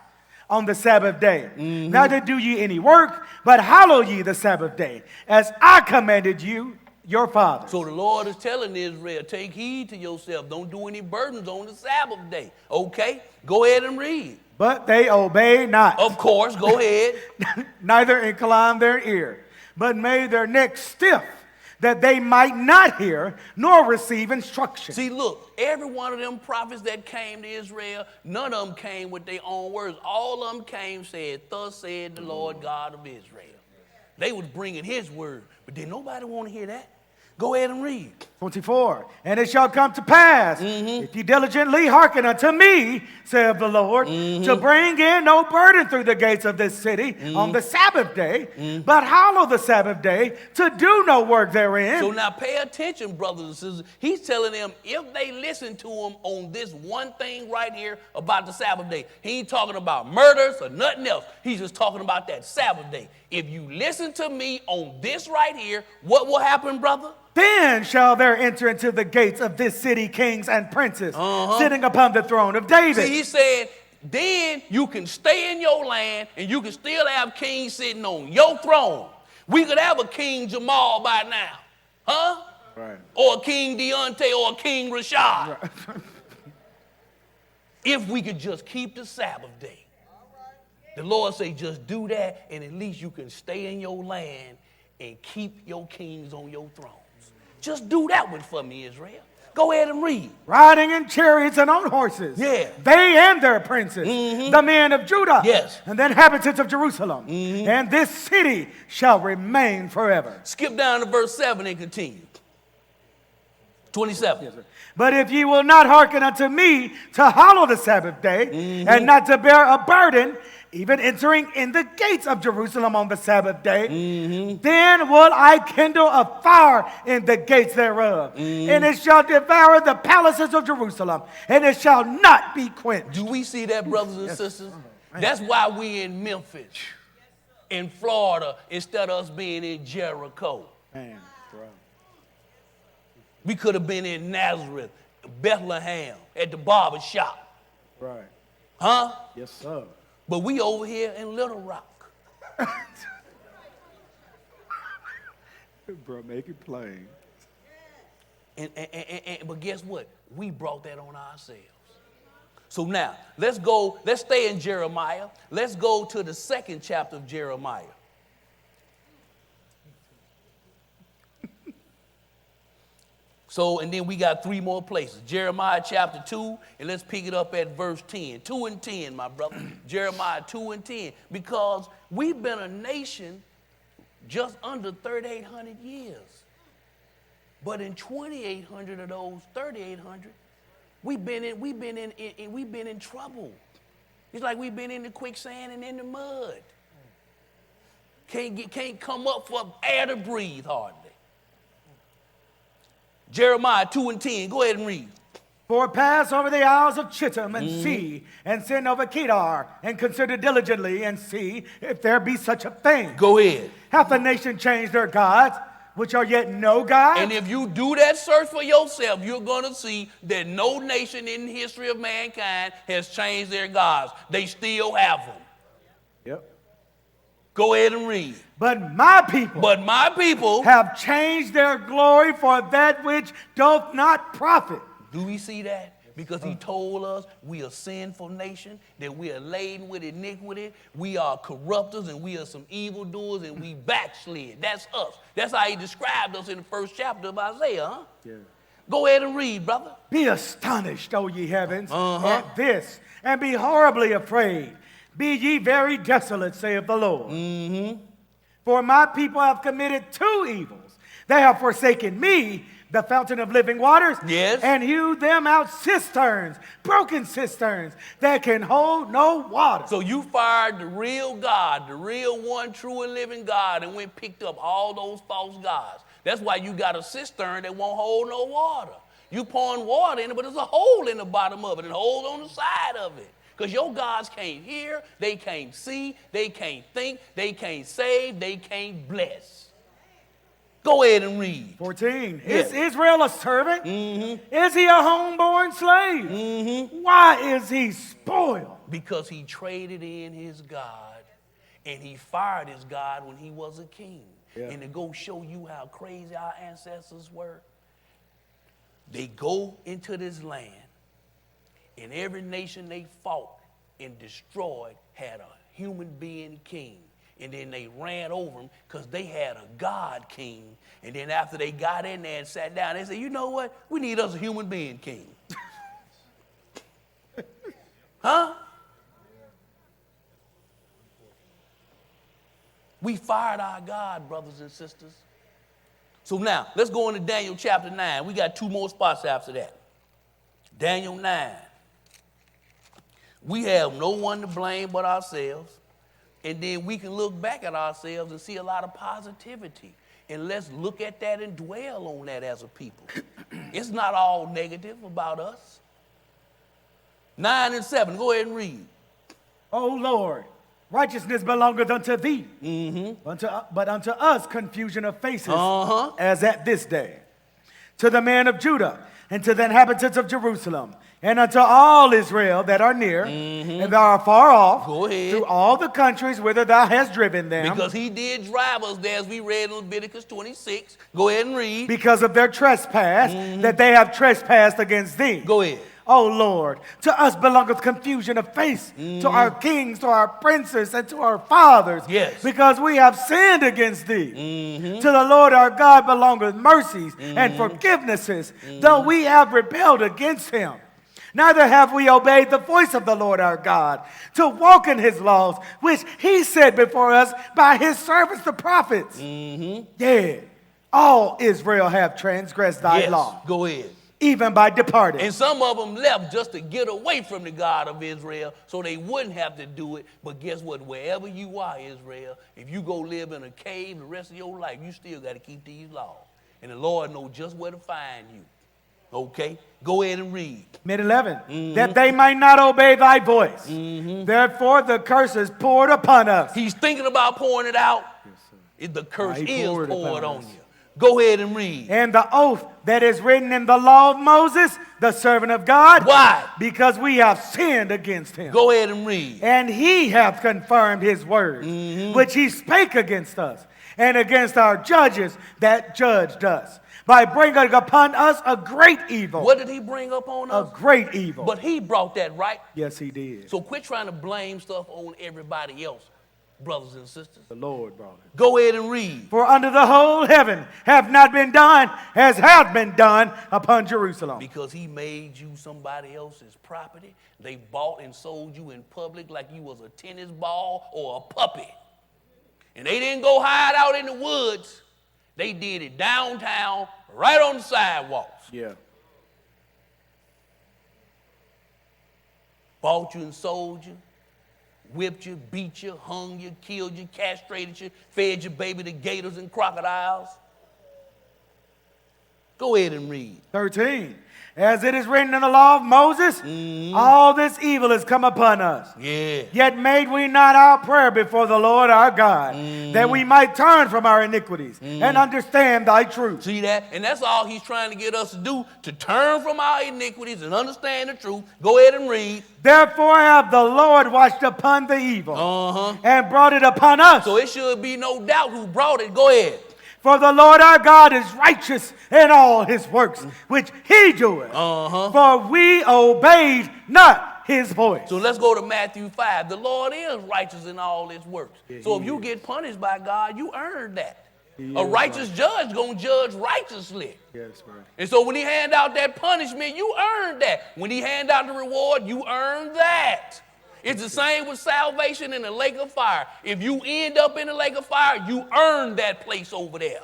B: on the Sabbath day. Neither do ye any work, but hallow ye the Sabbath day, as I commanded you, your fathers.
A: So the Lord is telling Israel, take heed to yourself. Don't do any burdens on the Sabbath day. Okay, go ahead and read.
B: But they obey not.
A: Of course, go ahead.
B: Neither incline their ear, but made their neck stiff, that they might not hear nor receive instruction.
A: See, look, every one of them prophets that came to Israel, none of them came with their own words. All of them came, said, thus said the Lord God of Israel. They was bringing his word, but did nobody want to hear that? Go ahead and read. 24. And it shall come to pass, if ye diligently hearken unto me, saith the Lord, to bring in no burden through the gates of this city on the Sabbath day, but hallow the Sabbath day, to do no work therein. So now pay attention, brothers and sisters. He's telling them if they listen to him on this one thing right here about the Sabbath day, he ain't talking about murders or nothing else. He's just talking about that Sabbath day. If you listen to me on this right here, what will happen, brother?
B: Then shall there enter into the gates of this city kings and princes, sitting upon the throne of David.
A: See, he said, then you can stay in your land and you can still have kings sitting on your throne. We could have a King Jamal by now, huh?
B: Right.
A: Or a King Deontay or a King Rashad.
B: Right.
A: If we could just keep the Sabbath day. The Lord say just do that and at least you can stay in your land and keep your kings on your thrones. Just do that one for me, Israel. Go ahead and read.
B: Riding in chariots and on horses.
A: Yeah.
B: They and their princes. The men of Judah.
A: Yes.
B: And the inhabitants of Jerusalem. And this city shall remain forever.
A: Skip down to verse 7 and continue. 27.
B: Yes, sir. But if ye will not hearken unto me to hallow the Sabbath day, and not to bear a burden, even entering in the gates of Jerusalem on the Sabbath day, then will I kindle a fire in the gates thereof, and it shall devour the palaces of Jerusalem, and it shall not be quenched.
A: Do we see that, brothers and sisters? That's why we in Memphis, in Florida, instead of us being in Jericho.
B: Man, bro.
A: We could have been in Nazareth, Bethlehem, at the barber shop.
B: Right.
A: Huh?
B: Yes, sir.
A: But we over here in Little Rock.
B: Bro, make it plain.
A: But guess what? We brought that on ourselves. So now, let's stay in Jeremiah. Let's go to the 2nd chapter of Jeremiah. So, and then we got 3 more places. Jeremiah chapter 2, and let's pick it up at verse 10. 2 and 10, my brother. Jeremiah 2 and 10. Because we've been a nation just under 3,800 years. But in 2,800 of those 3,800, we've been in trouble. It's like we've been in the quicksand and in the mud. Can't come up for air to breathe hardly. Jeremiah 2 and 10. Go ahead and read.
B: For pass over the isles of Chittim and see, and send over Kedar, and consider diligently and see if there be such a thing.
A: Go ahead.
B: Hath the nation changed their gods? which are yet no gods?
A: And if you do that search for yourself, you're going to see that no nation in the history of mankind has changed their gods. They still have them.
B: Yep.
A: Go ahead and read.
B: But my people
A: have
B: have changed their glory for that which doth not profit.
A: Do we see that? Because he told us we are a sinful nation, that we are laden with iniquity, we are corruptors, and we are some evildoers, and we backslid. That's us. That's how he described us in the first chapter of Isaiah, huh?
B: Yeah.
A: Go ahead and read, brother.
B: Be astonished, O ye heavens, at this, and be horribly afraid. Be ye very desolate, saith the Lord. For my people have committed two evils. They have forsaken me, the fountain of living waters,
A: yes,
B: and hewed them out cisterns, broken cisterns that can hold no water.
A: So you fired the real God, the real one, true and living God, and went and picked up all those false gods. That's why you got a cistern that won't hold no water. You pouring water in it, but there's a hole in the bottom of it and a hole on the side of it. Because your gods can't hear, they can't see, they can't think, they can't save, they can't bless. Go ahead and read.
B: 14.
A: Yeah.
B: Is Israel a servant? Is he a homeborn slave? Why is he spoiled?
A: Because he traded in his God, and he fired his God when he was a king.
B: Yeah.
A: And to go show you how crazy our ancestors were, they go into this land, and every nation they fought and destroyed had a human being king. And then they ran over them because they had a God king. And then after they got in there and sat down, they said, you know what? We need us a human being king. Huh? We fired our God, brothers and sisters. So now, let's go into Daniel chapter 9. We got 2 more spots after that. Daniel 9. We have no one to blame but ourselves. And then we can look back at ourselves and see a lot of positivity. And let's look at that and dwell on that as a people. It's not all negative about us. 9 and 7, go ahead and read.
B: O Lord, righteousness belongeth unto thee, but unto us confusion of faces, as at this day. To the men of Judah, and to the inhabitants of Jerusalem, and unto all Israel that are near, and that are far off, through all the countries whither thou hast driven them.
A: Because he did drive us there, as we read in Leviticus 26. Go ahead and read.
B: Because of their trespass, that they have trespassed against thee.
A: Go ahead.
B: O Lord, to us belongeth confusion of face, to our kings, to our princes, and to our fathers, because we have sinned against thee. To the Lord our God belongeth mercies and forgivenesses, though we have rebelled against him. Neither have we obeyed the voice of the Lord our God, to walk in his laws, which he said before us by his servants the prophets. Yea, all Israel have transgressed thy law.
A: Go ahead.
B: Even by departing.
A: And some of them left just to get away from the God of Israel so they wouldn't have to do it. But guess what? Wherever you are, Israel, if you go live in a cave the rest of your life, you still got to keep these laws. And the Lord knows just where to find you. Okay? Go ahead and read.
B: Mid 11. That they might not obey thy voice. Therefore the curse is poured upon us.
A: He's thinking about pouring it out.
B: Yes,
A: the curse is
B: poured
A: poured
B: upon
A: on
B: us.
A: you. Go ahead and read.
B: And the oath that is written in the law of Moses, the servant of God.
A: Why?
B: Because we have sinned against him.
A: Go ahead and read.
B: And he hath confirmed his word, which he spake against us, and against our judges that judged us, by bringing upon us a great evil.
A: What did he bring upon us?
B: A great evil.
A: But he brought that, right?
B: Yes, he did.
A: So quit trying to blame stuff on everybody else, brothers and sisters.
B: The Lord brought it.
A: Go ahead and read.
B: For under the whole heaven have not been done as hath been done upon Jerusalem.
A: Because he made you somebody else's property. They bought and sold you in public like you was a tennis ball or a puppy. And they didn't go hide out in the woods. They did it downtown, right on the sidewalks.
B: Yeah.
A: Bought you and sold you. Whipped you, beat you, hung you, killed you, castrated you, fed your baby to gators and crocodiles. Go ahead and read.
B: 13. As it is written in the law of Moses, all this evil has come upon us.
A: Yeah.
B: Yet made we not our prayer before the Lord our God, that we might turn from our iniquities and understand thy truth.
A: See that? And that's all he's trying to get us to do, to turn from our iniquities and understand the truth. Go ahead and read.
B: Therefore have the Lord watched upon the evil and brought it upon us.
A: So it should be no doubt who brought it. Go ahead.
B: For the Lord our God is righteous in all his works, which he doeth. For we obeyed not his voice.
A: So let's go to Matthew 5. The Lord is righteous in all his works. So if you get punished by God, you earned that. A righteous judge going to judge righteously.
B: Yes, right.
A: And so when he hand out that punishment, you earned that. When he hand out the reward, you earned that. It's the same with salvation in the lake of fire. If you end up in the lake of fire, you earn that place over there.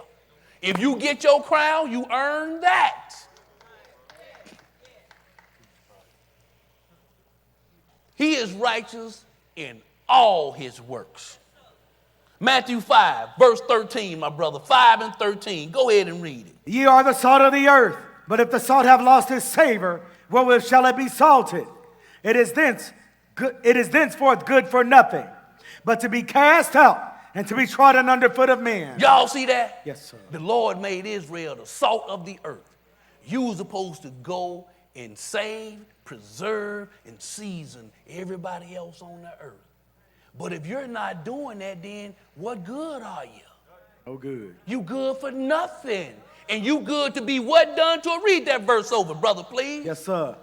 A: If you get your crown, you earn that. He is righteous in all his works. Matthew 5, verse 13, my brother, 5 and 13. Go ahead and read it.
B: Ye are the salt of the earth, but if the salt have lost his savor, wherewith shall it be salted? It is thenceforth good for nothing, but to be cast out and to be trodden under foot of men.
A: Y'all see that?
B: Yes, sir.
A: The Lord made Israel the salt of the earth. You were supposed to go and save, preserve, and season everybody else on the earth. But if you're not doing that, then what good are you?
B: No good.
A: You good for nothing. And you good to be what done to it? Read that verse over, brother, please.
B: Yes, sir.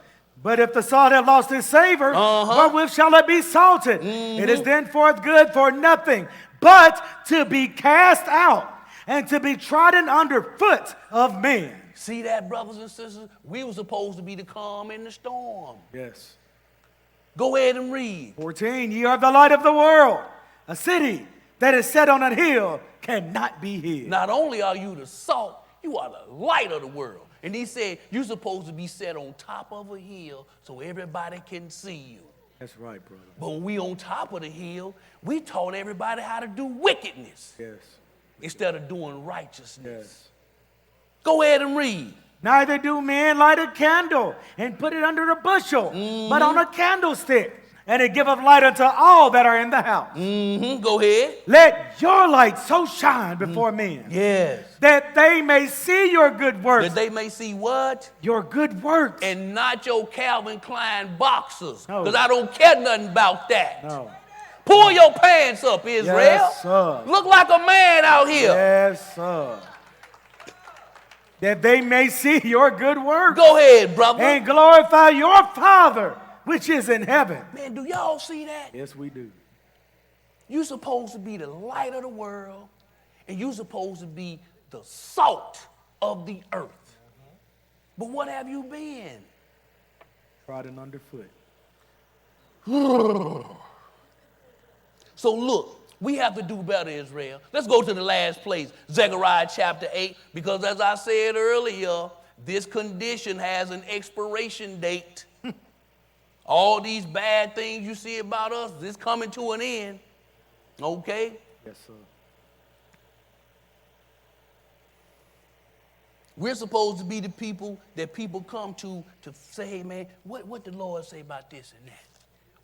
B: But if the salt have lost its savor, wherewith shall it be salted? It is thenceforth good for nothing, but to be cast out and to be trodden under foot of men.
A: See that, brothers and sisters? We were supposed to be the calm in the storm.
B: Yes.
A: Go ahead and read.
B: 14, ye are the light of the world. A city that is set on a hill cannot be hid.
A: Not only are you the salt, you are the light of the world. And he said you're supposed to be set on top of a hill so everybody can see you.
B: That's right, brother.
A: But when we on top of the hill, we taught everybody how to do wickedness
B: Yes.
A: instead of doing righteousness.
B: Yes.
A: Go ahead and read.
B: Neither do men light a candle and put it under a bushel, but on a candlestick, and it giveth light unto all that are in the house.
A: Go ahead.
B: Let your light so shine before men,
A: Yes.
B: that they may see your good works.
A: That they may see what?
B: Your good works.
A: And not your Calvin Klein boxers.
B: No.
A: Because I don't care nothing about that.
B: No.
A: Pull your pants up, Israel.
B: Yes, sir.
A: Look like a man out here.
B: Yes, sir. That they may see your good works.
A: Go ahead, brother.
B: And glorify your Father, which is in heaven.
A: Man, do y'all see that?
B: Yes, we do.
A: You're supposed to be the light of the world, and you're supposed to be the salt of the earth. But what have you been?
B: Trodden underfoot.
A: So look, we have to do better, Israel. Let's go to the last place, Zechariah chapter 8, because as I said earlier, this condition has an expiration date. All these bad things you see about us, this coming to an end. Okay?
B: Yes, sir.
A: We're supposed to be the people that people come to say, hey, man, what the Lord say about this and that,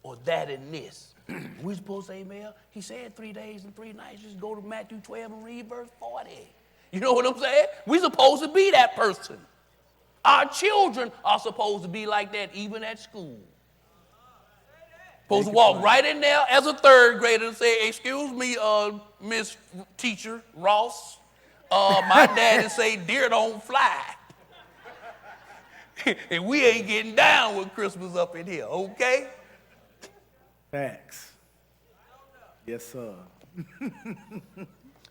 A: or that and this. We're supposed to say, man, he said 3 days and 3 nights. Just go to Matthew 12 and read verse 40. You know what I'm saying? We're supposed to be that person. Our children are supposed to be like that even at school. Supposed to walk right in there as a third grader and say, excuse me, Miss Teacher Ross. My daddy say deer don't fly. And we ain't getting down with Christmas up in here, okay?
B: Facts. Yes, sir.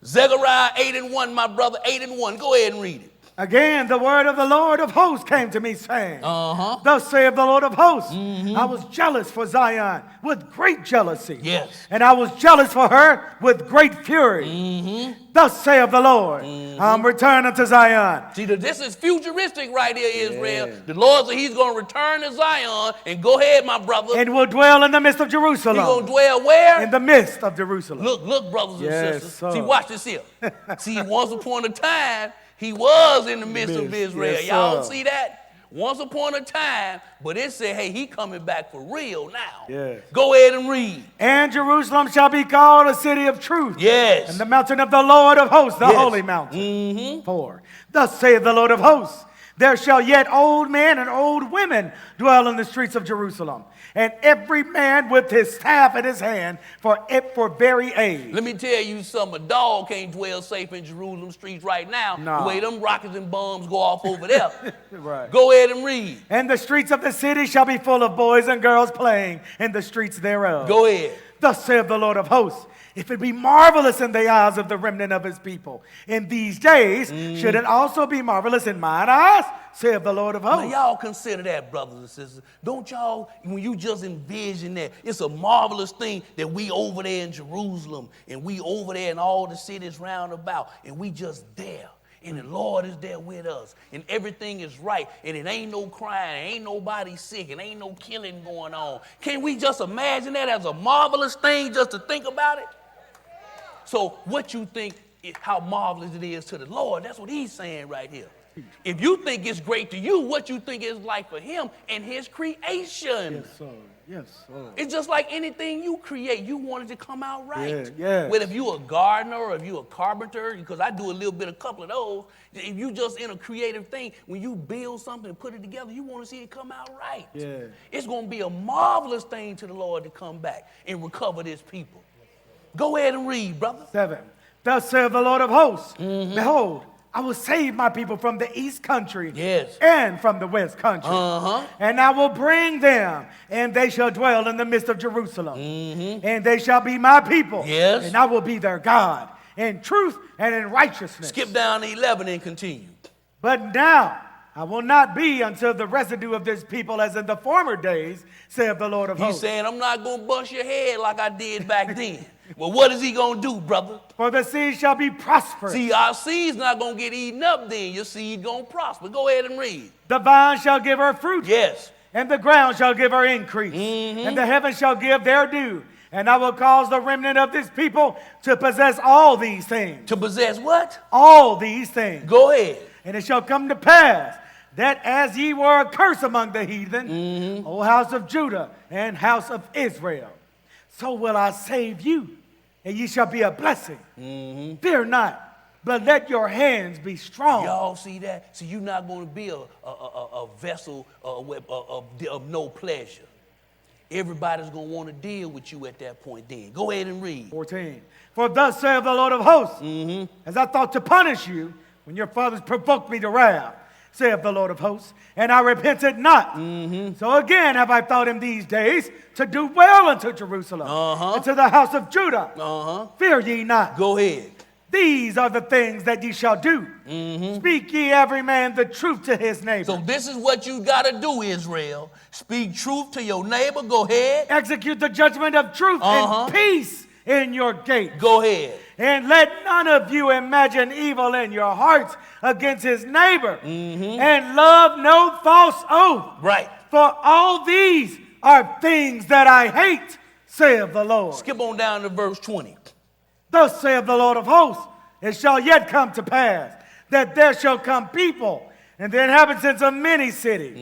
A: Zechariah 8:1, my brother, 8:1. Go ahead and read it.
B: Again, the word of the Lord of hosts came to me, saying, Thus saith the Lord of hosts, I was jealous for Zion with great jealousy.
A: Yes.
B: And I was jealous for her with great fury. Thus saith the Lord, I'm returning to Zion.
A: See, this is futuristic right here, Israel.
B: Yeah.
A: The Lord said he's going to return to Zion. And go ahead, my brother.
B: And will dwell in the midst of Jerusalem.
A: He's going to dwell where?
B: In the midst of Jerusalem.
A: Look, brothers and
B: Yes,
A: sisters.
B: sir.
A: See, watch this here. See, once upon a time, He was in the midst of Israel.
B: Yes,
A: Y'all
B: sir.
A: see that? Once upon a time, but it said, hey, he coming back for real now.
B: Yes.
A: Go ahead and read.
B: And Jerusalem shall be called a city of truth.
A: Yes.
B: And the mountain of the Lord of hosts, the
A: Yes.
B: holy mountain.
A: Mm-hmm.
B: 4. Thus saith the Lord of hosts, there shall yet old men and old women dwell in the streets of Jerusalem, and every man with his staff in his hand for very age.
A: Let me tell you something. A dog can't dwell safe in Jerusalem streets right now.
B: No.
A: The way them rockets and bombs go off over there.
B: Right.
A: Go ahead and read.
B: And the streets of the city shall be full of boys and girls playing in the streets thereof.
A: Go ahead.
B: Thus saith the Lord of hosts, if it be marvelous in the eyes of the remnant of his people in these days, should it also be marvelous in mine eyes, saith the Lord of
A: Now,
B: hosts.
A: y'all consider that, brothers and sisters. Don't y'all, when you just envision that, it's a marvelous thing that we over there in Jerusalem and we over there in all the cities round about and we just there. And the Lord is there with us, and everything is right, and it ain't no crying, ain't nobody sick, and ain't no killing going on. Can we just imagine that as a marvelous thing just to think about it? So what you think, how marvelous it is to the Lord, that's what he's saying right here. If you think it's great to you, what you think it's like for him and his creation.
B: Yes, sir. Yes, sir.
A: It's just like anything you create, you want it to come out right.
B: Yeah, yes.
A: Whether if you're a gardener or if you're a carpenter, because I do a couple of those, if you just in a creative thing, when you build something and put it together, you want to see it come out right.
B: Yeah.
A: It's going to be a marvelous thing to the Lord to come back and recover his people. Go ahead and read, brother.
B: 7. Thus saith the Lord of hosts, behold, I will save my people from the east country and from the west country. And I will bring them, and they shall dwell in the midst of Jerusalem. And they shall be my people, and I will be their God, in truth and in righteousness.
A: Skip down to 11 and continue.
B: But now I will not be until the residue of this people as in the former days, saith the Lord of hosts.
A: He's saying, I'm not going to bust your head like I did back then. Well, what is he going to do, brother?
B: For the seed shall be prosperous.
A: See, our seed's not going to get eaten up then. Your seed going to prosper. Go ahead and read.
B: The vine shall give her fruit.
A: Yes.
B: And the ground shall give her increase. And the heavens shall give their due. And I will cause the remnant of this people to possess all these things.
A: To possess what?
B: All these things.
A: Go ahead.
B: And it shall come to pass that as ye were a curse among the heathen, O house of Judah and house of Israel, so will I save you, and ye shall be a blessing. Fear not, but let your hands be strong.
A: Y'all see that? So you're not going to be a vessel of no pleasure. Everybody's going to want to deal with you at that point then. Go ahead and read.
B: 14. For thus saith the Lord of hosts, as I thought to punish you when your fathers provoked me to wrath, saith the Lord of hosts, and I repented not. So again have I thought in these days to do well unto Jerusalem, and to the house of Judah. Fear ye not.
A: Go ahead.
B: These are the things that ye shall do. Speak ye every man the truth to his neighbor.
A: So this is what you got to do, Israel. Speak truth to your neighbor. Go ahead.
B: Execute the judgment of truth and peace in your gate.
A: Go ahead.
B: And let none of you imagine evil in your hearts against his neighbor. And love no false oath.
A: Right.
B: For all these are things that I hate, saith the Lord.
A: Skip on down to verse 20.
B: Thus saith the Lord of hosts, it shall yet come to pass that there shall come people and the inhabitants of many cities,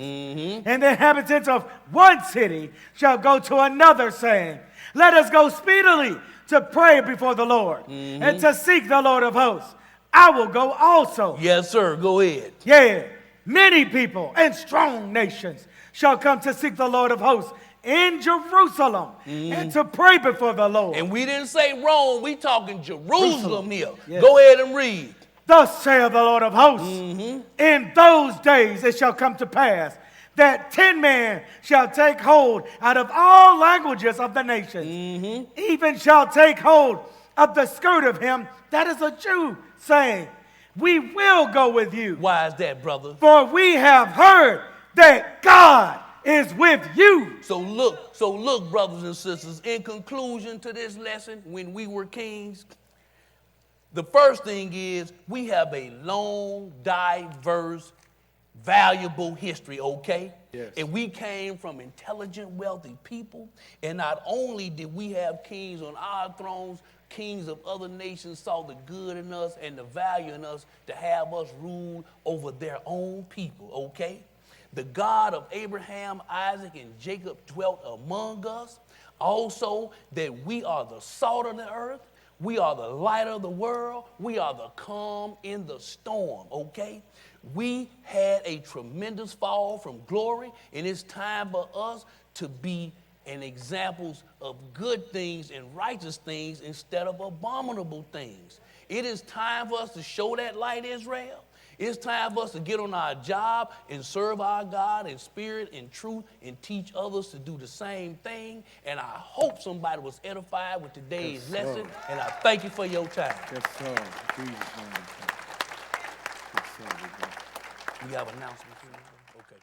B: and the inhabitants of one city shall go to another, saying, let us go speedily to pray before the Lord and to seek the Lord of hosts. I will go also.
A: Yes, sir. Go ahead.
B: Yeah, many people and strong nations shall come to seek the Lord of hosts in Jerusalem and to pray before the Lord.
A: And we didn't say Rome. We talking Jerusalem here. Yes. Go ahead and read.
B: Thus saith the Lord of hosts, in those days it shall come to pass that 10 men shall take hold out of all languages of the nations, even shall take hold of the skirt of him that is a Jew, saying, we will go with you.
A: Why is that, brother?
B: For we have heard that God is with you.
A: So look, brothers and sisters, in conclusion to this lesson, when we were kings, the first thing is we have a long, diverse, valuable history, okay?
B: Yes.
A: And we came from intelligent, wealthy people. And not only did we have kings on our thrones, kings of other nations saw the good in us and the value in us to have us rule over their own people, okay? The God of Abraham, Isaac, and Jacob dwelt among us. Also, that we are the salt of the earth. We are the light of the world. We are the calm in the storm, okay? We had a tremendous fall from glory, and it's time for us to be an examples of good things and righteous things instead of abominable things. It is time for us to show that light, Israel. It's time for us to get on our job and serve our God in spirit and truth and teach others to do the same thing. And I hope somebody was edified with today's lesson. And I thank you for your time.
B: Yes, sir. Jesus' name. Yes, sir.
A: We have announcements. Okay.